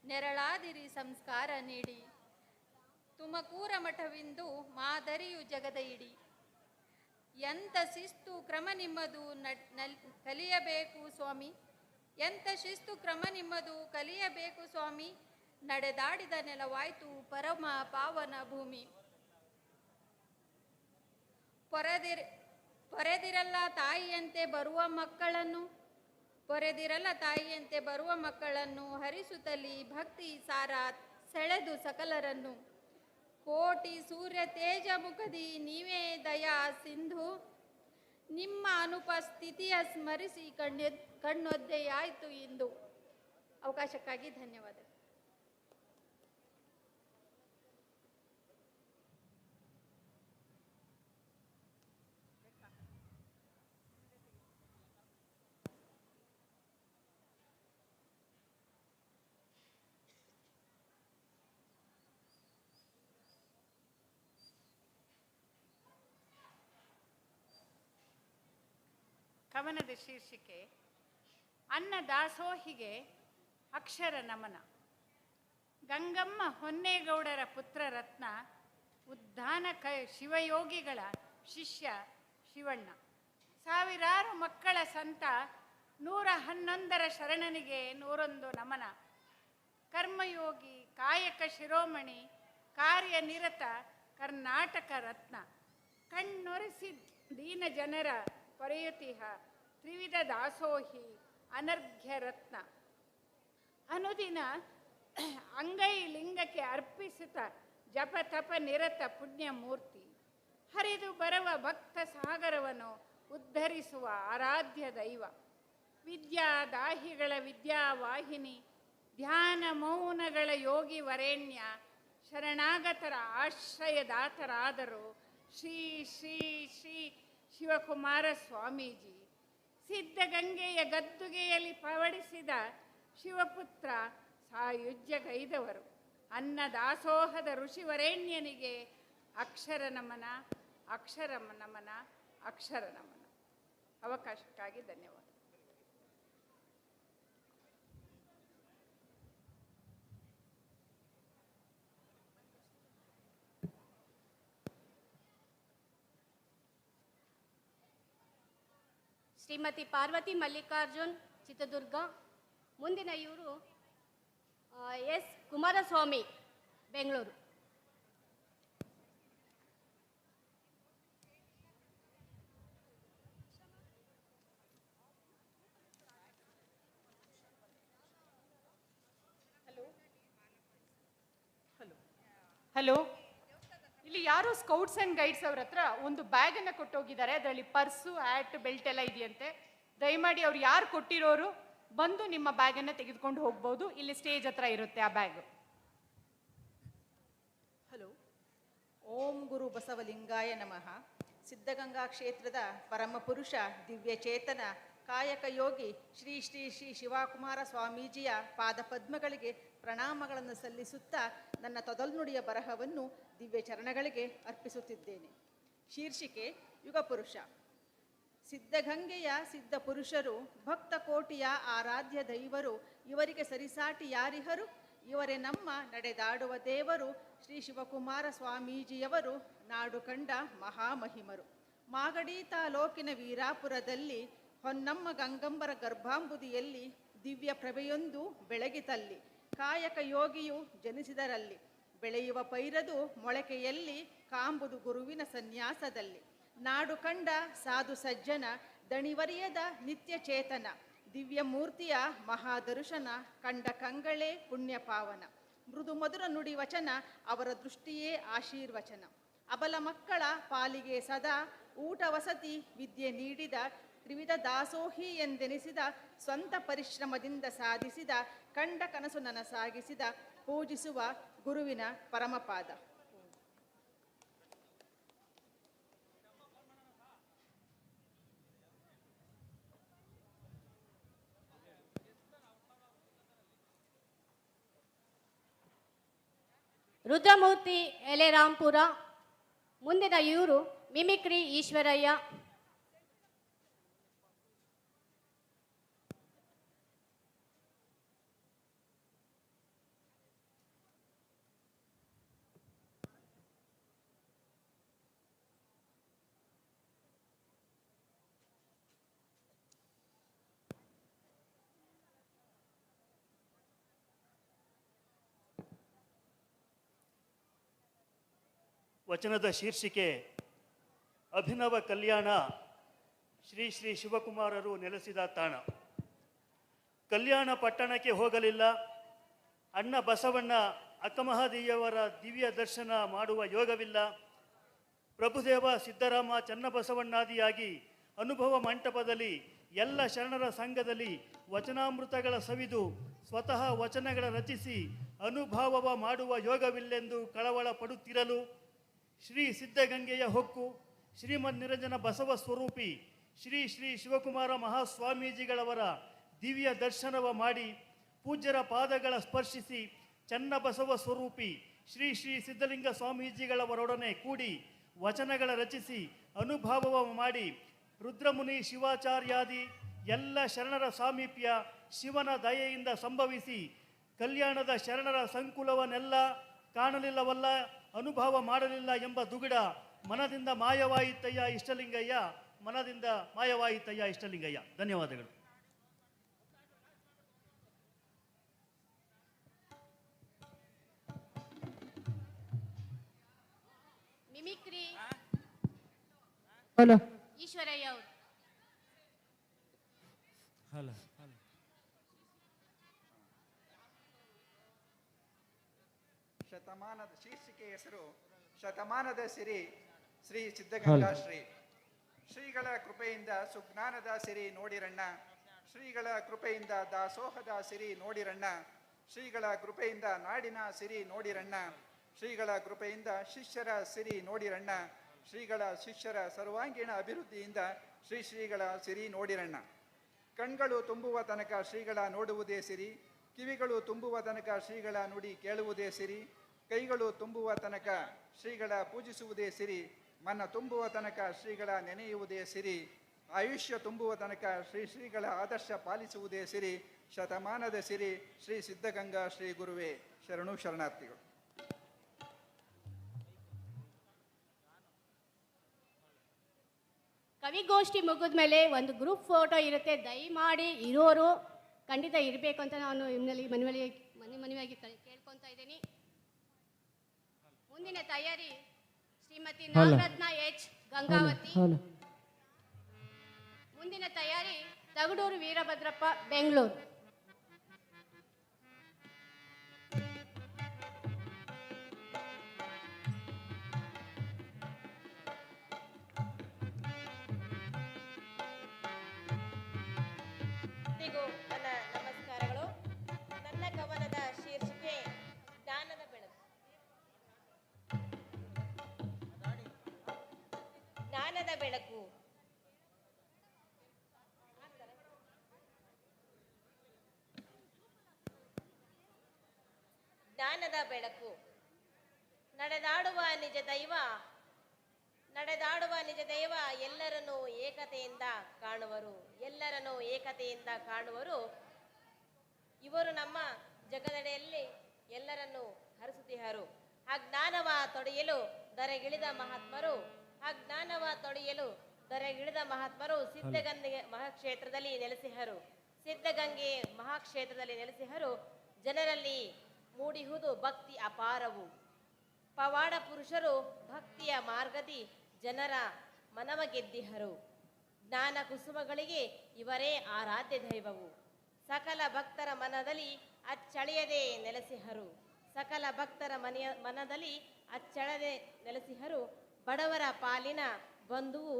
ನೆರಳಾದಿರಿ ಸಂಸ್ಕಾರ ನೀಡಿ, ತುಮಕೂರ ಮಠವಿಂದು ಮಾದರಿಯು ಜಗದ ಇಡಿ. ಎಂಥ ಶಿಸ್ತು ಕ್ರಮ ನಿಮ್ಮದು ಕಲಿಯಬೇಕು ಸ್ವಾಮಿ, ಎಂಥ ಶಿಸ್ತು ಕ್ರಮ ನಿಮ್ಮದು ಕಲಿಯಬೇಕು ಸ್ವಾಮಿ, ನಡೆದಾಡಿದ ನೆಲವಾಯ್ತು ಪರಮ ಪಾವನ ಭೂಮಿ. ಪೊರೆದಿರಲ್ಲ ತಾಯಿಯಂತೆ ಬರುವ ಮಕ್ಕಳನ್ನು, ಪೊರೆದಿರಲ್ಲ ತಾಯಿಯಂತೆ ಬರುವ ಮಕ್ಕಳನ್ನು, ಹರಿಸುತ್ತಲಿ ಭಕ್ತಿ ಸಾರ ಸೆಳೆದು ಸಕಲರನ್ನು. ಕೋಟಿ ಸೂರ್ಯ ತೇಜ ಮುಖದಿ ನೀವೇ ದಯಾ ಸಿಂಧು, ನಿಮ್ಮ ಅನುಪಸ್ಥಿತಿಯ ಸ್ಮರಿಸಿ ಕಣ್ಣೊದ್ದೆಯಾಯಿತು ಇಂದು. ಅವಕಾಶಕ್ಕಾಗಿ ಧನ್ಯವಾದ. ಕವನದ ಶೀರ್ಷಿಕೆ ಅನ್ನ ದಾಸೋಹಿಗೆ ಅಕ್ಷರ ನಮನ. ಗಂಗಮ್ಮ ಹೊನ್ನೇಗೌಡರ ಪುತ್ರ ರತ್ನ, ಉದ್ಧಾನ ಶಿವಯೋಗಿಗಳ ಶಿಷ್ಯ ಶಿವಣ್ಣ. ಸಾವಿರಾರು ಮಕ್ಕಳ ಸಂತ 111ರ ಶರಣನಿಗೆ 101 ನಮನ. ಕರ್ಮಯೋಗಿ, ಕಾಯಕ ಶಿರೋಮಣಿ, ಕಾರ್ಯನಿರತ ಕರ್ನಾಟಕ ರತ್ನ. ಕಣ್ಣೊರೆಸಿ ದೀನ ಜನರ ಪೊರೆಯುತಿಹ ತ್ರಿವಿಧ ದಾಸೋಹಿ ಅನರ್ಘ್ಯ ರತ್ನ. ಅನುದಿನ ಅಂಗೈ ಲಿಂಗಕ್ಕೆ ಅರ್ಪಿಸುತ್ತ ಜಪ ತಪ ನಿರತ ಪುಣ್ಯ ಮೂರ್ತಿ. ಹರಿದು ಬರುವ ಭಕ್ತ ಸಾಗರವನ್ನು ಉದ್ಧರಿಸುವ ಆರಾಧ್ಯ ದೈವ. ವಿದ್ಯಾದಾಹಿಗಳ ವಿದ್ಯಾವಾಹಿನಿ, ಧ್ಯಾನ ಮೌನಗಳ ಯೋಗಿ ವರೇಣ್ಯ, ಶರಣಾಗತರ ಆಶ್ರಯದಾತರಾದರು ಶ್ರೀ ಶ್ರೀ ಶ್ರೀ ಶಿವಕುಮಾರ ಸ್ವಾಮೀಜಿ. ಸಿದ್ಧಗಂಗೆಯ ಗದ್ದುಗೆಯಲ್ಲಿ ಪವಡಿಸಿದ ಶಿವಪುತ್ರ ಸಾಯುಜ್ಯಗೈದವರು. ಅನ್ನದಾಸೋಹದ ಋಷಿವರೇಣ್ಯನಿಗೆ ಅಕ್ಷರ ನಮನ, ಅಕ್ಷರ ನಮನ, ಅಕ್ಷರ ನಮನ. ಅವಕಾಶಕ್ಕಾಗಿ ಧನ್ಯವಾದ. ಶ್ರೀಮತಿ ಪಾರ್ವತಿ ಮಲ್ಲಿಕಾರ್ಜುನ್ ಚಿತ್ರದುರ್ಗ. ಮುಂದಿನ ಇವರು ಎಸ್ ಕುಮಾರಸ್ವಾಮಿ ಬೆಂಗಳೂರು. ಹಲೋ, ಇಲ್ಲಿ ಯಾರೋ ಸ್ಕೌಟ್ಸ್ ಅಂಡ್ ಗೈಡ್ಸ್ ಅವ್ರ ಹತ್ರ ಒಂದು ಬ್ಯಾಗ್ ಅನ್ನ ಕೊಟ್ಟೋಗಿದ್ದಾರೆ. ಅದರಲ್ಲಿ ಪರ್ಸು, ಹ್ಯಾಟ್, ಬೆಲ್ಟ್ ಎಲ್ಲ ಇದೆಯಂತೆ. ದಯಮಾಡಿ ಅವ್ರು ಯಾರು ಕೊಟ್ಟಿರೋರು ಬಂದು ನಿಮ್ಮ ಬ್ಯಾಗ್ ಅನ್ನ ತೆಗೆದುಕೊಂಡು ಹೋಗ್ಬೋದು. ಇಲ್ಲಿ ಸ್ಟೇಜ್ ಹತ್ರ ಇರುತ್ತೆ ಆ ಬ್ಯಾಗ್. ಹಲೋ, ಓಂ ಗುರು ಬಸವಲಿಂಗಾಯ ನಮಃ. ಸಿದ್ಧಗಂಗಾ ಕ್ಷೇತ್ರದ ಪರಮ ಪುರುಷ ದಿವ್ಯ ಚೇತನ ಕಾಯಕ ಯೋಗಿ ಶ್ರೀ ಶ್ರೀ ಶ್ರೀ ಶಿವಕುಮಾರ ಸ್ವಾಮೀಜಿಯ ಪಾದಪದ್ಮಗಳಿಗೆ ಪ್ರಣಾಮಗಳನ್ನು ಸಲ್ಲಿಸುತ್ತಾ ನನ್ನ ತೊದಲ್ನುಡಿಯ ಬರಹವನ್ನು ದಿವ್ಯ ಚರಣಗಳಿಗೆ ಅರ್ಪಿಸುತ್ತಿದ್ದೇನೆ. ಶೀರ್ಷಿಕೆ ಯುಗಪುರುಷ. ಸಿದ್ಧಗಂಗೆಯ ಸಿದ್ಧ ಪುರುಷರು, ಭಕ್ತ ಕೋಟಿಯ ಆರಾಧ್ಯ ದೈವರು, ಇವರಿಗೆ ಸರಿಸಾಟಿ ಯಾರಿಹರು? ಇವರೇ ನಮ್ಮ ನಡೆದಾಡುವ ದೇವರು. ಶ್ರೀ ಶಿವಕುಮಾರ ಸ್ವಾಮೀಜಿಯವರು ನಾಡು ಕಂಡ ಮಹಾಮಹಿಮರು. ಮಾಗಡಿ ತಾಲೂಕಿನ ವೀರಾಪುರದಲ್ಲಿ ಹೊನ್ನಮ್ಮ ಗಂಗಂಬರ ಗರ್ಭಾಂಬುದಿಯಲ್ಲಿ ದಿವ್ಯ ಪ್ರಭೆಯೊಂದು ಬೆಳಗಿತಲ್ಲಿ. ಕಾಯಕ ಯೋಗಿಯು ಜನಿಸಿದರಲ್ಲಿ, ಬೆಳೆಯುವ ಪೈರದು ಮೊಳಕೆಯಲ್ಲಿ, ಕಾಂಬುದು ಗುರುವಿನ ಸನ್ಯಾಸದಲ್ಲಿ. ನಾಡು ಕಂಡ ಸಾಧು ಸಜ್ಜನ, ದಣಿವರಿಯದ ನಿತ್ಯ ಚೇತನ, ದಿವ್ಯ ಮೂರ್ತಿಯ ಮಹಾದರ್ಶನ, ಕಂಡ ಕಂಗಳೇ ಪುಣ್ಯ ಪಾವನ. ಮೃದು ಮಧುರ ನುಡಿ ವಚನ, ಅವರ ದೃಷ್ಟಿಯೇ ಆಶೀರ್ವಚನ. ಅಬಲ ಮಕ್ಕಳ ಪಾಲಿಗೆ ಸದಾ ಊಟ ವಸತಿ ವಿದ್ಯೆ ನೀಡಿದ, ತ್ರಿವಿಧ ದಾಸೋಹಿ ಎಂದೆನಿಸಿದ, ಸ್ವಂತ ಪರಿಶ್ರಮದಿಂದ ಸಾಧಿಸಿದ, ಕಂಡ ಕನಸು ನನಸಾಗಿಸಿದ, ಪೂಜಿಸುವ ಗುರುವಿನ ಪರಮಪಾದ. ರುದ್ರಮೂರ್ತಿ ಎಲೆರಾಂಪುರ. ಮುಂದಿನ ಇವರು ಮಿಮಿಕ್ರಿ ಈಶ್ವರಯ್ಯ. ವಚನದ ಶೀರ್ಷಿಕೆ ಅಭಿನವ ಕಲ್ಯಾಣ. ಶ್ರೀ ಶ್ರೀ ಶಿವಕುಮಾರರು ನೆಲೆಸಿದ ತಾಣ. ಕಲ್ಯಾಣ ಪಟ್ಟಣಕ್ಕೆ ಹೋಗಲಿಲ್ಲ. ಅಣ್ಣ ಬಸವಣ್ಣ ಅಕ್ಕಮಹಾದೇವಿಯವರ ದಿವ್ಯ ದರ್ಶನ ಮಾಡುವ ಯೋಗವಿಲ್ಲ. ಪ್ರಭುದೇವ ಸಿದ್ದರಾಮ ಚನ್ನಬಸವಣ್ಣಾದಿಯಾಗಿ ಅನುಭವ ಮಂಟಪದಲ್ಲಿ ಎಲ್ಲ ಶರಣರ ಸಂಘದಲ್ಲಿ ವಚನಾಮೃತಗಳ ಸವಿದು ಸ್ವತಃ ವಚನಗಳ ರಚಿಸಿ ಅನುಭಾವವ ಮಾಡುವ ಯೋಗವಿಲ್ಲೆಂದು ಕಳವಳ ಪಡುತ್ತಿರಲು, ಶ್ರೀ ಸಿದ್ಧಗಂಗೆಯ ಹೊಕ್ಕು ಶ್ರೀಮದ್ ನಿರಂಜನ ಬಸವ ಸ್ವರೂಪಿ ಶ್ರೀ ಶ್ರೀ ಶಿವಕುಮಾರ ಮಹಾಸ್ವಾಮೀಜಿಗಳವರ ದಿವ್ಯ ದರ್ಶನವ ಮಾಡಿ ಪೂಜ್ಯರ ಪಾದಗಳ ಸ್ಪರ್ಶಿಸಿ ಚನ್ನಬಸವ ಸ್ವರೂಪಿ ಶ್ರೀ ಶ್ರೀ ಸಿದ್ಧಲಿಂಗ ಸ್ವಾಮೀಜಿಗಳವರೊಡನೆ ಕೂಡಿ ವಚನಗಳ ರಚಿಸಿ ಅನುಭಾವವ ಮಾಡಿ ರುದ್ರಮುನಿ ಶಿವಾಚಾರ್ಯಾದಿ ಎಲ್ಲ ಶರಣರ ಸಾಮೀಪ್ಯ ಶಿವನ ದಯೆಯಿಂದ ಸಂಭವಿಸಿ ಕಲ್ಯಾಣದ ಶರಣರ ಸಂಕುಲವನ್ನೆಲ್ಲ ಕಾಣಲಿಲ್ಲವಲ್ಲ, ಅನುಭವ ಮಾಡಲಿಲ್ಲ ಎಂಬ ದುಗುಡ ಮನದಿಂದ ಮಾಯವಾಯಿತಯ್ಯ ಇಷ್ಟಲಿಂಗಯ್ಯ, ಮನದಿಂದ ಮಾಯವಾಯಿತಯ್ಯ ಇಷ್ಟಲಿಂಗಯ್ಯ. ಧನ್ಯವಾದಗಳು. ಮಿಮಿಕ್ರಿ ಈಶ್ವರಯ್ಯ ಅವರು. ಶತಮಾನದ ಶೀರ್ಷಿಕೆ ಹೆಸರು ಶತಮಾನದ ಸಿರಿ ಶ್ರೀ ಸಿದ್ಧಗಂಗಾ ಶ್ರೀಗಳ ಕೃಪೆಯಿಂದ ಸುಜ್ಞಾನದ ಸಿರಿ ನೋಡಿರಣ್ಣ, ಶ್ರೀಗಳ ಕೃಪೆಯಿಂದ ದಾಸೋಹದ ಸಿರಿ ನೋಡಿರಣ್ಣ, ಶ್ರೀಗಳ ಕೃಪೆಯಿಂದ ನಾಡಿನ ಸಿರಿ ನೋಡಿರಣ್ಣ, ಶ್ರೀಗಳ ಕೃಪೆಯಿಂದ ಶಿಷ್ಯರ ಸಿರಿ ನೋಡಿರಣ್ಣ, ಶ್ರೀಗಳ ಶಿಷ್ಯರ ಸರ್ವಾಂಗೀಣ ಅಭಿವೃದ್ಧಿಯಿಂದ ಶ್ರೀಗಳ ಸಿರಿ ನೋಡಿರಣ್ಣ. ಕಣ್ಗಳು ತುಂಬುವ ತನಕ ಶ್ರೀಗಳ ನೋಡುವುದೇ ಸಿರಿ, ಕಿವಿಗಳು ತುಂಬುವ ತನಕ ಶ್ರೀಗಳ ನುಡಿ ಕೇಳುವುದೇ ಸಿರಿ, ಕೈಗಳು ತುಂಬುವ ತನಕ ಶ್ರೀಗಳ ಪೂಜಿಸುವುದೇ ಸಿರಿ, ಮನ ತುಂಬುವ ತನಕ ಶ್ರೀಗಳ ನೆನೆಯುವುದೇ ಸಿರಿ, ಆಯುಷ್ಯ ತುಂಬುವ ತನಕ ಶ್ರೀಗಳ ಆದರ್ಶ ಪಾಲಿಸುವುದೇ ಸಿರಿ. ಶತಮಾನದ ಸಿರಿ ಶ್ರೀ ಸಿದ್ಧಗಂಗಾ ಶ್ರೀ ಗುರುವೇ ಶರಣು ಶರಣಾರ್ಥಿಗಳು. ಕವಿಗೋಷ್ಠಿ ಮುಗಿದ ಮೇಲೆ ಒಂದು ಗ್ರೂಪ್ ಫೋಟೋ ಇರುತ್ತೆ. ದಯಮಾಡಿ ಇರೋರು ಖಂಡಿತ ಇರಬೇಕು ಅಂತ ನಾನು ನಿಮ್ಮಲ್ಲಿ ಮನವಿಯಾಗಿ ಕೇಳ್ಕೊತಾ ಇದ್ದೀನಿ. ಮುಂದಿನ ತಯಾರಿ ಶ್ರೀಮತಿ ನಾಗರತ್ನ ಎಚ್ ಗಂಗಾವತಿ. ಮುಂದಿನ ತಯಾರಿ ತಗಡೂರು ವೀರಭದ್ರಪ್ಪ ಬೆಂಗಳೂರು. ನನ್ನ ನಮಸ್ಕಾರಗಳು. ನನ್ನ ಕವನದ ಶೀರ್ಷಿಕೆ ಜ್ಞಾನದ ಬೆಳಕು. ಜ್ಞಾನದ ಬೆಳಕು. ಜ್ಞಾನದ ಬೆಳಕು. ನಡೆದಾಡುವ ನಿಜ ದೈವ ಎಲ್ಲರನ್ನೂ ಏಕತೆಯಿಂದ ಕಾಣುವರು. ಇವರು ನಮ್ಮ ಜಗದಡೆಯಲ್ಲಿ ಎಲ್ಲರನ್ನೂ ಹರಿಸುತ್ತಿಹರು. ಅಜ್ಞಾನವ ತೊಡೆಯಲು ದರೆಗಿಳಿದ ಮಹಾತ್ಮರು ಸಿದ್ಧಗಂಗೆ ಮಹಾಕ್ಷೇತ್ರದಲ್ಲಿ ನೆಲೆಸಿಹರು. ಜನರಲ್ಲಿ ಮೂಡಿಹುದು ಭಕ್ತಿ ಅಪಾರವು. ಪವಾಡ ಪುರುಷರು ಭಕ್ತಿಯ ಮಾರ್ಗದಿ ಜನರ ಮನವ ಗೆದ್ದಿಹರು. ಜ್ಞಾನ ಕುಸುಮಗಳಿಗೆ ಇವರೇ ಆರಾಧ್ಯ ದೈವವು. ಸಕಲ ಭಕ್ತರ ಮನದಲ್ಲಿ ಅಚ್ಚಳಿಯದೆ ನೆಲೆಸಿಹರು. ಬಡವರ ಪಾಲಿನ ಬಂಧುವು,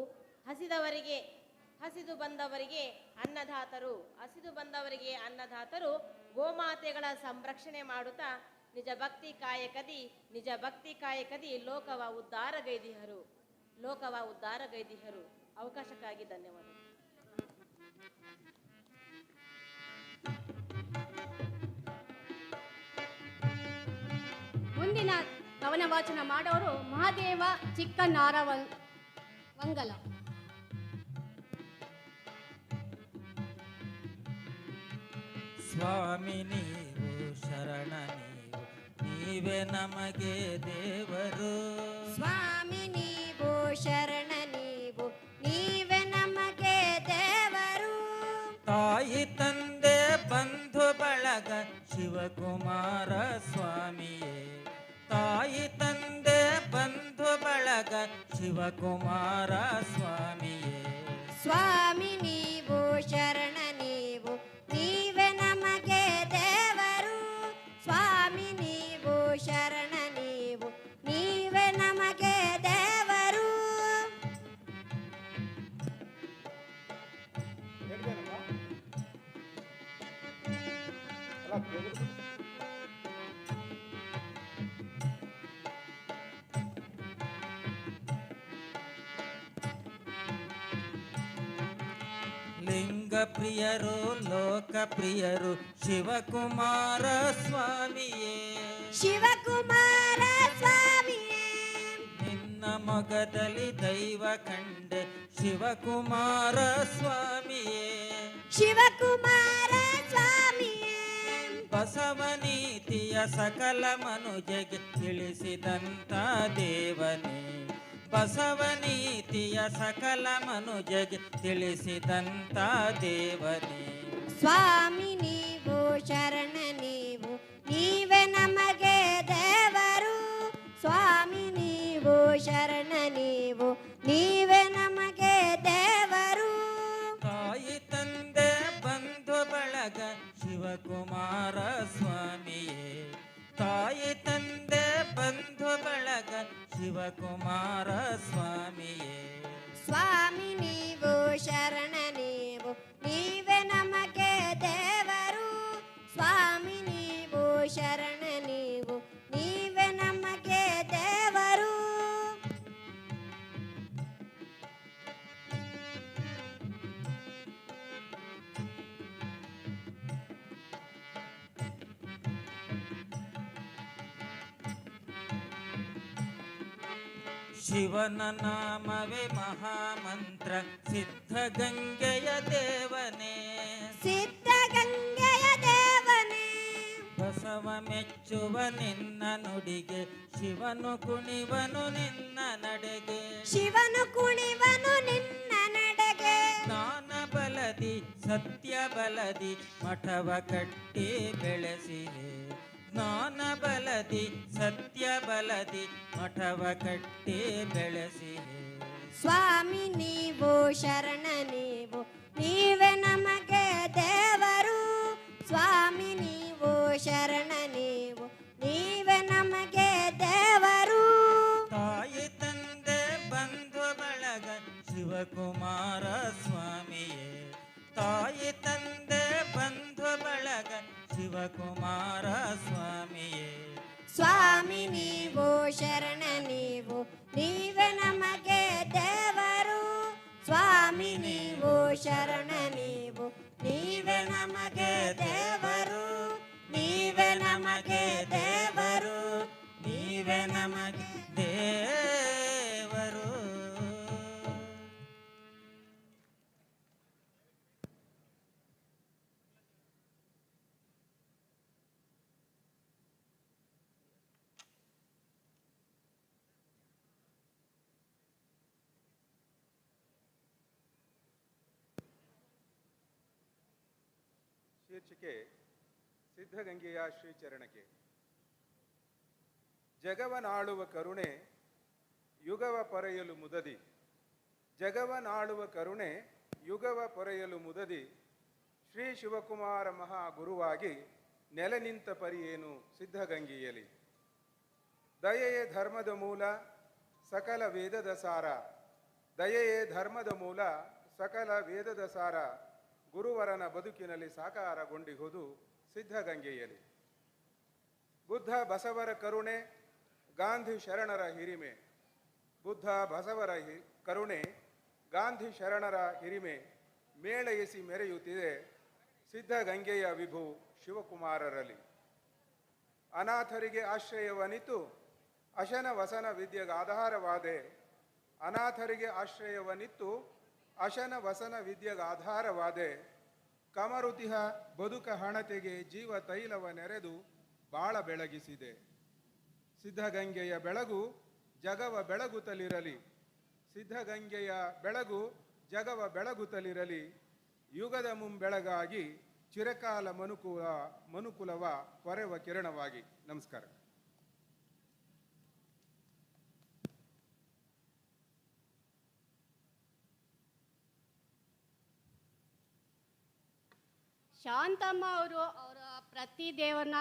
ಹಸಿದು ಬಂದವರಿಗೆ ಅನ್ನದಾತರು. ಗೋಮಾತೆಗಳ ಸಂರಕ್ಷಣೆ ಮಾಡುತ್ತಾ ನಿಜ ಭಕ್ತಿ ಕಾಯಕದಿ ಲೋಕವ ಉದ್ಧಾರಗೈದಿಹರು. ಅವಕಾಶಕ್ಕಾಗಿ ಧನ್ಯವಾದಗಳು. ಮುಂದಿನ ಕವನ ವಾಚನ ಮಾಡೋರು ಮಹಾದೇವ ಚಿಕ್ಕನಾರವಂಗಲ. ಸ್ವಾಮಿ ನೀವು ಶರಣ ನೀವೇ ನಮಗೆ ದೇವರು. ಸ್ವಾಮಿ ನೀವು ಶರಣ ನೀವೇ ನಮಗೆ ದೇವರು. ತಾಯಿ ತಂದೆ ಬಂಧು ಬಳಗ ಶಿವಕುಮಾರ ಸ್ವಾಮಿಯೇ. ತಾಯಿ ತಂದೆ ಬಂಧು ಬಳಗ ಶಿವಕುಮಾರ ಸ್ವಾಮಿಯೇ. ಸ್ವಾಮಿ ನೀವು ಶರಣ ನೀವೇ ನಮಗೆ ದೇವರು. ಸ್ವಾಮಿ ನೀವು ಶರಣ ನೀವೇ ನಮಗೆ ದೇವರು. ಲಿಂಗ ಪ್ರಿಯರು ಲೋಕಪ್ರಿಯರು ಶಿವಕುಮಾರ ಸ್ವಾಮಿಯೇ. ಶಿವಕುಮಾರ ಸ್ವಾಮಿಯೇ. ನಿನ್ನ ಮೊಗದಲ್ಲಿ ದೈವ ಕಂಡೆ ಶಿವಕುಮಾರ ಸ್ವಾಮಿಯೇ. ಶಿವಕುಮಾರ ಸ್ವಾಮಿಯೇ. ಬಸವನೀತಿಯ ಸಕಲ ಮನುಜಗೆ ತಿಳಿಸಿದಂತ ದೇವನೇ. ಬಸವನೀತಿಯ ಸಕಲ ಮನುಜಗೆ ತಿಳಿಸಿದಂತ ದೇವನೇ. ಸ್ವಾಮಿ ನೀವು ಶರಣ ನೀವೇ ನಮಗೆ ದೇವರು. ಸ್ವಾಮಿ ನೀವು ಶರಣ ನೀವೇ ನಮಗೆ ದೇವರು. ತಾಯಿ ತಂದೆ ಬಂಧು ಬಳಗ ಶಿವಕುಮಾರ ಸ್ವಾಮಿಯೇ. ತಾಯಿ ತಂದೆ ಬಂಧು ಬಳಗ ಶಿವಕುಮಾರ ಸ್ವಾಮಿಯೇ. ಸ್ವಾಮಿ ನೀವು ಶರಣ ನೀವೇ ನಮಗೆ ದೇವರು. ಸ್ವಾಮಿ ನೀವು ಶರಣ ನೀವೇ ನಮಗೆ ದೇವರು. ಶಿವನ ನಾಮವೇ ಮಹಾಮಂತ್ರ ಸಿದ್ಧಗಂಗೆಯ ದೇವನೇ. ಸಿದ್ಧಗಂಗೆಯ ದೇವನೇ. ಬಸವ ಮೆಚ್ಚುವ ನಿನ್ನ ನುಡಿಗೆ ಶಿವನು ಕುಣಿವನು ನಿನ್ನ ನಡೆಗೆ. ಶಿವನು ಕುಣಿವನು ನಿನ್ನ ಜ್ಞಾನ ಬಲದಿ ಸತ್ಯ ಬಲದಿ ಮಠವ ಕಟ್ಟಿ ಬೆಳೆಸಿದೆ. ಜ್ಞಾನ ಬಲದಿ ಸತ್ಯ ಬಲದಿ ಮಠವ ಕಟ್ಟಿ ಬೆಳೆಸಿದೆ. ಸ್ವಾಮಿ ನೀವು ಶರಣ ನೀವು ನೀವೇ ನಮಗೆ ದೇವರು. ಸ್ವಾಮಿ ನೀವು ಶರಣ ನೀವು ನೀವೇ ನಮಗೆ ದೇವರು. ತಾಯಿ ತಂದೆ ಬಂಧು ಬಳಗ ಶಿವಕುಮಾರ ಸ್ವಾಮಿಯೇ. ತಾಯಿ ತಂದೆ ಬಂಧು ಬಳಗ ಶಿವಕುಮಾರ ಸ್ವಾಮಿಯೇ. ಸ್ವಾಮಿ ನೀವು ಶರಣ ನೀವು ನೀವೇ ನಮಗೆ ದೇವರು. ಸ್ವಾಮಿ ನೀವು ಶರಣ ನೀವು ನೀವೇ ನಮಗೆ ದೇವರು. ನೀವೇ ನಮಗೆ ದೇವರು. ನೀವೇ ನಮಗೆ ದೇವರು. ಶೀರ್ಷಿಕೆ ಸಿದ್ಧಗಂಗೆಯ ಶ್ರೀಚರಣಕ್ಕೆ. ಜಗವನಾಳುವ ಕರುಣೆ ಯುಗವ ಪೊರೆಯಲು ಮುದದಿ. ಜಗವನಾಳುವ ಕರುಣೆ ಯುಗವ ಪೊರೆಯಲು ಮುದದಿ. ಶ್ರೀ ಶಿವಕುಮಾರ ಮಹಾ ಗುರುವಾಗಿ ನೆಲೆ ನಿಂತ ಪರಿಯೇನು ಸಿದ್ಧಗಂಗೆಯಲಿ. ದಯೆಯೇ ಧರ್ಮದ ಮೂಲ ಸಕಲ ವೇದದ ಸಾರ. ದಯೆಯೇ ಧರ್ಮದ ಮೂಲ ಸಕಲ ವೇದದ ಸಾರ. ಗುರುವರನ ಬದುಕಿನಲ್ಲಿ ಸಾಕಾರಗೊಂಡಿಹುದು ಸಿದ್ಧಗಂಗೆಯಲಿ. ಬುದ್ಧ ಬಸವರ ಕರುಣೆ ಗಾಂಧಿ ಶರಣರ ಹಿರಿಮೆ. ಬುದ್ಧ ಬಸವರ ಕರುಣೆ ಗಾಂಧಿ ಶರಣರ ಹಿರಿಮೆ ಮೇಳೈಸಿ ಮೆರೆಯುತ್ತಿದೆ ಸಿದ್ಧಗಂಗೆಯ ವಿಭು ಶಿವಕುಮಾರರಲ್ಲಿ. ಅನಾಥರಿಗೆ ಆಶ್ರಯವನಿತು ಅಶನ ವಸನ ವಿದ್ಯೆಗೆ ಆಧಾರವಾದೆ. ಅನಾಥರಿಗೆ ಆಶ್ರಯವನಿತ್ತು ಅಶನ ವಸನ ವಿದ್ಯೆಗೆ ಆಧಾರವಾದೆ. ಕಮರುತಿಹ ಬದುಕ ಹಣತೆಗೆ ಜೀವ ತೈಲವ ನೆರೆದು ಬಾಳ ಬೆಳಗಿಸಿದೆ. ಸಿದ್ಧಗಂಗೆಯ ಬೆಳಗು ಜಗವ ಬೆಳಗುತ್ತಲಿರಲಿ. ಸಿದ್ಧಗಂಗೆಯ ಬೆಳಗು ಜಗವ ಬೆಳಗುತ್ತಲಿರಲಿ. ಯುಗದ ಮುಂಬೆಳಗಾಗಿ ಚಿರಕಾಲ ಮನುಕುಲವ ಪೊರೆವ ಕಿರಣವಾಗಿ. ನಮಸ್ಕಾರ. ಶಾಂತಮ್ಮ ಅವರು ಅವರ ಪ್ರತಿ ದೇವರನ್ನ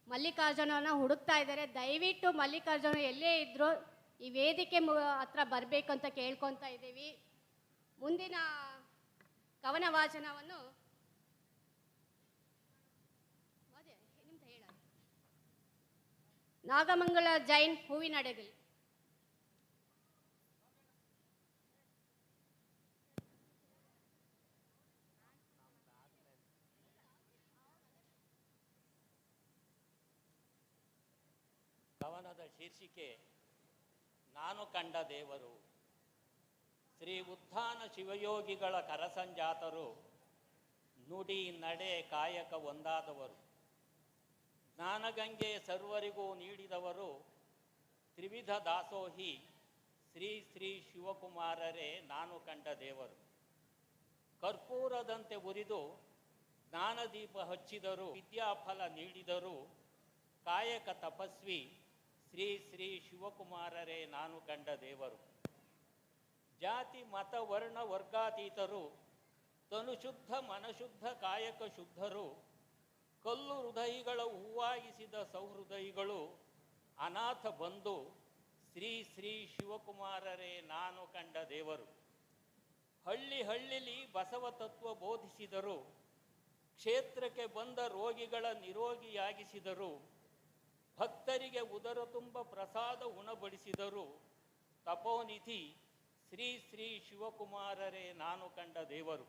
ಮಲ್ಲಿಕಾರ್ಜುನನ ಹುಡುಕ್ತಾ ಇದ್ದಾರೆ. ದಯವಿಟ್ಟು ಮಲ್ಲಿಕಾರ್ಜುನ ಎಲ್ಲೇ ಇದ್ರು ಈ ವೇದಿಕೆ ಹತ್ರ ಬರಬೇಕು ಅಂತ ಕೇಳ್ಕೊತಾ ಇದ್ದೀವಿ. ಮುಂದಿನ ಕವನ ವಾಚನವನ್ನು ನಾಗಮಂಗಲ ಜೈನ್ ಹೂವಿನಡಗಲಿ. ಕವನದ ಶೀರ್ಷಿಕೆ ನಾನು ಕಂಡ ದೇವರು. ಶ್ರೀ ಉತ್ಥಾನ ಶಿವಯೋಗಿಗಳ ಕರಸಂಜಾತರು, ನುಡಿ ನಡೆ ಕಾಯಕ ಒಂದಾದವರು. ಜ್ಞಾನಗಂಗೆ ಸರ್ವರಿಗೂ ನೀಡಿದವರು, ತ್ರಿವಿಧ ದಾಸೋಹಿ ಶ್ರೀ ಶ್ರೀ ಶಿವಕುಮಾರರೇ ನಾನು ಕಂಡ ದೇವರು. ಕರ್ಪೂರದಂತೆ ಉರಿದು ಜ್ಞಾನದೀಪ ಹಚ್ಚಿದರು, ವಿದ್ಯಾಫಲ ನೀಡಿದರು, ಕಾಯಕ ತಪಸ್ವಿ ಶ್ರೀ ಶ್ರೀ ಶಿವಕುಮಾರರೇ ನಾನು ಕಂಡ ದೇವರು. ಜಾತಿ ಮತ ವರ್ಣ ವರ್ಗಾತೀತರು, ತನುಶುದ್ಧ ಮನಶುದ್ಧ ಕಾಯಕ ಶುದ್ಧರು, ಕಲ್ಲು ಹೃದಯಿಗಳ ಹೂವಾಗಿಸಿದ ಸೌಹೃದಯಿಗಳು, ಅನಾಥ ಬಂಧು ಶ್ರೀ ಶ್ರೀ ಶಿವಕುಮಾರರೇ ನಾನು ಕಂಡ ದೇವರು. ಹಳ್ಳಿ ಹಳ್ಳಿಲಿ ಬಸವ ತತ್ವ ಬೋಧಿಸಿದರು, ಕ್ಷೇತ್ರಕ್ಕೆ ಬಂದ ರೋಗಿಗಳ ನಿರೋಗಿಯಾಗಿಸಿದರು, ಭಕ್ತರಿಗೆ ಉದರ ತುಂಬ ಪ್ರಸಾದ ಉಣಬಡಿಸಿದರು, ತಪೋನಿಧಿ ಶ್ರೀ ಶ್ರೀ ಶಿವಕುಮಾರರೇ ನಾನು ಕಂಡ ದೇವರು.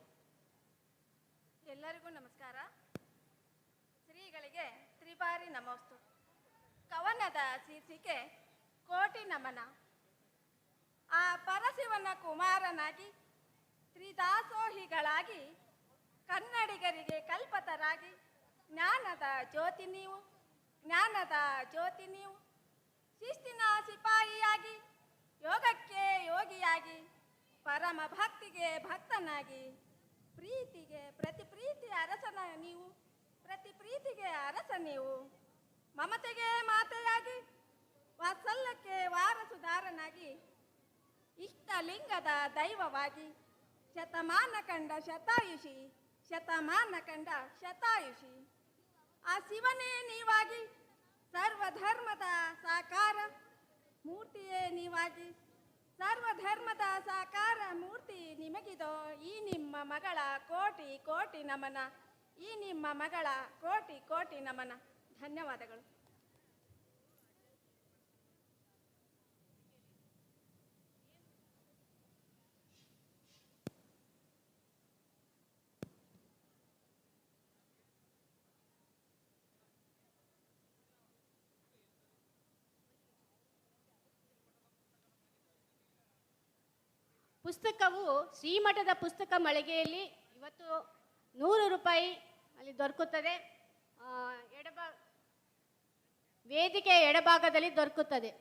ಎಲ್ಲರಿಗೂ ನಮಸ್ಕಾರ. ಶ್ರೀಗಳಿಗೆ ತ್ರಿಬಾರಿ ನಮಸ್ತು. ಕವನದ ಶೀರ್ಷಿಕೆ ಕೋಟಿ ನಮನ. ಆ ಪರಶಿವನ ಕುಮಾರನಾಗಿ ತ್ರಿದಾಸೋಹಿಗಳಾಗಿ ಕನ್ನಡಿಗರಿಗೆ ಕಲ್ಪತರಾಗಿ ಜ್ಞಾನದ ಜ್ಯೋತಿ ನೀವು, ಜ್ಞಾನದ ಜ್ಯೋತಿ ನೀವು. ಶಿಸ್ತಿನ ಸಿಪಾಯಿಯಾಗಿ ಯೋಗಕ್ಕೆ ಯೋಗಿಯಾಗಿ ಪರಮ ಭಕ್ತಿಗೆ ಭಕ್ತನಾಗಿ ಪ್ರೀತಿಗೆ ಪ್ರತಿ ಪ್ರೀತಿಯ ಅರಸನ ನೀವು, ಪ್ರತಿ ಪ್ರೀತಿಗೆ ಅರಸ ನೀವು, ಮಮತೆಗೆ ಮಾತೆಯಾಗಿ ವಾತ್ಸಲ್ಯಕ್ಕೆ ವಾರಸುದಾರನಾಗಿ ಇಷ್ಟಲಿಂಗದ ದೈವವಾಗಿ ಶತಮಾನ ಕಂಡ ಶತಾಯುಷಿ, ಶತಮಾನ ಕಂಡ ಶತಾಯುಷಿ. ಆ ಶಿವನೇ ನೀವಾಗಿ ಸರ್ವಧರ್ಮದ ಸಾಕಾರ ಮೂರ್ತಿಯೇ ನೀವಾಗಿ ಸರ್ವಧರ್ಮದ ಸಾಕಾರ ಮೂರ್ತಿ ನಿಮಗಿದೋ ಈ ನಿಮ್ಮ ಮಗಳ ಕೋಟಿ ಕೋಟಿ ನಮನ, ಈ ನಿಮ್ಮ ಮಗಳ ಕೋಟಿ ಕೋಟಿ ನಮನ. ಧನ್ಯವಾದಗಳು. ಪುಸ್ತಕವು ಶ್ರೀಮಠದ ಪುಸ್ತಕ ಮಳಿಗೆಯಲ್ಲಿ ಇವತ್ತು 100 ರೂಪಾಯಿ ಅಲ್ಲಿ ದೊರಕುತ್ತದೆ. ವೇದಿಕೆಯ ಎಡಭಾಗದಲ್ಲಿ ದೊರಕುತ್ತದೆ.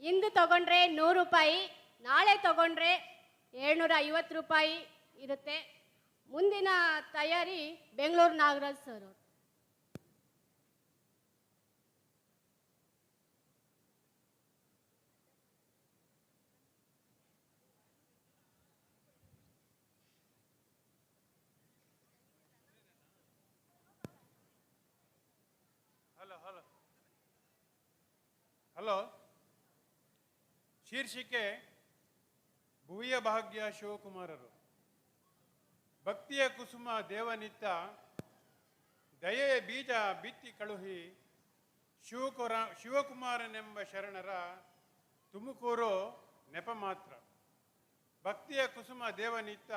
ಇಂದು ತಗೊಂಡ್ರೆ 100 ರೂಪಾಯಿ, ನಾಳೆ ತಗೊಂಡ್ರೆ 750 ರೂಪಾಯಿ ಇರುತ್ತೆ. ಮುಂದಿನ ತಯಾರಿ ಬೆಂಗಳೂರು ನಾಗರಾಜ್ ಸರ್ ಅವರು. ಹಲೋ, ಶೀರ್ಷಿಕೆ ಭುವಿಯ ಭಾಗ್ಯ ಶಿವಕುಮಾರರು. ಭಕ್ತಿಯ ಕುಸುಮ ದೇವನಿತ್ತ ದಯೆಯ ಬೀಜ ಬಿತ್ತಿ ಕಳುಹಿ ಶಿವಕುಮಾರನೆಂಬ ಶರಣರ ತುಮಕೂರು ನೆಪ ಮಾತ್ರ. ಭಕ್ತಿಯ ಕುಸುಮ ದೇವನಿತ್ತ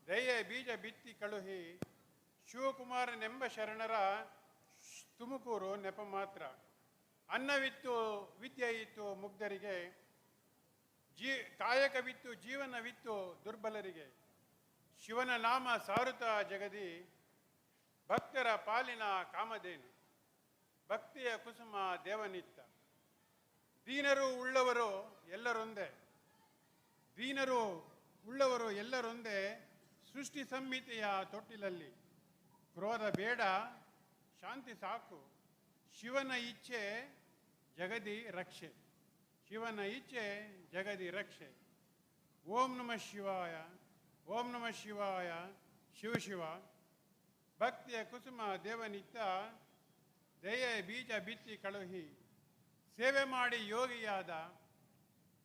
ದಯೆಯ ಬೀಜ ಬಿತ್ತಿ ಕಳುಹಿ ಶಿವಕುಮಾರನೆಂಬ ಶರಣರ ತುಮಕೂರು ನೆಪ ಮಾತ್ರ. ಅನ್ನವಿತ್ತು ವಿದ್ಯೆ ಇತ್ತು ಮುಗ್ಧರಿಗೆ, ಕಾಯಕವಿತ್ತು ಜೀವನವಿತ್ತು ದುರ್ಬಲರಿಗೆ. ಶಿವನ ನಾಮ ಸಾರುತ ಜಗದಿ ಭಕ್ತರ ಪಾಲಿನ ಕಾಮಧೇನು. ಭಕ್ತಿಯ ಕುಸುಮ ದೇವನಿತ್ತ. ದೀನರು ಉಳ್ಳವರು ಎಲ್ಲರೊಂದೇ, ದೀನರು ಉಳ್ಳವರು ಎಲ್ಲರೊಂದೇ ಸೃಷ್ಟಿ ಸಂಹಿತೆಯ ತೊಟ್ಟಿಲಲ್ಲಿ. ಕ್ರೋಧ ಬೇಡ, ಶಾಂತಿ ಸಾಕು, ಶಿವನ ಇಚ್ಛೆ ಜಗದಿ ರಕ್ಷೆ, ಶಿವನ ಇಚ್ಛೆ ಜಗದಿ ರಕ್ಷೆ. ಓಂ ನಮಃ ಶಿವಾಯ, ಓಂ ನಮಃ ಶಿವಾಯ, ಶಿವ ಶಿವ. ಭಕ್ತಿಯ ಕುಸುಮ ದೇವನಿತ್ತ ದಯೆ ಬೀಜ ಬಿತ್ತಿ ಕಳುಹಿ ಸೇವೆ ಮಾಡಿ ಯೋಗಿಯಾದ,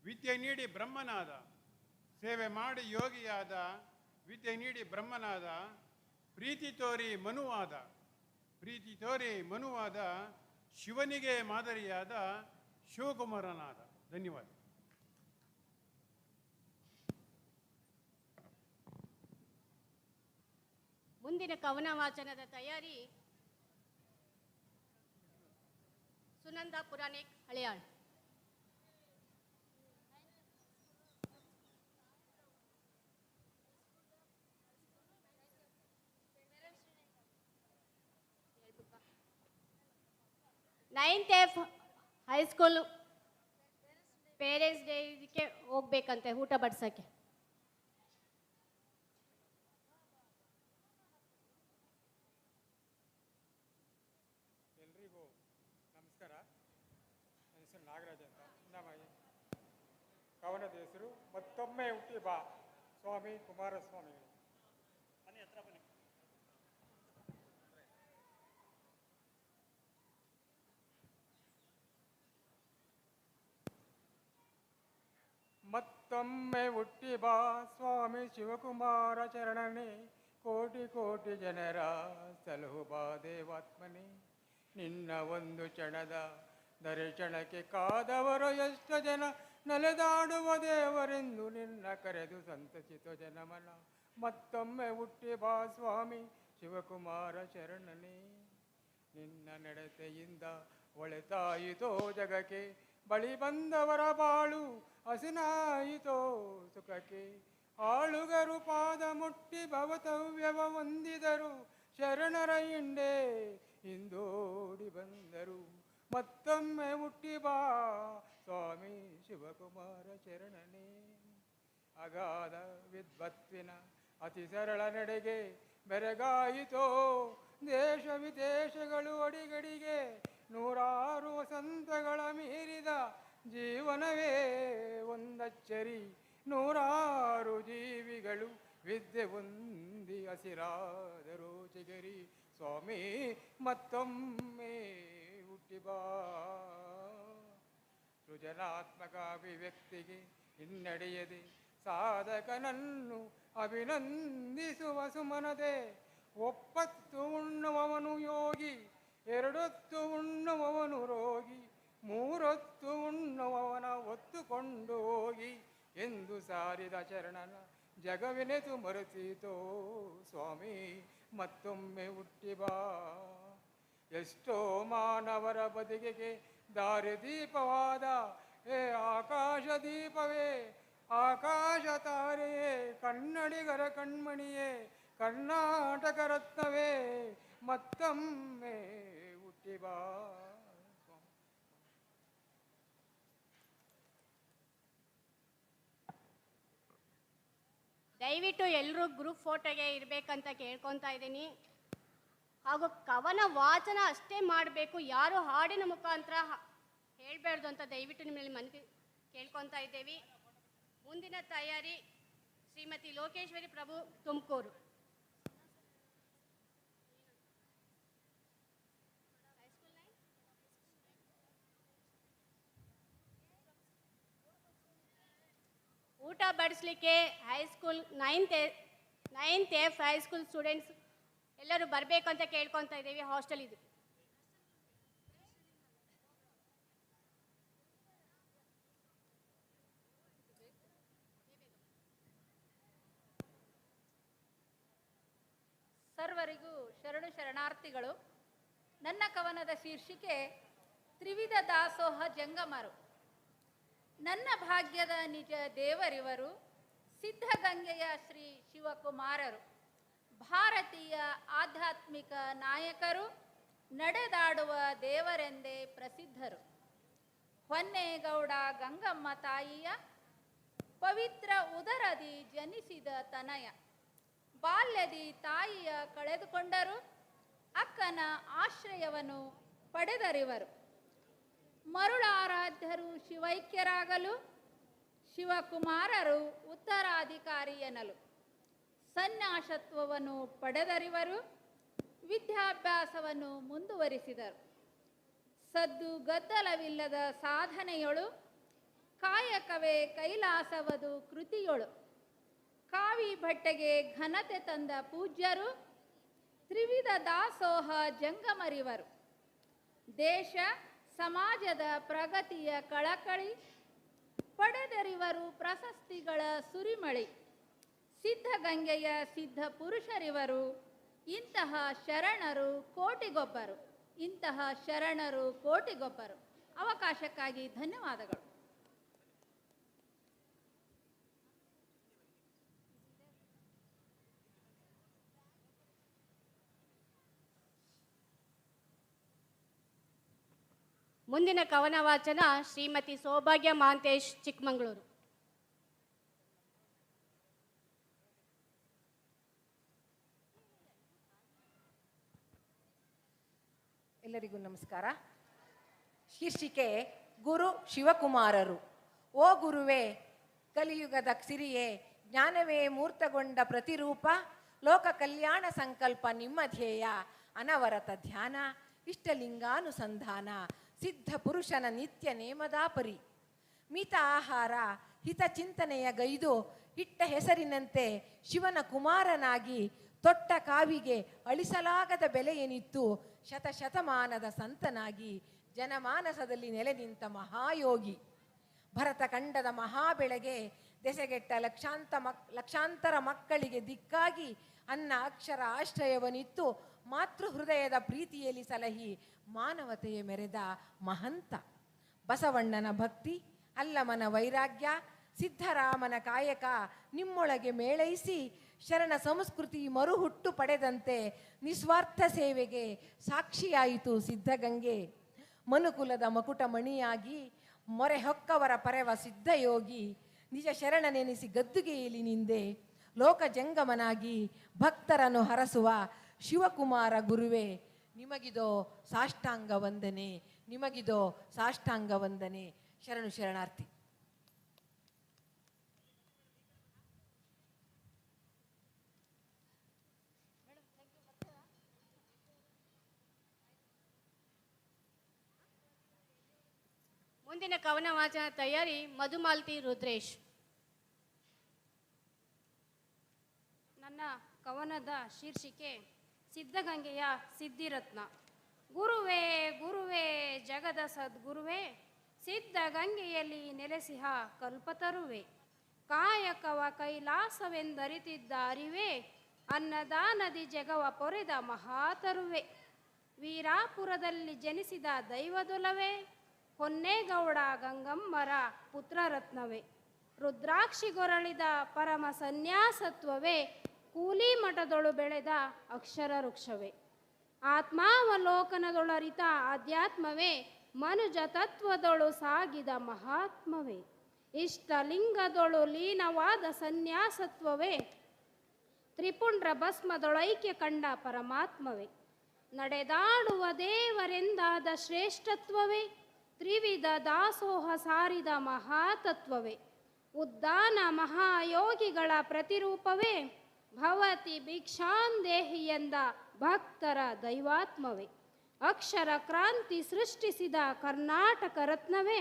ವಿದ್ಯೆ ನೀಡಿ ಬ್ರಹ್ಮನಾದ. ಸೇವೆ ಮಾಡಿ ಯೋಗಿಯಾದ, ವಿದ್ಯೆ ನೀಡಿ ಬ್ರಹ್ಮನಾದ. ಪ್ರೀತಿ ತೋರಿ ಮನುವಾದ, ಪ್ರೀತಿ ತೋರಿ ಮನುವಾದ. ಶಿವನಿಗೆ ಮಾದರಿಯಾದ ಶಿವಕುಮಾರನಾದ. ಧನ್ಯವಾದ. ಮುಂದಿನ ಕವನ ವಾಚನದ ತಯಾರಿ Sunanda Puranik, Haliyal. Ninth F high school parents day ಇದಕ್ಕೆ ಹೋಗ್ಬೇಕಂತೆ ಊಟ ಬಡ್ಸಕ್ಕೆ. ಎಲ್ರಿಗೂ ನಮಸ್ಕಾರ. ನನ್ನ ಹೆಸರು ನಾಗರಾಜ್ ಅಂತ. ನಮ್ಮ ಕವನದ ಹೆಸರು ಮತ್ತೊಮ್ಮೆ ಹುಟ್ಟಿ ಬಾ, ಸ್ವಾಮಿ ಕುಮಾರಸ್ವಾಮಿಗಳು. ಮತ್ತೊಮ್ಮೆ ಹುಟ್ಟಿ ಬಾ ಸ್ವಾಮಿ ಶಿವಕುಮಾರ ಚರಣನೆ, ಕೋಟಿ ಕೋಟಿ ಜನರ ಸಲಹು ಬಾ ದೇವಾತ್ಮನೆ. ನಿನ್ನ ಒಂದು ಕ್ಷಣದ ದರ್ಶನಕ್ಕೆ ಕಾದವರು ಎಷ್ಟು ಜನ, ನಲೆದಾಡುವ ದೇವರೆಂದು ನಿನ್ನ ಕರೆದು ಸಂತಸಿತ ಜನಮನ. ಮತ್ತೊಮ್ಮೆ ಹುಟ್ಟಿ ಬಾ ಸ್ವಾಮಿ ಶಿವಕುಮಾರ ಶರಣನೆ. ನಿನ್ನ ನಡತೆಯಿಂದ ಒಳೆತಾಯಿತೋ ಜಗಕ್ಕೆ, ಬಳಿ ಬಂದವರ ಬಾಳು ಹಸಿನಾಯಿತೋ ಸುಖಕ್ಕೆ. ಆಳುಗರು ಪಾದ ಮುಟ್ಟಿ ಭವತವ್ಯವ ಹೊಂದಿದರು, ಶರಣರ ಹಿಂಡೆ ಹಿಂದೋಡಿ ಬಂದರು. ಮತ್ತೊಮ್ಮೆ ಹುಟ್ಟಿ ಬಾ ಸ್ವಾಮಿ ಶಿವಕುಮಾರ ಶರಣನೇ. ಅಗಾಧ ವಿದ್ವತ್ವಿನ ಅತಿ ಸರಳ ನಡೆಗೆ ಬೆರಗಾಯಿತೋ ದೇಶ ವಿದೇಶಗಳು ಅಡಿಗಡಿಗೆ. ನೂರಾರು ವಸಂತಗಳ ಮೀರಿದ ಜೀವನವೇ ಒಂದಚ್ಚರಿ. ನೂರಾರು ಜೀವಿಗಳು ವಿದ್ಯೆ ಹೊಂದಿ ಹಸಿರಾದರು ಚಿಗರಿ. ಸ್ವಾಮಿ ಮತ್ತೊಮ್ಮೆ ಹುಟ್ಟಿ ಬಾ. ಸೃಜನಾತ್ಮಕ ಅಭಿವ್ಯಕ್ತಿಗೆ ಹಿನ್ನಡೆಯದೆ ಸಾಧಕನನ್ನು ಅಭಿನಂದಿಸುವ ಸುಮನದೆ. ಒಪ್ಪತ್ತು ಉಣ್ಣುವವನು ಯೋಗಿ, ಎರಡೊತ್ತು ಉಣ್ಣುವವನು ರೋಗಿ, ಮೂರೊತ್ತು ಉಣ್ಣುವವನ ಒತ್ತುಕೊಂಡು ಹೋಗಿ ಎಂದು ಸಾರಿದ ಚರಣನ ಜಗವಿನೆತು ಮರೆತೀತೋ. ಸ್ವಾಮಿ ಮತ್ತೊಮ್ಮೆ ಹುಟ್ಟಿ ಬಾ. ಎಷ್ಟೋ ಮಾನವರ ಬದುಕಿಗೆ ದಾರಿದೀಪವಾದ ಹೇ ಆಕಾಶ ದೀಪವೇ, ಆಕಾಶ ತಾರೆಯೇ, ಕನ್ನಡಿಗರ ಕಣ್ಮಣಿಯೇ, ಕರ್ನಾಟಕ ರತ್ನವೇ, ಮತ್ತೊಮ್ಮೆ ಹುಟ್ಟಿ ಬಾ. ದಯವಿಟ್ಟು ಎಲ್ಲರೂ ಗ್ರೂಪ್ ಫೋಟೋಗೆ ಇರಬೇಕಂತ ಕೇಳ್ಕೊತಾ ಇದ್ದೀನಿ. ಹಾಗೂ ಕವನ ವಾಚನ ಅಷ್ಟೇ ಮಾಡಬೇಕು, ಯಾರು ಹಾಡಿನ ಮುಖಾಂತರ ಹೇಳಬಾರ್ದು ಅಂತ ದಯವಿಟ್ಟು ನಿಮ್ಮಲ್ಲಿ ಮನವಿ ಕೇಳ್ಕೊತಾ ಇದ್ದೇವೆ. ಮುಂದಿನ ತಯಾರಿ ಶ್ರೀಮತಿ ಲೋಕೇಶ್ವರಿ ಪ್ರಭು, ತುಮಕೂರು. ಊಟ ಬಡಿಸ್ಲಿಕ್ಕೆ high school ninth F high school students ಎಲ್ಲರೂ ಬರಬೇಕು ಅಂತ ಕೇಳ್ಕೊತಾ ಇದ್ದೀವಿ. ಹಾಸ್ಟೆಲ್ ಇದು. ಸರ್ವರಿಗೂ ಶರಣು ಶರಣಾರ್ಥಿಗಳು. ನನ್ನ ಕವನದ ಶೀರ್ಷಿಕೆ ತ್ರಿವಿಧ ದಾಸೋಹ ಜಂಗಮರು. ನನ್ನ ಭಾಗ್ಯದ ನಿಜ ದೇವರಿವರು ಸಿದ್ಧಗಂಗೆಯ ಶ್ರೀ ಶಿವಕುಮಾರರು. ಭಾರತೀಯ ಆಧ್ಯಾತ್ಮಿಕ ನಾಯಕರು, ನಡೆದಾಡುವ ದೇವರೆಂದೇ ಪ್ರಸಿದ್ಧರು. ಹೊನ್ನೇಗೌಡ ಗಂಗಮ್ಮ ತಾಯಿಯ ಪವಿತ್ರ ಉದರದಿ ಜನಿಸಿದ ತನಯ. ಬಾಲ್ಯದಿ ತಾಯಿಯ ಕಳೆದುಕೊಂಡರು, ಅಕ್ಕನ ಆಶ್ರಯವನ್ನು ಪಡೆದರಿವರು. ಮರುಳಾರಾಧ್ಯರು ಶಿವೈಕ್ಯರಾಗಲು, ಶಿವಕುಮಾರರು ಉತ್ತರಾಧಿಕಾರಿ ಎನ್ನಲು. ಸನ್ಯಾಸತ್ವವನ್ನು ಪಡೆದರಿವರು, ವಿದ್ಯಾಭ್ಯಾಸವನ್ನು ಮುಂದುವರಿಸಿದರು. ಸದ್ದು ಗದ್ದಲವಿಲ್ಲದ ಸಾಧನೆಯೊಳು, ಕಾಯಕವೇ ಕೈಲಾಸವದು ಕೃತಿಯೊಳು. ಕಾವಿ ಭಟ್ಟೆಗೆ ಘನತೆ ತಂದ ಪೂಜ್ಯರು, ತ್ರಿವಿಧ ದಾಸೋಹ ಜಂಗಮರಿವರು. ದೇಶ ಸಮಾಜದ ಪ್ರಗತಿಯ ಕಳಕಳಿ, ಪಡೆದರಿವರು ಪ್ರಶಸ್ತಿಗಳ ಸುರಿಮಳಿ. ಸಿದ್ಧಗಂಗೆಯ ಸಿದ್ಧ ಪುರುಷರಿವರು, ಇಂತಹ ಶರಣರು ಕೋಟಿಗೊಬ್ಬರು, ಇಂತಹ ಶರಣರು ಕೋಟಿಗೊಬ್ಬರು. ಅವಕಾಶಕ್ಕಾಗಿ ಧನ್ಯವಾದಗಳು. ಮುಂದಿನ ಕವನ ವಾಚನ ಶ್ರೀಮತಿ ಸೌಭಾಗ್ಯ ಮಹಾಂತೇಶ್, ಚಿಕ್ಕಮಗಳೂರು. ಎಲ್ಲರಿಗೂ ನಮಸ್ಕಾರ. ಶೀರ್ಷಿಕೆ ಗುರು ಶಿವಕುಮಾರರು. ಓ ಗುರುವೇ, ಕಲಿಯುಗದ ಸಿರಿಯೇ, ಜ್ಞಾನವೇ ಮೂರ್ತಗೊಂಡ ಪ್ರತಿರೂಪ, ಲೋಕ ಕಲ್ಯಾಣ ಸಂಕಲ್ಪ ನಿಮ್ಮ ಧ್ಯೇಯ, ಅನವರತ ಧ್ಯಾನ, ಇಷ್ಟಲಿಂಗಾನುಸಂಧಾನ, ಸಿದ್ಧ ಪುರುಷನ ನಿತ್ಯ ನೇಮದಾಪರಿ. ಮಿತ ಆಹಾರ ಹಿತ ಚಿಂತನೆಯ ಗೈದು, ಇಟ್ಟ ಹೆಸರಿನಂತೆ ಶಿವನ ಕುಮಾರನಾಗಿ, ತೊಟ್ಟ ಕಾವಿಗೆ ಅಳಿಸಲಾಗದ ಬೆಲೆಯೇನಿತ್ತು, ಶತಶತಮಾನದ ಸಂತನಾಗಿ, ಜನಮಾನಸದಲ್ಲಿ ನೆಲೆ ನಿಂತ ಮಹಾಯೋಗಿ. ಭರತ ಖಂಡದ ಮಹಾಬೆಳಗೆ, ದೆಸೆಗೆಟ್ಟ ಲಕ್ಷಾಂತರ ಮಕ್ಕಳಿಗೆ ದಿಕ್ಕಾಗಿ, ಅನ್ನ ಅಕ್ಷರ ಆಶ್ರಯವನಿತ್ತು, ಮಾತೃ ಹೃದಯದ ಪ್ರೀತಿಯಲ್ಲಿ ಸಲಹಿ, ಮಾನವತೆಯ ಮೆರೆದ ಮಹಂತ. ಬಸವಣ್ಣನ ಭಕ್ತಿ, ಅಲ್ಲಮನ ವೈರಾಗ್ಯ, ಸಿದ್ಧರಾಮನ ಕಾಯಕ ನಿಮ್ಮೊಳಗೆ ಮೇಳೈಸಿ, ಶರಣ ಸಂಸ್ಕೃತಿ ಮರುಹುಟ್ಟು ಪಡೆದಂತೆ ನಿಸ್ವಾರ್ಥ ಸೇವೆಗೆ ಸಾಕ್ಷಿಯಾಯಿತು ಸಿದ್ಧಗಂಗೆ. ಮನುಕುಲದ ಮಕುಟ ಮಣಿಯಾಗಿ ಮೊರೆ ಹೊಕ್ಕವರ ಪರೆವ ಸಿದ್ಧಯೋಗಿ, ನಿಜ ಶರಣನೆನಿಸಿ ಗದ್ದುಗೆಯಲ್ಲಿ ನಿಂದೆ ಲೋಕ ಜಂಗಮನಾಗಿ ಭಕ್ತರನ್ನು ಹರಸುವ ಶಿವಕುಮಾರ ಗುರುವೇ, ನಿಮಗಿದೋ ಸಾಷ್ಟಾಂಗ ವಂದನೆ, ನಿಮಗಿದೋ ಸಾಷ್ಟಾಂಗ ವಂದನೆ. ಶರಣು ಶರಣಾರ್ಥಿ. ಮುಂದಿನ ಕವನ ವಾಚನ ತಯಾರಿ ಮಧುಮಾಲತಿ ರುದ್ರೇಶ್. ನನ್ನ ಕವನದ ಶೀರ್ಷಿಕೆ ಸಿದ್ಧಗಂಗೆಯ ಸಿದ್ಧಿರತ್ನ. ಗುರುವೇ ಗುರುವೇ ಜಗದ ಸದ್ಗುರುವೇ, ಸಿದ್ಧಗಂಗೆಯಲ್ಲಿ ನೆಲೆಸಿಹ ಕಲ್ಪತರುವೆ. ಕಾಯಕವ ಕೈಲಾಸವೆಂದರಿತಿದ್ದ ಅರಿವೇ, ಅನ್ನದಾನದಿ ಜಗವ ಪೊರೆದ ಮಹಾತರುವೆ. ವೀರಾಪುರದಲ್ಲಿ ಜನಿಸಿದ ದೈವದೊಲವೇ, ಹೊನ್ನೇಗೌಡ ಗಂಗಮ್ಮರ ಪುತ್ರರತ್ನವೇ. ರುದ್ರಾಕ್ಷಿಗೊರಳಿದ ಪರಮ ಸನ್ಯಾಸತ್ವವೇ, ಕೂಲಿ ಮಠದೊಳು ಬೆಳೆದ ಅಕ್ಷರ ವೃಕ್ಷವೇ. ಆತ್ಮಾವಲೋಕನದೊಳರಿತ ಆಧ್ಯಾತ್ಮವೇ, ಮನುಜ ತತ್ವದೊಳು ಸಾಗಿದ ಮಹಾತ್ಮವೇ. ಇಷ್ಟಲಿಂಗದೊಳು ಲೀನವಾದ ಸನ್ಯಾಸತ್ವವೇ, ತ್ರಿಪುಂಡ್ರ ಭಸ್ಮದೊಳೈಕ್ಯ ಕಂಡ ಪರಮಾತ್ಮವೇ. ನಡೆದಾಡುವ ದೇವರೆಂದಾದ ಶ್ರೇಷ್ಠತ್ವವೇ, ತ್ರಿವಿಧ ದಾಸೋಹ ಸಾರಿದ ಮಹಾತತ್ವವೇ. ಉದ್ದಾನ ಮಹಾಯೋಗಿಗಳ ಪ್ರತಿರೂಪವೇ, ಭವತಿ ಭಿಕ್ಷಾಂದೇಹಿ ಎಂದ ಭಕ್ತರ ದೈವಾತ್ಮವೇ. ಅಕ್ಷರ ಕ್ರಾಂತಿ ಸೃಷ್ಟಿಸಿದ ಕರ್ನಾಟಕ ರತ್ನವೇ,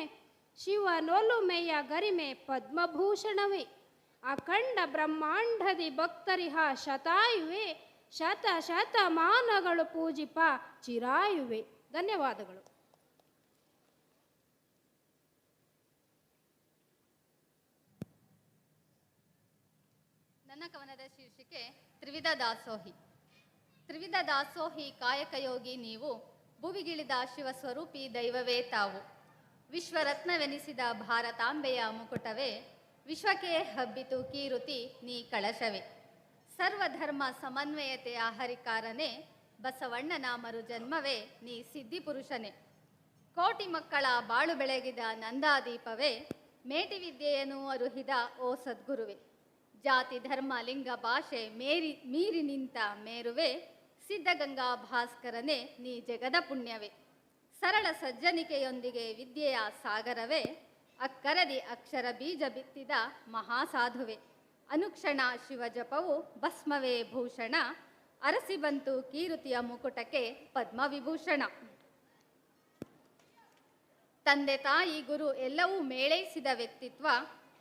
ಶಿವನೊಲುಮೆಯ ಗರಿಮೆ ಪದ್ಮಭೂಷಣವೇ. ಅಖಂಡ ಬ್ರಹ್ಮಾಂಡದಿ ಭಕ್ತರಿಹ ಶತಾಯುವೆ, ಶತ ಶತಮಾನಗಳು ಪೂಜಿಪ ಚಿರಾಯುವೆ. ಧನ್ಯವಾದಗಳು. ನನ್ನ ಕವನದ ಶೀರ್ಷಿಕೆ ತ್ರಿವಿಧ ದಾಸೋಹಿ. ತ್ರಿವಿಧ ದಾಸೋಹಿ ಕಾಯಕಯೋಗಿ ನೀವು, ಭುವಿಗಿಳಿದ ಶಿವಸ್ವರೂಪಿ ದೈವವೇ ತಾವು. ವಿಶ್ವರತ್ನವೆನಿಸಿದ ಭಾರತಾಂಬೆಯ ಮುಕುಟವೇ, ವಿಶ್ವಕ್ಕೆ ಹಬ್ಬಿತು ಕೀರುತಿ ನೀ ಕಳಶವೇ. ಸರ್ವಧರ್ಮ ಸಮನ್ವಯತೆಯ ಹರಿಕಾರನೇ, ಬಸವಣ್ಣನ ಮರುಜನ್ಮವೇ ನೀ ಸಿದ್ಧಿಪುರುಷನೇ. ಕೋಟಿ ಮಕ್ಕಳ ಬಾಳು ಬೆಳಗಿದ ನಂದಾದೀಪವೇ, ಮೇಟಿ ವಿದ್ಯೆಯನ್ನು ಅರುಹಿದ ಓ ಸದ್ಗುರುವೆ. ಜಾತಿ ಧರ್ಮ ಲಿಂಗ ಭಾಷೆ ಮೀರಿ ನಿಂತ ಮೇರುವೆ, ಸಿದ್ಧಗಂಗಾ ಭಾಸ್ಕರನೇ ನೀ ಜಗದ ಪುಣ್ಯವೇ. ಸರಳ ಸಜ್ಜನಿಕೆಯೊಂದಿಗೆ ವಿದ್ಯೆಯ ಸಾಗರವೇ, ಅಕ್ಕರದಿ ಅಕ್ಷರ ಬೀಜ ಬಿತ್ತಿದ ಮಹಾಸಾಧುವೆ. ಅನುಕ್ಷಣ ಶಿವಜಪವು ಭಸ್ಮವೇ ಭೂಷಣ, ಅರಸಿ ಬಂತು ಕೀರುತಿಯ ಮುಕುಟಕ್ಕೆ ಪದ್ಮವಿಭೂಷಣ. ತಂದೆ ತಾಯಿ ಗುರು ಎಲ್ಲವೂ ಮೇಳೈಸಿದ ವ್ಯಕ್ತಿತ್ವ,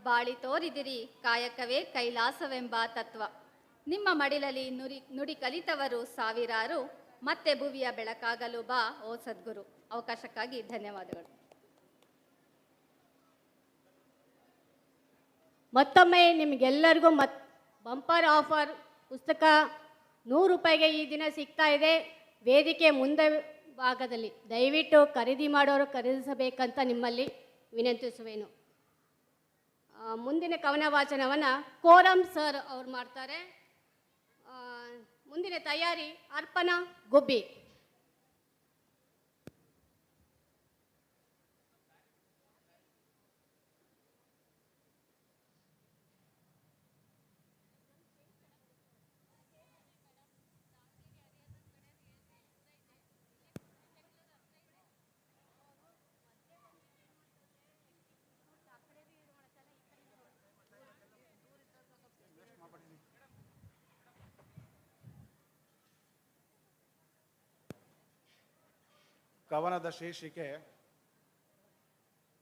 ಬಾಳಿ ತೋರಿದಿರಿ ಕಾಯಕವೇ ಕೈಲಾಸವೆಂಬ ತತ್ವ. ನಿಮ್ಮ ಮಡಿಲಲ್ಲಿ ನುಡಿ ಕಲಿತವರು ಸಾವಿರಾರು, ಮತ್ತೆ ಭುವಿಯ ಬೆಳಕಾಗಲು ಬಾ ಓ ಸದ್ಗುರು. ಅವಕಾಶಕ್ಕಾಗಿ ಧನ್ಯವಾದಗಳು. ಮತ್ತೊಮ್ಮೆ ನಿಮಗೆಲ್ಲರಿಗೂ ಬಂಪರ್ ಆಫರ್. ಪುಸ್ತಕ 100 ರೂಪಾಯಿಗೆ ಈ ದಿನ ಸಿಗ್ತಾ ಇದೆ. ವೇದಿಕೆ ಮುಂದೆ ಭಾಗದಲ್ಲಿ ದಯವಿಟ್ಟು ಖರೀದಿ ಮಾಡೋರು ಖರೀದಿಸಬೇಕಂತ ನಿಮ್ಮಲ್ಲಿ ವಿನಂತಿಸುವೆನು. ಮುಂದಿನ ಕವನ ವಾಚನವನ್ನು ಕೋರಂ ಸರ್ ಅವ್ರು ಮಾಡ್ತಾರೆ. ಮುಂದಿನ ತಯಾರಿ ಅರ್ಪಣಾ ಗುಬ್ಬಿ. ಕವನದ ಶೀರ್ಷಿಕೆ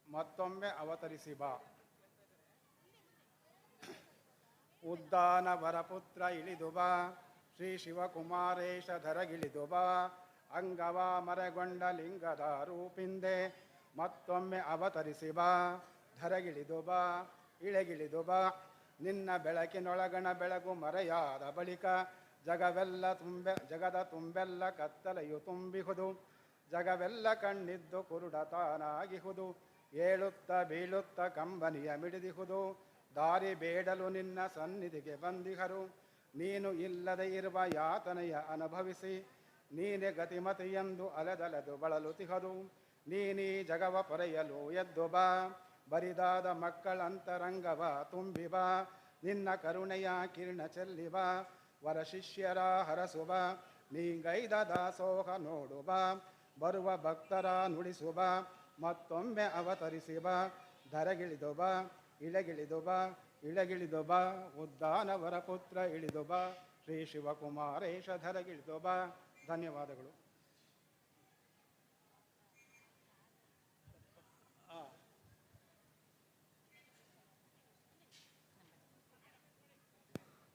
ಮತ್ತೊಮ್ಮೆ ಅವತರಿಸಿ ಬಾ. ಉದ್ದಾನ ವರಪುತ್ರ ಇಳಿದು ಬಾ, ಶ್ರೀ ಶಿವಕುಮಾರೇಶ ಧರಗಿಳಿದು ಬಾ. ಅಂಗವ ಮರೆಗೊಂಡ ಲಿಂಗದ ರೂಪಿಂದೆ ಮತ್ತೊಮ್ಮೆ ಅವತರಿಸಿ ಬಾ. ಧರಗಿಳಿದು ಬಾ, ಇಳೆಗಿಳಿದು ಬಾ. ನಿನ್ನ ಬೆಳಕಿನೊಳಗಣ ಬೆಳಗು ಮರೆಯಾದ ಬಳಿಕ ಜಗದ ತುಂಬೆಲ್ಲ ಕತ್ತಲೆಯು ತುಂಬಿಹುದು. ಜಗವೆಲ್ಲ ಕಣ್ಣಿದ್ದು ಕುರುಡ ತಾನಾಗಿಹುದು. ಏಳುತ್ತ ಬೀಳುತ್ತ ಕಂಬನಿಯ ಮಿಡಿದಿಹುದು. ದಾರಿ ಬೇಡಲು ನಿನ್ನ ಸನ್ನಿಧಿಗೆ ಬಂದಿಹರು. ನೀನು ಇಲ್ಲದೆ ಇರುವ ಯಾತನೆಯ ಅನುಭವಿಸಿ ನೀನೆ ಗತಿಮತಿಯೆಂದು ಅಲೆದಲೆದು ಬಳಲುತಿಹದು. ನೀನೀ ಜಗವ ಪೊರೆಯಲು ಎದ್ದು ಬಾ, ಬರಿದಾದ ಮಕ್ಕಳಂತರಂಗವ ತುಂಬಿ ಬಾ, ನಿನ್ನ ಕರುಣೆಯ ಕಿರಣ ಚೆಲ್ಲಿ ಬಾ, ವರ ಶಿಷ್ಯರ ಹರಸುವ ನೀಗೈದ ದಾಸೋಹ ನೋಡು ಬಾ, ಬರುವ ಭಕ್ತರ ನುಡಿಸು ಬಾ, ಮತ್ತೊಮ್ಮೆ ಅವತರಿಸಿ ಬಾ, ಧರೆಗಿಳಿದು ಬಾ, ಇಳೆಗಿಳಿದು ಬಾ, ಇಳೆಗಿಳಿದು ಬಾ, ಉದ್ದಾನವರ ಪುತ್ರ ಇಳಿದು ಬಾ, ಶ್ರೀ ಶಿವಕುಮಾರೇಶ ಧರೆಗಿಳಿದು ಬಾ. ಧನ್ಯವಾದಗಳು.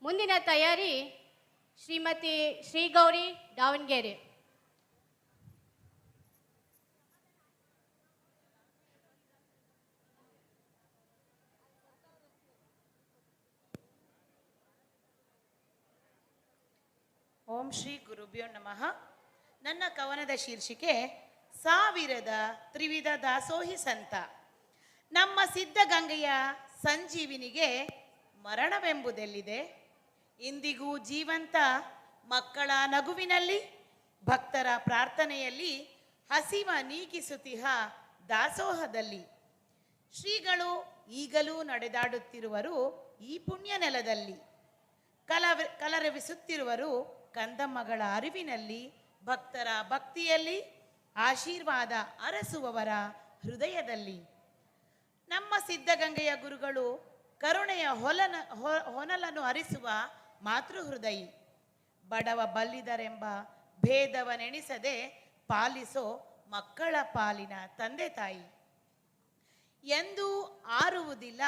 ಮುಂದಿನ ತಯಾರಿ ಶ್ರೀಮತಿ ಶ್ರೀಗೌರಿ ದಾವಣಗೆರೆ. ಓಂ ಶ್ರೀ ಗುರುಭ್ಯೋ ನಮಃ. ನನ್ನ ಕವನದ ಶೀರ್ಷಿಕೆ ಸಾವಿರದ ತ್ರಿವಿಧ ದಾಸೋಹಿ ಸಂತ. ನಮ್ಮ ಸಿದ್ಧಗಂಗೆಯ ಸಂಜೀವಿನಿಗೆ ಮರಣವೆಂಬುದೆಲ್ಲಿದೆ? ಇಂದಿಗೂ ಜೀವಂತ ಮಕ್ಕಳ ನಗುವಿನಲ್ಲಿ, ಭಕ್ತರ ಪ್ರಾರ್ಥನೆಯಲ್ಲಿ, ಹಸಿವ ನೀಗಿಸುತ್ತಿಹ ದಾಸೋಹದಲ್ಲಿ. ಶ್ರೀಗಳು ಈಗಲೂ ನಡೆದಾಡುತ್ತಿರುವರು ಈ ಪುಣ್ಯ ನೆಲದಲ್ಲಿ. ಕಲರವಿಸುತ್ತಿರುವರು ಕಂದಮ್ಮಗಳ ಅರಿವಿನಲ್ಲಿ, ಭಕ್ತರ ಭಕ್ತಿಯಲ್ಲಿ, ಆಶೀರ್ವಾದ ಅರಸುವವರ ಹೃದಯದಲ್ಲಿ. ನಮ್ಮ ಸಿದ್ಧಗಂಗೆಯ ಗುರುಗಳು ಕರುಣೆಯ ಹೊನಲನ್ನು ಹರಿಸುವ ಮಾತೃಹೃದಯಿ. ಬಡವ ಬಲ್ಲಿದರೆಂಬ ಭೇದವನೆಣಿಸದೆ ಪಾಲಿಸೋ ಮಕ್ಕಳ ಪಾಲಿನ ತಂದೆ ತಾಯಿ. ಎಂದೂ ಆರುವುದಿಲ್ಲ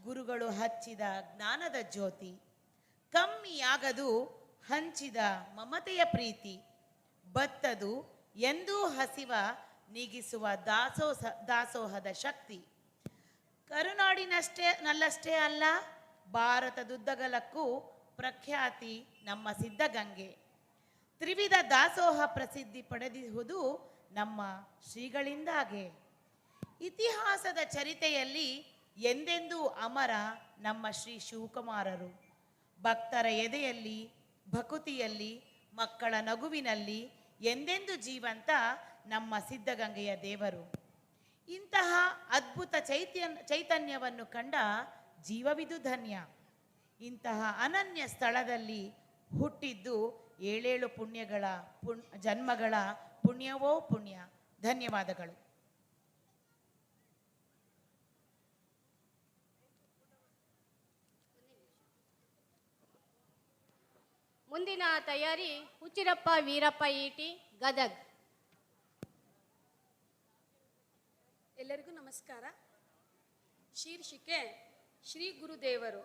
ಗುರುಗಳು ಹಚ್ಚಿದ ಜ್ಞಾನದ ಜ್ಯೋತಿ. ಕಮ್ಮಿಯಾಗದು ಹಂಚಿದ ಮಮತೆಯ ಪ್ರೀತಿ. ಬತ್ತದು ಎಂದೂ ಹಸಿವ ನೀಗಿಸುವ ದಾಸೋಹದ ಶಕ್ತಿ. ನಲ್ಲಷ್ಟೇ ಅಲ್ಲ, ಭಾರತದುದ್ದಗಲಕ್ಕೂ ಪ್ರಖ್ಯಾತಿ ನಮ್ಮ ಸಿದ್ಧಗಂಗೆ. ತ್ರಿವಿಧ ದಾಸೋಹ ಪ್ರಸಿದ್ಧಿ ಪಡೆದಿರುವುದು ನಮ್ಮ ಶ್ರೀಗಳಿಂದಾಗೆ. ಇತಿಹಾಸದ ಚರಿತೆಯಲ್ಲಿ ಎಂದೆಂದೂ ಅಮರ ನಮ್ಮ ಶ್ರೀ ಶಿವಕುಮಾರರು. ಭಕ್ತರ ಎದೆಯಲ್ಲಿ, ಭಕುತಿಯಲ್ಲಿ, ಮಕ್ಕಳ ನಗುವಿನಲ್ಲಿ ಎಂದೆಂದು ಜೀವಂತ ನಮ್ಮ ಸಿದ್ಧಗಂಗೆಯ ದೇವರು. ಇಂತಹ ಅದ್ಭುತ ಚೈತನ್ಯವನ್ನು ಕಂಡ ಜೀವವಿದು ಧನ್ಯ. ಇಂತಹ ಅನನ್ಯ ಸ್ಥಳದಲ್ಲಿ ಹುಟ್ಟಿದ್ದು 7 ಪುಣ್ಯಗಳ ಜನ್ಮಗಳ ಪುಣ್ಯವೋ ಪುಣ್ಯ. ಧನ್ಯವಾದಗಳು. ಮುಂದಿನ ತಯಾರಿ ಹುಚ್ಚಿರಪ್ಪ ವೀರಪ್ಪ ಈಟಿ, ಗದಗ್. ಎಲ್ಲರಿಗೂ ನಮಸ್ಕಾರ. ಶೀರ್ಷಿಕೆ ಶ್ರೀ ಗುರುದೇವರು.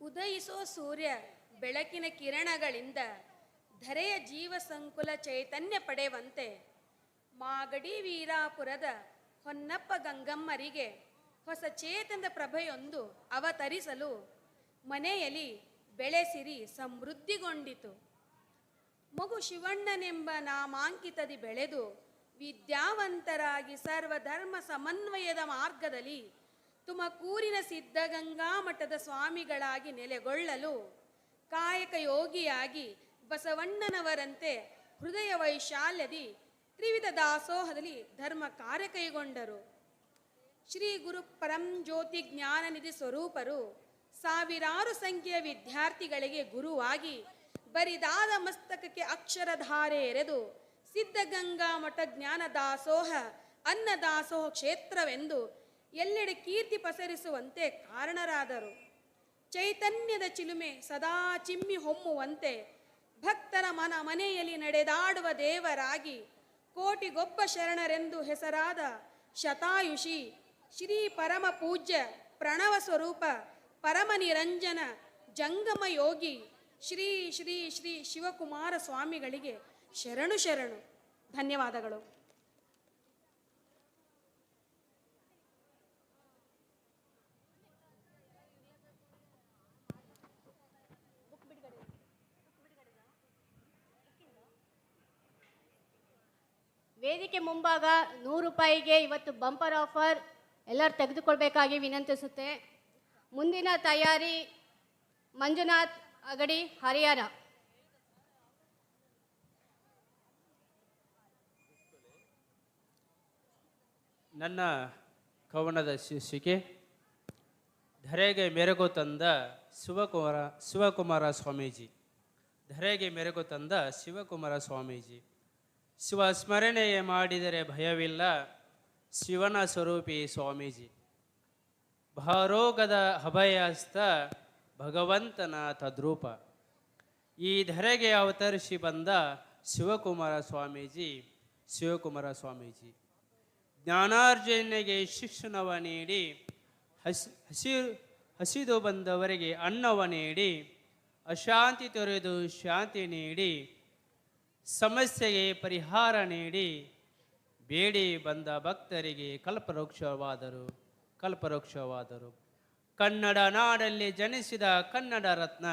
ಉದಯಿಸೋ ಸೂರ್ಯ ಬೆಳಕಿನ ಕಿರಣಗಳಿಂದ ಧರೆಯ ಜೀವ ಸಂಕುಲ ಚೈತನ್ಯ ಪಡೆಯುವಂತೆ ಮಾಗಡಿ ವೀರಾಪುರದ ಹೊನ್ನಪ್ಪ ಗಂಗಮ್ಮರಿಗೆ ಹೊಸ ಚೇತನದ ಪ್ರಭೆಯೊಂದು ಅವತರಿಸಲು ಮನೆಯಲ್ಲಿ ಬೆಳೆಸಿರಿ ಸಮೃದ್ಧಿಗೊಂಡಿತು. ಮಗು ಶಿವಣ್ಣನೆಂಬ ನಾಮಾಂಕಿತದಿ ಬೆಳೆದು ವಿದ್ಯಾವಂತರಾಗಿ ಸರ್ವಧರ್ಮ ಸಮನ್ವಯದ ಮಾರ್ಗದಲ್ಲಿ ತುಮಕೂರಿನ ಸಿದ್ಧಗಂಗಾ ಮಠದ ಸ್ವಾಮಿಗಳಾಗಿ ನೆಲೆಗೊಳ್ಳಲು ಕಾಯಕ ಯೋಗಿಯಾಗಿ ಬಸವಣ್ಣನವರಂತೆ ಹೃದಯ ವೈಶಾಲ್ಯದಿ ತ್ರಿವಿಧ ದಾಸೋಹದಲ್ಲಿ ಧರ್ಮ ಕಾರ್ಯ ಕೈಗೊಂಡರು. ಶ್ರೀ ಗುರು ಪರಂ ಜ್ಯೋತಿ ಜ್ಞಾನನಿಧಿ ಸ್ವರೂಪರು ಸಾವಿರಾರು ಸಂಖ್ಯೆಯ ವಿದ್ಯಾರ್ಥಿಗಳಿಗೆ ಗುರುವಾಗಿ ಬರಿದಾದ ಮಸ್ತಕಕ್ಕೆ ಅಕ್ಷರಧಾರೆ ಎರೆದು ಸಿದ್ಧಗಂಗಾ ಮಠ ಜ್ಞಾನ ದಾಸೋಹ ಅನ್ನದಾಸೋಹ ಕ್ಷೇತ್ರವೆಂದು ಎಲ್ಲೆಡೆ ಕೀರ್ತಿ ಪಸರಿಸುವಂತೆ ಕಾರಣರಾದರು. ಚೈತನ್ಯದ ಚಿಲುಮೆ ಸದಾ ಚಿಮ್ಮಿ ಹೊಮ್ಮುವಂತೆ ಭಕ್ತರ ಮನೆಯಲ್ಲಿ ನಡೆದಾಡುವ ದೇವರಾಗಿ ಕೋಟಿಗೊಬ್ಬ ಶರಣರೆಂದು ಹೆಸರಾದ ಶತಾಯುಷಿ ಶ್ರೀ ಪರಮ ಪೂಜ್ಯ ಪ್ರಣವ ಸ್ವರೂಪ ಪರಮ ನಿರಂಜನ ಜಂಗಮ ಯೋಗಿ ಶ್ರೀ ಶ್ರೀ ಶ್ರೀ ಶಿವಕುಮಾರ ಸ್ವಾಮಿಗಳಿಗೆ ಶರಣು ಶರಣು. ಧನ್ಯವಾದಗಳು. ವೇದಿಕೆ ಮುಂಭಾಗ 100 ರೂಪಾಯಿಗೆ ಇವತ್ತು ಬಂಪರ್ ಆಫರ್ ಎಲ್ಲರೂ ತೆಗೆದುಕೊಳ್ಬೇಕಾಗಿ ವಿನಂತಿಸುತ್ತೆ. ಮುಂದಿನ ತಯಾರಿ ಮಂಜುನಾಥ್ ಅಗಡಿ ಹರಿಹರ. ನನ್ನ ಕವನದ ಶೀರ್ಷಿಕೆ ಧರೆಗೆ ಮೆರಗು ತಂದ ಶಿವಕುಮಾರ ಸ್ವಾಮೀಜಿ. ಧರೆಗೆ ಮೆರಗು ತಂದ ಶಿವಕುಮಾರ ಸ್ವಾಮೀಜಿ. ಶಿವ ಸ್ಮರಣೆ ಮಾಡಿದರೆ ಭಯವಿಲ್ಲ, ಶಿವನ ಸ್ವರೂಪಿ ಸ್ವಾಮೀಜಿ. ಭಾರೋಗದ ಅಭಯಸ್ಥ ಭಗವಂತನ ತದ್ರೂಪ. ಈ ಧರೆಗೆ ಅವತರಿಸಿ ಬಂದ ಶಿವಕುಮಾರ ಸ್ವಾಮೀಜಿ. ಶಿವಕುಮಾರ ಸ್ವಾಮೀಜಿ ಜ್ಞಾನಾರ್ಜನೆಗೆ ಶಿಕ್ಷಣವ ನೀಡಿ ಹಸಿದು ಬಂದವರಿಗೆ ಅನ್ನವ ನೀಡಿ ಅಶಾಂತಿ ತೊರೆದು ಶಾಂತಿ ನೀಡಿ ಸಮಸ್ಯೆಗೆ ಪರಿಹಾರ ನೀಡಿ ಬೇಡಿ ಬಂದ ಭಕ್ತರಿಗೆ ಕಲ್ಪವೃಕ್ಷವಾದರು. ಕನ್ನಡ ನಾಡಲ್ಲಿ ಜನಿಸಿದ ಕನ್ನಡ ರತ್ನ